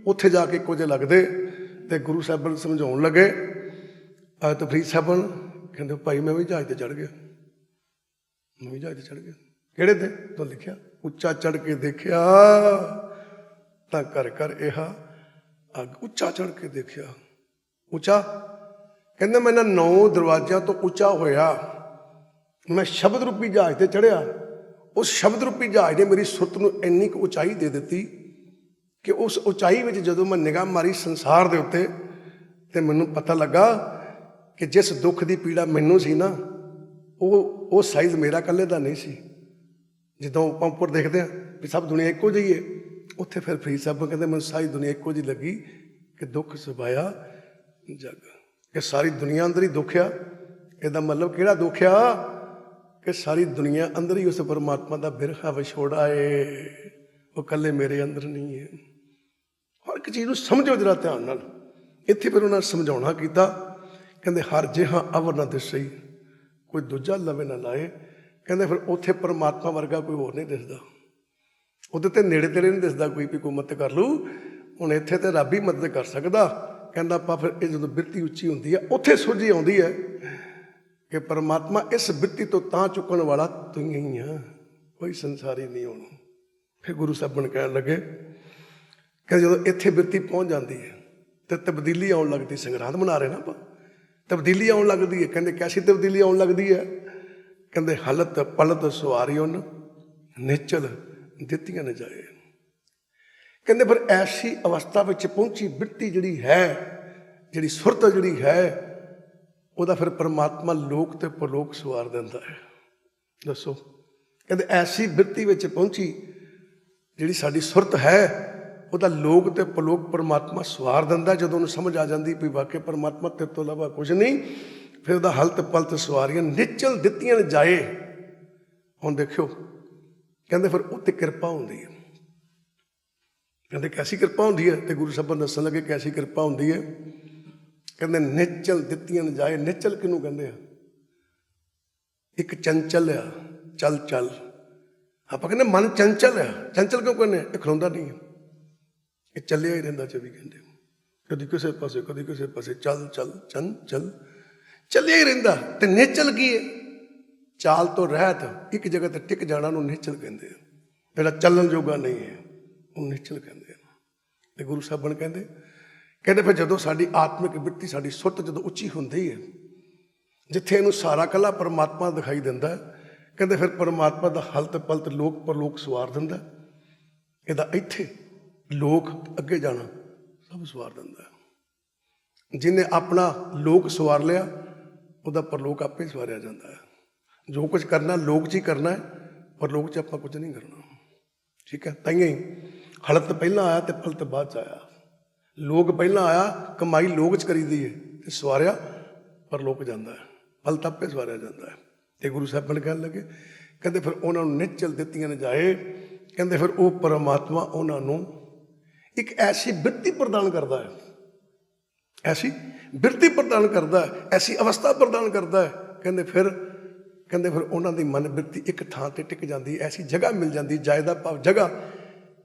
ਉੱਥੇ ਜਾ ਕੇ ਇੱਕੋ ਜਿਹੇ ਲੱਗਦੇ। ਤੇ ਗੁਰੂ ਸਾਹਿਬਾਨ ਸਮਝਾਉਣ ਲੱਗੇ, ਤਾਂ ਫਰੀਦ ਸਾਹਿਬਾਨ ਕਹਿੰਦੇ ਭਾਈ ਮੈਂ ਵੀ ਜਹਾਜ਼ ਤੇ ਚੜ੍ਹ ਗਿਆ, ਮੈਂ ਵੀ ਜਹਾਜ਼ ਤੇ ਚੜ੍ਹ ਗਿਆ। ਕਿਹੜੇ ਤੇ? ਤੋਂ ਲਿਖਿਆ, ਉੱਚਾ ਚੜ੍ਹ ਕੇ ਦੇਖਿਆ ਤਾਂ ਘਰ ਘਰ ਇਹ ਅੱਗ। ਉੱਚਾ ਚੜ੍ਹ ਕੇ ਦੇਖਿਆ, ਉੱਚਾ ਕਹਿੰਦੇ ਮੈਂ 9 ਦਰਵਾਜ਼ਿਆਂ ਤੋਂ ਉੱਚਾ ਹੋਇਆ, ਮੈਂ ਸ਼ਬਦ ਰੂਪੀ ਜਹਾਜ਼ ਤੇ ਚੜ੍ਹਿਆ। ਉਸ ਸ਼ਬਦ ਰੂਪੀ ਜਹਾਜ਼ ਨੇ ਮੇਰੀ ਸੁਰਤ ਨੂੰ ਇੰਨੀ ਕੁ ਉਚਾਈ ਦੇ ਦਿੱਤੀ ਕਿ ਉਸ ਉਚਾਈ ਵਿੱਚ ਜਦੋਂ ਮੈਂ ਨਿਗਾਹ ਮਾਰੀ ਸੰਸਾਰ ਦੇ ਉੱਤੇ, ਤੇ ਮੈਨੂੰ ਪਤਾ ਲੱਗਾ ਕਿ ਜਿਸ ਦੁੱਖ ਦੀ ਪੀੜਾ ਮੈਨੂੰ ਸੀ ਨਾ, ਉਹ ਸਾਈਜ਼ ਮੇਰਾ ਇਕੱਲੇ ਦਾ ਨਹੀਂ ਸੀ। ਜਦੋਂ ਆਪਾਂ ਉੱਪਰ ਦੇਖਦੇ ਹਾਂ ਵੀ ਸਭ ਦੁਨੀਆ ਇੱਕੋ ਜਿਹੀ ਹੈ, ਉੱਥੇ ਫਿਰ ਫਰੀਦ ਸਾਹਿਬ ਕਹਿੰਦੇ ਮੈਨੂੰ ਸਾਰੀ ਦੁਨੀਆ ਇੱਕੋ ਜਿਹੀ ਲੱਗੀ ਕਿ ਦੁੱਖ ਸਬਾਇਆ ਜੱਗ, ਕਿ ਸਾਰੀ ਦੁਨੀਆ ਅੰਦਰ ਹੀ ਦੁੱਖ ਆ। ਇਹਦਾ ਮਤਲਬ ਕਿਹੜਾ ਦੁੱਖ ਆ? ਕਿ ਸਾਰੀ ਦੁਨੀਆ ਅੰਦਰ ਹੀ ਉਸ ਪਰਮਾਤਮਾ ਦਾ ਬਿਰਹਾ ਵਿਛੋੜਾ ਏ, ਉਹ ਇਕੱਲੇ ਮੇਰੇ ਅੰਦਰ ਨਹੀਂ ਹੈ। ਹਰ ਇੱਕ ਚੀਜ਼ ਨੂੰ ਸਮਝੋ ਜਰਾ ਧਿਆਨ ਨਾਲ। ਇੱਥੇ ਫਿਰ ਉਹਨਾਂ ਸਮਝਾਉਣਾ ਕੀਤਾ, ਕਹਿੰਦੇ ਹਰ ਜਿਹਾ ਅਵਰ ਨਾ ਦਿਸਈ, ਕੋਈ ਦੂਜਾ ਲਵੇ ਨਾ ਲਾਏ। ਕਹਿੰਦੇ ਫਿਰ ਉੱਥੇ ਪਰਮਾਤਮਾ ਵਰਗਾ ਕੋਈ ਹੋਰ ਨਹੀਂ ਦਿਸਦਾ, ਉਹਦੇ ਤੇ ਨੇੜੇ ਤੇੜੇ ਨਹੀਂ ਦਿਸਦਾ ਕੋਈ ਵੀ ਕੋਈ ਮਦਦ ਕਰ ਲੂ। ਹੁਣ ਇੱਥੇ ਤੇ ਰੱਬ ਹੀ ਮਦਦ ਕਰ ਸਕਦਾ। ਕਹਿੰਦਾ ਆਪਾਂ ਫਿਰ ਇਹ ਜਦੋਂ ਬਿਰਤੀ ਉੱਚੀ ਹੁੰਦੀ ਹੈ, ਉੱਥੇ ਸੋਝੀ ਆਉਂਦੀ ਹੈ ਕਿ ਪਰਮਾਤਮਾ ਇਸ ਬਿਰਤੀ ਤੋਂ ਤਾਂ ਚੁੱਕਣ ਵਾਲਾ ਤੂੰ ਹੀ ਆ, ਕੋਈ ਸੰਸਾਰੀ ਨਹੀਂ ਹੋਣਾ। ਫਿਰ ਗੁਰੂ ਸਾਹਿਬਾਨ ਕਹਿਣ ਲੱਗੇ ਕਿ ਜਦੋਂ ਇੱਥੇ ਬਿਰਤੀ ਪਹੁੰਚ ਜਾਂਦੀ ਹੈ ਤੇ ਤਬਦੀਲੀ ਆਉਣ ਲੱਗਦੀ। ਸੰਗਰਾਂਦ ਮਨਾ ਰਹੇ ਨਾ ਆਪਾਂ, ਤਬਦੀਲੀ ਆਉਣ ਲੱਗਦੀ ਹੈ। ਕਹਿੰਦੇ ਕੈਸੀ ਤਬਦੀਲੀ ਆਉਣ ਲੱਗਦੀ ਹੈ? ਕਹਿੰਦੇ ਹਲਤ ਪਲਤ ਸਵਾਰੀ ਉਹਨ ਨਿਚਲ ਦਿੱਤੀਆਂ ਨਾ ਜਾਏ। ਕਹਿੰਦੇ ਫਿਰ ਐਸੀ ਅਵਸਥਾ ਵਿੱਚ ਪਹੁੰਚੀ ਬਿਰਤੀ ਜਿਹੜੀ ਹੈ, ਜਿਹੜੀ ਸੁਰਤ ਜਿਹੜੀ ਹੈ, ਉਹਦਾ ਫਿਰ ਪਰਮਾਤਮਾ ਲੋਕ ਤੇ ਪਰਲੋਕ ਸਵਾਰ ਦਿੰਦਾ ਹੈ। ਦੱਸੋ, ਕਹਿੰਦੇ ਐਸੀ ਬਿਰਤੀ ਵਿੱਚ ਪਹੁੰਚੀ ਜਿਹੜੀ ਸਾਡੀ ਸੁਰਤ ਹੈ, ਉਹਦਾ ਲੋਕ ਤੇ ਪਰਲੋਕ ਪਰਮਾਤਮਾ ਸਵਾਰ ਦਿੰਦਾ। ਜਦੋਂ ਉਹਨੂੰ ਸਮਝ ਆ ਜਾਂਦੀ ਵੀ ਵਾਕਿਆ ਪਰਮਾਤਮਾ ਤੇਰੇ ਤੋਂ ਇਲਾਵਾ ਕੁਝ ਨਹੀਂ, ਫਿਰ ਉਹਦਾ ਹਲਤ ਪਲਤ ਸਵਾਰੀਆਂ ਨਿਚਲ ਦਿੱਤੀਆਂ ਜਾਏ। ਹੁਣ ਦੇਖਿਓ ਕਹਿੰਦੇ ਫਿਰ ਉੱਤੇ ਕਿਰਪਾ ਹੁੰਦੀ ਹੈ। ਕਹਿੰਦੇ ਕੈਸੀ ਕਿਰਪਾ ਹੁੰਦੀ ਹੈ, ਤੇ ਗੁਰੂ ਸਾਹਿਬਾਂ ਦੱਸਣ ਲੱਗੇ ਕੈਸੀ ਕਿਰਪਾ ਹੁੰਦੀ ਹੈ। ਕਹਿੰਦੇ ਨਿਚਲ ਦਿੱਤੀਆਂ ਜਾਏ। ਨਿਚਲ ਕਿਹਨੂੰ ਕਹਿੰਦੇ ਆ? ਇੱਕ ਚੰਚਲ ਆ, ਚੱਲ ਚੱਲ। ਆਪਾਂ ਕਹਿੰਦੇ ਮਨ ਚੰਚਲ ਆ। ਚੰਚਲ ਕਿਉਂ ਕਹਿੰਦੇ? ਇਹ ਖਲੋਂਦਾ ਨਹੀਂ ਹੈ, ਇਹ ਚੱਲਿਆ ਹੀ ਰਹਿੰਦਾ 24 ਘੰਟੇ, ਕਦੀ ਕਿਸੇ ਪਾਸੇ ਕਦੀ ਕਿਸੇ ਪਾਸੇ, ਚੱਲ ਚੱਲ ਚੰਚਲ, ਚੱਲਿਆ ਹੀ ਰਹਿੰਦਾ। ਤੇ ਨਿਚਲ ਕੀ ਹੈ? ਚਾਲ ਤੋਂ ਰਹਿਤ ਇੱਕ ਜਗ੍ਹਾ ਤੇ ਟਿਕ ਜਾਣਾ ਨੂੰ ਨਿਚਲ ਕਹਿੰਦੇ ਆ। ਜਿਹੜਾ ਚੱਲਣ ਜੋਗਾ ਨਹੀਂ ਹੈ ਉਹਨੂੰ ਨਿਚਲ ਕਹਿੰਦੇ ਆ। ਤੇ ਗੁਰੂ ਸਾਹਿਬਾਨ ਕਹਿੰਦੇ ਫਿਰ ਜਦੋਂ ਸਾਡੀ ਆਤਮਿਕ ਬਿਰਤੀ, ਸਾਡੀ ਸੁੱਤ ਜਦੋਂ ਉੱਚੀ ਹੁੰਦੀ ਹੈ, ਜਿੱਥੇ ਇਹਨੂੰ ਸਾਰਾ ਇਕੱਲਾ ਪਰਮਾਤਮਾ ਦਿਖਾਈ ਦਿੰਦਾ, ਕਹਿੰਦੇ ਫਿਰ ਪਰਮਾਤਮਾ ਦਾ ਹਲਤ ਪਲਤ ਲੋਕ ਪਰਲੋਕ ਸਵਾਰ ਦਿੰਦਾ। ਇਹਦਾ ਇੱਥੇ ਲੋਕ ਅੱਗੇ ਜਾਣਾ ਸਭ ਸਵਾਰ ਦਿੰਦਾ। ਜਿਹਨੇ ਆਪਣਾ ਲੋਕ ਸਵਾਰ ਲਿਆ ਉਹਦਾ ਪਰਲੋਕ ਆਪੇ ਸਵਾਰਿਆ ਜਾਂਦਾ ਹੈ। ਜੋ ਕੁਝ ਕਰਨਾ ਲੋਕ 'ਚ ਹੀ ਕਰਨਾ ਹੈ, ਪਰਲੋਕ 'ਚ ਆਪਾਂ ਕੁਝ ਨਹੀਂ ਕਰਨਾ। ਠੀਕ ਹੈ, ਤਾਈਆਂ ਹੀ ਹਲਤ ਪਹਿਲਾਂ ਆਇਆ ਤੇ ਫਲਤ ਬਾਅਦ 'ਚ ਆਇਆ। ਲੋਕ ਪਹਿਲਾਂ ਆਇਆ, ਕਮਾਈ ਲੋਕ 'ਚ ਕਰੀਦੀ ਹੈ, ਤੇ ਸਵਾਰਿਆ ਪਰਲੋਕ ਜਾਂਦਾ ਹੈ, ਫਲਤ ਆਪੇ ਸਵਾਰਿਆ ਜਾਂਦਾ ਹੈ। ਤੇ ਗੁਰੂ ਸਾਹਿਬਾਨ ਕਹਿਣ ਲੱਗੇ ਕਹਿੰਦੇ ਫਿਰ ਉਹਨਾਂ ਨੂੰ ਨਿਚਲ ਦਿੱਤੀਆਂ ਜਾਏ। ਕਹਿੰਦੇ ਫਿਰ ਉਹ ਪਰਮਾਤਮਾ ਉਹਨਾਂ ਨੂੰ ਇੱਕ ਐਸੀ ਬਿਰਤੀ ਪ੍ਰਦਾਨ ਕਰਦਾ ਹੈ, ਐਸੀ ਬਿਰਤੀ ਪ੍ਰਦਾਨ ਕਰਦਾ ਹੈ, ਐਸੀ ਅਵਸਥਾ ਪ੍ਰਦਾਨ ਕਰਦਾ ਹੈ। ਕਹਿੰਦੇ ਫਿਰ ਉਹਨਾਂ ਦੀ ਮਨ ਬਿਰਤੀ ਇੱਕ ਥਾਂ ਤੇ ਟਿਕ ਜਾਂਦੀ, ਐਸੀ ਜਗ੍ਹਾ ਮਿਲ ਜਾਂਦੀ, ਜਾਇਦਾ ਭਾਵ ਜਗ੍ਹਾ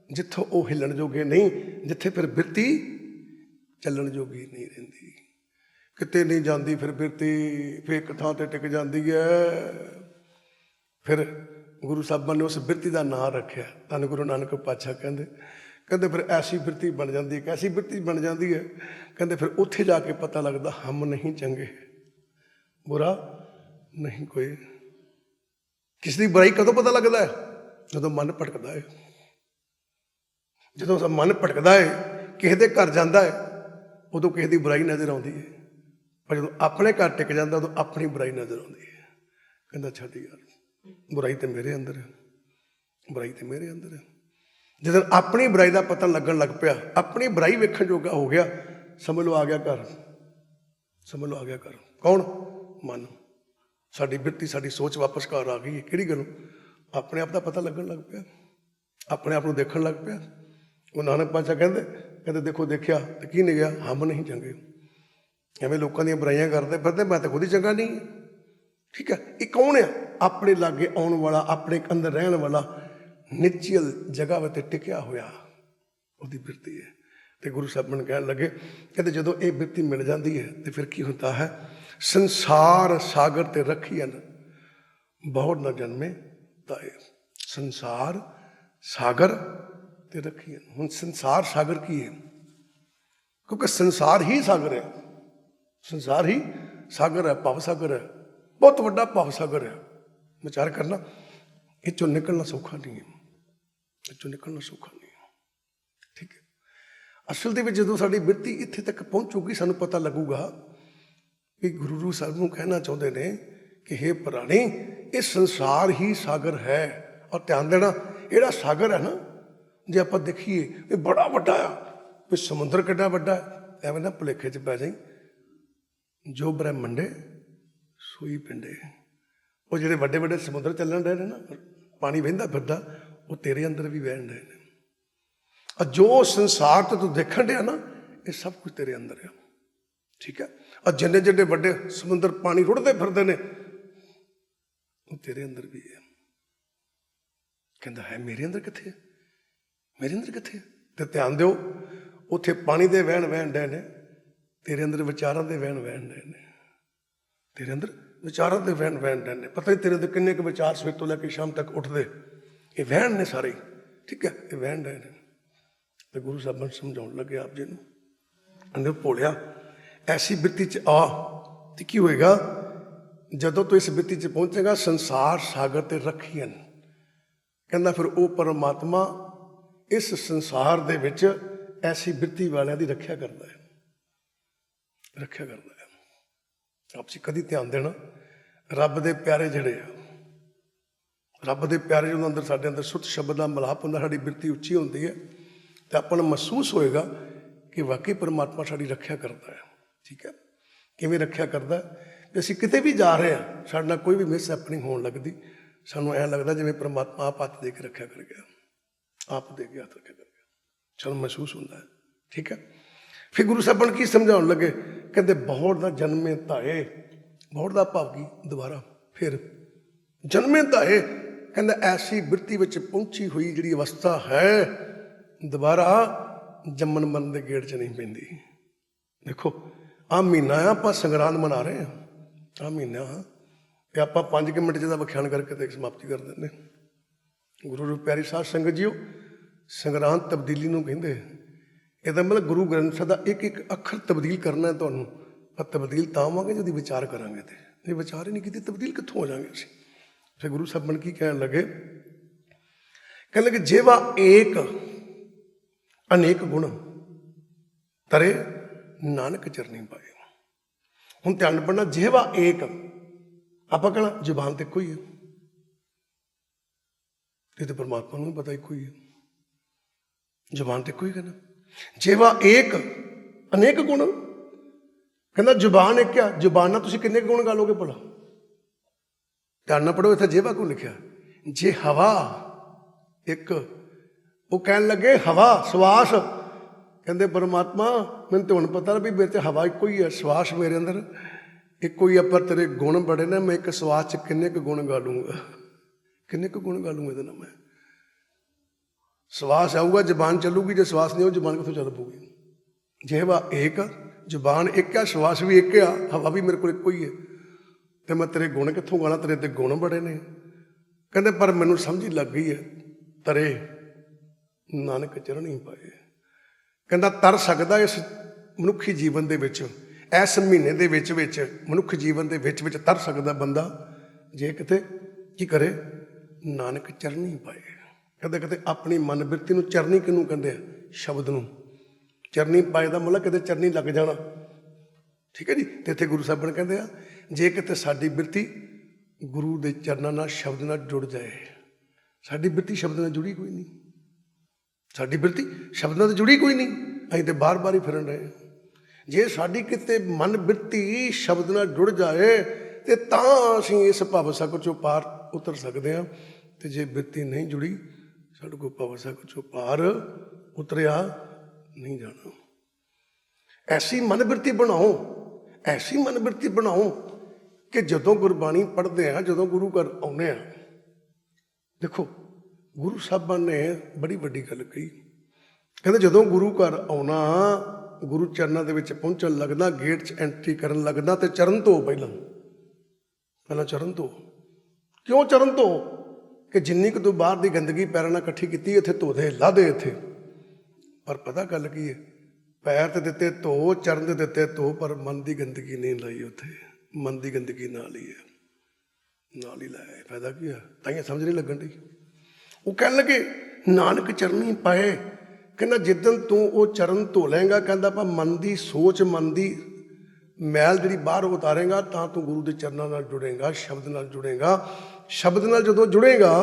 ਜਿੱਥੋਂ ਉਹ ਹਿੱਲਣ ਜੋਗੇ ਨਹੀਂ, ਜਿੱਥੇ ਫਿਰ ਬਿਰਤੀ ਚੱਲਣ ਜੋਗੀ ਨਹੀਂ ਰਹਿੰਦੀ, ਕਿਤੇ ਨਹੀਂ ਜਾਂਦੀ। ਫਿਰ ਬਿਰਤੀ ਫਿਰ ਇੱਕ ਥਾਂ ਤੇ ਟਿਕ ਜਾਂਦੀ ਹੈ। ਫਿਰ ਗੁਰੂ ਸਾਹਿਬਾਨ ਨੇ ਉਸ ਬਿਰਤੀ ਦਾ ਨਾਂ ਰੱਖਿਆ, ਧੰਨ ਗੁਰੂ ਨਾਨਕ ਪਾਤਸ਼ਾਹ ਕਹਿੰਦੇ ਫਿਰ ਐਸੀ ਬਿਰਤੀ ਬਣ ਜਾਂਦੀ, ਇੱਕ ਐਸੀ ਬਿਰਤੀ ਬਣ ਜਾਂਦੀ ਹੈ। ਕਹਿੰਦੇ ਫਿਰ ਉੱਥੇ ਜਾ ਕੇ ਪਤਾ ਲੱਗਦਾ ਹਮ ਨਹੀਂ ਚੰਗੇ, ਬੁਰਾ ਨਹੀਂ ਕੋਈ। ਕਿਸ ਦੀ ਬੁਰਾਈ ਕਦੋਂ ਪਤਾ ਲੱਗਦਾ ਹੈ? ਜਦੋਂ ਮਨ ਭਟਕਦਾ ਹੈ। ਜਦੋਂ ਮਨ ਭਟਕਦਾ ਹੈ, ਕਿਸੇ ਦੇ ਘਰ ਜਾਂਦਾ ਹੈ, ਉਦੋਂ ਕਿਸੇ ਦੀ ਬੁਰਾਈ ਨਜ਼ਰ ਆਉਂਦੀ ਹੈ। ਪਰ ਜਦੋਂ ਆਪਣੇ ਘਰ ਟਿਕ ਜਾਂਦਾ ਉਦੋਂ ਆਪਣੀ ਬੁਰਾਈ ਨਜ਼ਰ ਆਉਂਦੀ ਹੈ। ਕਹਿੰਦਾ ਛੱਡ ਯਾਰ, ਬੁਰਾਈ ਤੇ ਮੇਰੇ ਅੰਦਰ ਹੈ, ਬੁਰਾਈ ਤੇ ਮੇਰੇ ਅੰਦਰ ਹੈ। ਜਦੋਂ ਆਪਣੀ ਬੁਰਾਈ ਦਾ ਪਤਾ ਲੱਗਣ ਲੱਗ ਪਿਆ, ਆਪਣੀ ਬੁਰਾਈ ਵੇਖਣ ਜੋਗਾ ਹੋ ਗਿਆ, ਸਮਝ ਲਓ ਆ ਗਿਆ ਘਰ, ਸਮਝ ਲਓ ਆ ਗਿਆ ਘਰ। ਕੌਣ? ਮਨ। ਸਾਡੀ ਬਿਰਤੀ, ਸਾਡੀ ਸੋਚ ਵਾਪਸ ਘਰ ਆ ਗਈ ਹੈ। ਕਿਹੜੀ ਗੱਲੋਂ? ਆਪਣੇ ਆਪ ਦਾ ਪਤਾ ਲੱਗਣ ਲੱਗ ਪਿਆ, ਆਪਣੇ ਆਪ ਨੂੰ ਦੇਖਣ ਲੱਗ ਪਿਆ। ਉਹ ਨਾਨਕ ਪਾਤਸ਼ਾਹ ਕਹਿੰਦੇ ਦੇਖੋ ਦੇਖਿਆ ਤੇ ਕੀ ਨਹੀਂ ਗਿਆ, ਹਮ ਨਹੀਂ ਚੰਗੇ। ਐਵੇਂ ਲੋਕਾਂ ਦੀਆਂ ਬੁਰਾਈਆਂ ਕਰਦੇ ਫਿਰਦੇ, ਮੈਂ ਤਾਂ ਖੁਦ ਹੀ ਚੰਗਾ ਨਹੀਂ। ਠੀਕ ਹੈ, ਇਹ ਕੌਣ ਆ? ਆਪਣੇ ਲਾਗੇ ਆਉਣ ਵਾਲਾ, ਆਪਣੇ ਅੰਦਰ ਰਹਿਣ ਵਾਲਾ, ਨਿਚਲ ਜਗ੍ਹਾ ਉੱਤੇ ਟਿਕਿਆ ਹੋਇਆ, ਉਹਦੀ ਬਿਰਤੀ ਹੈ। ਤੇ ਗੁਰੂ ਸਾਹਿਬਾਨ ਕਹਿਣ ਲੱਗੇ ਕਹਿੰਦੇ ਜਦੋਂ ਇਹ ਬਿਰਤੀ ਮਿਲ ਜਾਂਦੀ ਹੈ ਤੇ ਫਿਰ ਕੀ ਹੁੰਦਾ ਹੈ? ਸੰਸਾਰ ਸਾਗਰ ਤੇ ਰੱਖੀਆਂ ਬਹੁਤ ਨਾ ਜਨਮੇ ਤਾਏ। ਸੰਸਾਰ ਸਾਗਰ ਤੇ ਰੱਖੀਆਂ। ਹੁਣ ਸੰਸਾਰ ਸਾਗਰ ਕੀ ਹੈ? ਕਿਉਂਕਿ ਸੰਸਾਰ ਹੀ ਸਾਗਰ ਹੈ, ਸੰਸਾਰ ਹੀ ਸਾਗਰ ਹੈ, ਭਵ ਸਾਗਰ ਹੈ, ਬਹੁਤ ਵੱਡਾ ਭਵ ਸਾਗਰ ਹੈ। ਵਿਚਾਰ ਕਰਨਾ, ਇਹ ਚੋਂ ਨਿਕਲਣਾ ਸੌਖਾ ਨਹੀਂ ਹੈ, ਇਹ ਚੋਂ ਨਿਕਲਣਾ ਸੌਖਾ ਨਹੀਂ ਹੈ। ਠੀਕ ਹੈ, ਅਸਲ ਦੇ ਵਿੱਚ ਜਦੋਂ ਸਾਡੀ ਬਿਰਤੀ ਇੱਥੇ ਤੱਕ ਪਹੁੰਚੂਗੀ, ਸਾਨੂੰ ਪਤਾ ਲੱਗੂਗਾ ਕਿ ਗੁਰੂ ਸਾਹਿਬ ਨੂੰ ਕਹਿਣਾ ਚਾਹੁੰਦੇ ਨੇ ਕਿ ਹੇ ਪ੍ਰਾਣੀ, ਇਹ ਸੰਸਾਰ ਹੀ ਸਾਗਰ ਹੈ। ਔਰ ਧਿਆਨ ਦੇਣਾ, ਜਿਹੜਾ ਸਾਗਰ ਹੈ ਨਾ, ਜੇ ਆਪਾਂ ਦੇਖੀਏ ਇਹ ਬੜਾ ਵੱਡਾ ਆ, ਵੀ ਸਮੁੰਦਰ ਕਿੱਡਾ ਵੱਡਾ, ਐਵੇਂ ਨਾ ਭੁਲੇਖੇ 'ਚ ਪੈ ਜਾਈ। ਜੋ ਬ੍ਰਹਮੰਡੇ ਸੋਈ ਪਿੰਡੇ। ਉਹ ਜਿਹੜੇ ਵੱਡੇ ਵੱਡੇ ਸਮੁੰਦਰ ਚੱਲਣ ਰਹੇ ਨੇ ਨਾ, ਪਾਣੀ ਵਹਿੰਦਾ ਫਿਰਦਾ, ਉਹ ਤੇਰੇ ਅੰਦਰ ਵੀ ਵਹਿਣ ਰਹੇ ਨੇ। ਔਰ ਜੋ ਸੰਸਾਰ ਤੋਂ ਤੂੰ ਦੇਖਣ ਡਿਆ ਨਾ, ਇਹ ਸਭ ਕੁਝ ਤੇਰੇ ਅੰਦਰ ਹੈ। ਠੀਕ ਹੈ, ਔਰ ਜਿੰਨੇ ਜਿੰਨੇ ਵੱਡੇ ਸਮੁੰਦਰ ਪਾਣੀ ਰੁੜਦੇ ਫਿਰਦੇ ਨੇ, ਉਹ ਤੇਰੇ ਅੰਦਰ ਵੀ ਹੈ। ਕਹਿੰਦਾ ਹੈ ਮੇਰੇ ਅੰਦਰ ਕਿੱਥੇ ਹੈ, ਮੇਰੇ ਅੰਦਰ ਕਿੱਥੇ ਹੈ? ਤੇ ਧਿਆਨ ਦਿਓ, ਉੱਥੇ ਪਾਣੀ ਦੇ ਵਹਿਣ ਡਏ ਨੇ, ਤੇਰੇ ਅੰਦਰ ਵਿਚਾਰਾਂ ਦੇ ਵਹਿਣ ਡਏ ਨੇ, ਤੇਰੇ ਅੰਦਰ ਵਿਚਾਰਾਂ ਦੇ ਵਹਿਣ ਡਏ ਨੇ। ਪਤਾ ਨਹੀਂ ਤੇਰੇ ਅੰਦਰ ਕਿੰਨੇ ਕੁ ਵਿਚਾਰ ਸਵੇਰ ਤੋਂ ਲੈ ਕੇ ਸ਼ਾਮ ਤੱਕ ਉੱਠਦੇ, ਇਹ ਵਹਿਣ ਨੇ ਸਾਰੇ। ਠੀਕ ਹੈ, ਇਹ ਵਹਿਣ ਡਏ ਨੇ। ਤੇ ਗੁਰੂ ਸਾਹਿਬ ਨੂੰ ਸਮਝਾਉਣ ਲੱਗੇ ਆਪ ਜੀ ਨੂੰ, ਅੰਦਰ ਭੋਲਿਆ ਐਸੀ ਬਿਰਤੀ 'ਚ ਆ ਤੇ ਕੀ ਹੋਏਗਾ? ਜਦੋਂ ਤੂੰ ਇਸ ਬਿਰਤੀ 'ਚ ਪਹੁੰਚੇਗਾ, ਸੰਸਾਰ ਸਾਗਰ ਤੇ ਰੱਖੀਆਂ। ਕਹਿੰਦਾ ਫਿਰ ਉਹ ਪਰਮਾਤਮਾ ਇਸ ਸੰਸਾਰ ਦੇ ਵਿੱਚ ਐਸੀ ਬਿਰਤੀ ਵਾਲਿਆਂ ਦੀ ਰੱਖਿਆ ਕਰਦਾ ਹੈ, ਰੱਖਿਆ ਕਰਦਾ ਹੈ। ਆਪ ਜੀ ਕਦੀ ਧਿਆਨ ਦੇਣਾ, ਰੱਬ ਦੇ ਪਿਆਰੇ ਜਿਹੜੇ ਆ, ਰੱਬ ਦੇ ਪਿਆਰੇ ਜਦੋਂ ਅੰਦਰ ਸਾਡੇ ਅੰਦਰ ਸੁੱਤ ਸ਼ਬਦ ਦਾ ਮਿਲਾਪ ਹੁੰਦਾ, ਸਾਡੀ ਬਿਰਤੀ ਉੱਚੀ ਹੁੰਦੀ ਹੈ, तो अपन महसूस होएगा कि वाकई परमात्मा साड़ी रखिया करता है। ठीक है, किवें रखिया करता है कि असीं किते भी जा रहे हैं, साडे नाल कोई भी मिस हैपनिंग होण लगदी, सानूं ऐ लगदा जिवें परमात्मा आप हत्थ दे के रखिया कर गया, आप दे के हत्थ रखिया कर गया, सानूं महसूस होंदा है। ठीक है, फिर गुरु साहब की समझाउण लगे, कहते बहुत दा जन्मे धाए, बहुत दा भाव की दोबारा फिर जन्मे धाए, कहते ऐसी बिरती विच पहुंची हुई जिहड़ी अवस्था है दोबारा जम्मन मरण के गेड़ च नहीं पैंदी। देखो आ महीना आप संगरांद मना रहे हैं, आ महीना आप 5 मिनट का व्याख्यान करके समाप्ति कर देंगे। गुरु रूप प्यारी साध संगत जीओ, संगरांद तब्दीली नूं कहंदे, ਇਹਦਾ मतलब गुरु ग्रंथ साहब का एक एक अखर तब्दील करना है। तो पर तब्दील तो होवांगे जो विचार करांगे, तो जे विचार ही नहीं की तब्दील कित्थों हो जाएंगे असीं। फिर गुरु साहब की कहने लगे, कहने लगे जेवा एक अनेक गुण तरे नानक चरनी पाए। हुण ध्यान पढ़ना, जेवा एक आप कहना जुबान तो इको ही है, ये तो परमात्मा नूं पता इको ही है, जुबान तो इको ही कहना। जेवा एक अनेक गुण, कहना जुबान एक क्या, जुबान ना तुसीं किन्ने गुण गा लोगे भला। ध्यान ना पढ़ो, इत्थे जेवा क्यों लिखिया। जे हवा एक, वो कहन लगे हवा श्वास, कहते परमात्मा मैंने तो हुण पता भी मेरे हवा इको ही है, श्वास मेरे अंदर इको ही है, पर तेरे गुण बड़े ने, मैं एक श्वास च किन्ने क गुण गा लूँगा, किन्ने क गुण गा लूँगा ਇਹਦੇ ਨਾਲ मैं। श्वास आऊगा जबान चलूगी, जो श्वास नहीं हो जबान कितों चल पऊगी। जेवा एक, जबान एक है, श्वास भी एक है, हवा भी मेरे को इको ही है, तो मैं तेरे गुण कितों गाना, तेरे ते गुण बड़े ने। कहते पर मैनू समझ लग गई है, तरे नानक चरण ही पाए। कहता तर सकता इस मनुखी जीवन के विच, इस महीने के विच मनुख जीवन के विच तर सकता बंदा जे किते की करे, नानक चरण ही पाए। कहते कहते अपनी मन बिरती नूं चरनी किनू कहते हैं, शब्द नूं चरनी पाए का मतलब कहते चरनी लग जाना। ठीक है जी, तो इत्थे गुरु साहब ने कहते हैं जे किते साडी बिरती गुरु के चरणों नाल शब्द नाल जुड़ जाए, साडी बिरती शब्द नाल जुड़ी कोई नहीं, साडी बिरती शब्द नाल जुड़ी कोई नहीं, असीं तो बार बार ही फिरन रहे। जे साडी किते मन बिरती शब्द नाल जुड़ जाए तो तां असीं इस भव सागर चों पार उतर सकते हैं, तो जे बिरती नहीं जुड़ी साडे कोल भव सागर चों पार उतरिया नहीं जाना। ऐसी मन बिरती बनाओ, ऐसी मन बिरती बनाओ कि जदों गुरबाणी पढ़ते हैं, जदों गुरु घर आउने हैं, देखो गुरु साहबान ने बड़ी वड्डी गल कही। कहते जदों गुरु घर आउना, गुरु चरणों के विच पहुंचण लगदा, गेट च एंट्री करन लगदा, तो चरण धो पहला चरण धो। क्यों चरण धो? कि जिन्नी कि तू बाहर की गंदगी पैरों नाल इकट्ठी की इत्थे धो दे, ला दे इत्थे। पर पता गल की है, पैर तो दिते धो, चरण तो दिते धो, पर मन की गंदगी नहीं लाई उत्थे, मन की गंदगी ना ली है, नाल ही लाया। फायदा की है, ताइयां समझ नहीं लगन दी। वो कह लगे नानक चरनी पाए, कहना जिदन तू वो चरण धो लेंगा, कहता पा मन की सोच, मन की मैल जी बाहर उतारेगा, तो तू गुरु के चरणों नाल जुड़ेगा, शब्द नाल जुड़ेगा। शब्द नाल जो जुड़ेगा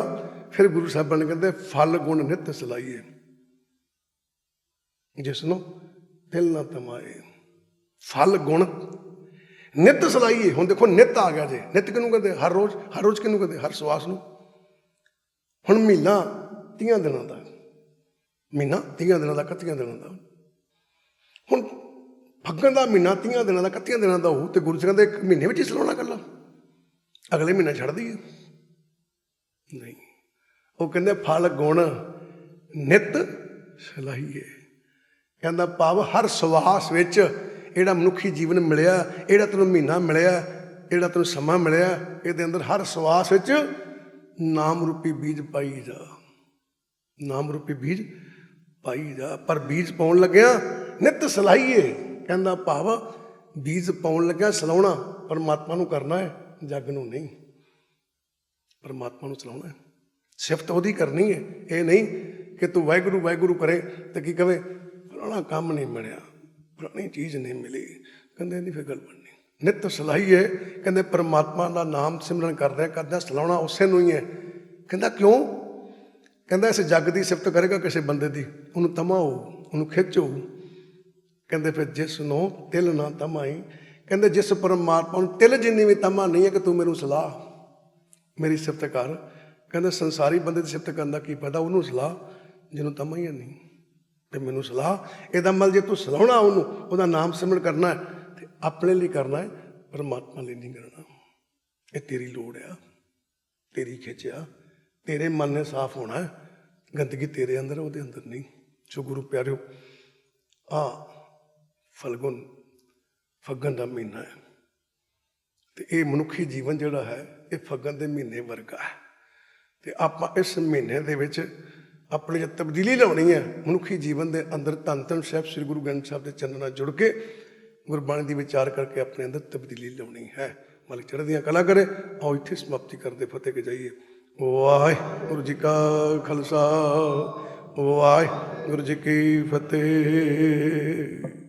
फिर गुरु साहब ने कहते फल गुण नित सलाइए, जिसनों दिल ना तमाए। फल गुण नित सलाइए। हुण देखो नित आ गया जे, नित किनू कहते? हर रोज। हर रोज किनू कहते? हर श्वास नूं। हुण महीना 30 दिनों का, महीना 30 दिनों का, 31 दिनों का। हुण फग्गण का महीना 30 दिनों का, 31 दिनों का हो, तो गुरु जी कहते 1 महीने में ही सलाउणा कल्ला, अगले महीने छड़ दईए? नहीं। वो कहते फल गुण नित सलाइए, कहता भाव हर सवास विच जिहड़ा मनुखी जीवन मिलिया, जिहड़ा तैनूं महीना मिलिया, जिहड़ा तैनूं समा मिलिया, इहदे अंदर हर सवास विच नाम रूपी बीज पाई जा, नाम रूपी बीज पाई जा। पर बीज पाउण लग्या नित सलाइए, कहता भाव बीज पाउण लग्या सलाउणा परमात्मा नूं करना है, जग नूं नहीं। परमात्मा नूं सलाउणा है, सिफत ओहदी करनी है। ये नहीं कि तू वाहिगुरू वाहिगुरू करे तो की कहे फलाना काम नहीं मिलिया, फलानी चीज़ नहीं मिली, कहते नहीं फिर गल बननी। नित सलाइए, कहते परमात्मा का नाम सिमरन करदे करदे सलाउणा उसे नूं ही है। कहता क्यों? ਕਹਿੰਦਾ ਇਸ ਜੱਗ ਦੀ ਸਿਫਤ ਕਰੇਗਾ ਕਿਸੇ ਬੰਦੇ ਦੀ, ਉਹਨੂੰ ਤਮਾ ਹੋਊ, ਉਹਨੂੰ ਖਿੱਚ ਹੋਊ। ਕਹਿੰਦੇ ਫਿਰ ਜਿਸ ਨੂੰ ਤਿਲ ਨਾ ਤਮਾਈ, ਕਹਿੰਦੇ ਜਿਸ ਪਰਮਾਤਮਾ ਨੂੰ ਤਿਲ ਜਿੰਨੀ ਵੀ ਤਮਾ ਨਹੀਂ ਹੈ ਕਿ ਤੂੰ ਮੈਨੂੰ ਸਲਾਹ, ਮੇਰੀ ਸਿਫਤ ਕਰ। ਕਹਿੰਦੇ ਸੰਸਾਰੀ ਬੰਦੇ ਦੀ ਸਿਫਤ ਕਰਨ ਦਾ ਕੀ ਫਾਇਦਾ, ਉਹਨੂੰ ਸਲਾਹ ਜਿਹਨੂੰ ਤਮਾ ਹੀ ਨਹੀਂ। ਤੇ ਮੈਨੂੰ ਸਲਾਹ, ਇਹਦਾ ਮਤਲਬ ਜੇ ਤੂੰ ਸਲਾਹੁਣਾ ਉਹਨੂੰ, ਉਹਦਾ ਨਾਮ ਸਿਮਰਨ ਕਰਨਾ ਤੇ ਆਪਣੇ ਲਈ ਕਰਨਾ ਹੈ, ਪਰਮਾਤਮਾ ਲਈ ਨਹੀਂ ਕਰਨਾ। ਇਹ ਤੇਰੀ ਲੋੜ ਆ, ਤੇਰੀ ਖਿੱਚ ਆ, ਤੇਰੇ ਮਨ ਨੇ ਸਾਫ਼ ਹੋਣਾ ਹੈ, ਗੰਦਗੀ ਤੇਰੇ ਅੰਦਰ, ਉਹਦੇ ਅੰਦਰ ਨਹੀਂ। ਸੋ ਗੁਰੂ ਪਿਆਰਿਓ, ਫੱਗਣ ਦਾ ਮਹੀਨਾ ਹੈ ਤੇ ਇਹ ਮਨੁੱਖੀ ਜੀਵਨ ਜਿਹੜਾ ਹੈ ਇਹ ਫੱਗਣ ਦੇ ਮਹੀਨੇ ਵਰਗਾ ਹੈ। ਤੇ ਆਪਾਂ ਇਸ ਮਹੀਨੇ ਦੇ ਵਿੱਚ ਆਪਣੀ ਜੇ ਤਬਦੀਲੀ ਲਿਆਉਣੀ ਹੈ ਮਨੁੱਖੀ ਜੀਵਨ ਦੇ ਅੰਦਰ, ਧੰਨ ਧੰਨ ਸਾਹਿਬ ਸ੍ਰੀ ਗੁਰੂ ਗ੍ਰੰਥ ਸਾਹਿਬ ਦੇ ਚਰਨਾਂ ਨਾਲ ਜੁੜ ਕੇ ਗੁਰਬਾਣੀ ਦੀ ਵਿਚਾਰ ਕਰਕੇ ਆਪਣੇ ਅੰਦਰ ਤਬਦੀਲੀ ਲਿਆਉਣੀ ਹੈ। ਮਾਲਕ ਚੜ੍ਹਦੀਆਂ ਕਲਾ ਕਰੇ। ਆਓ ਇੱਥੇ ਸਮਾਪਤੀ ਕਰਦੇ ਫਤਿਹ ਕੇ ਜਾਈਏ। ਵਾਹਿਗੁਰੂ ਜੀ ਕਾ ਖਾਲਸਾ, ਵਾਹਿਗੁਰੂ ਜੀ ਕੀ ਫਤਿਹ।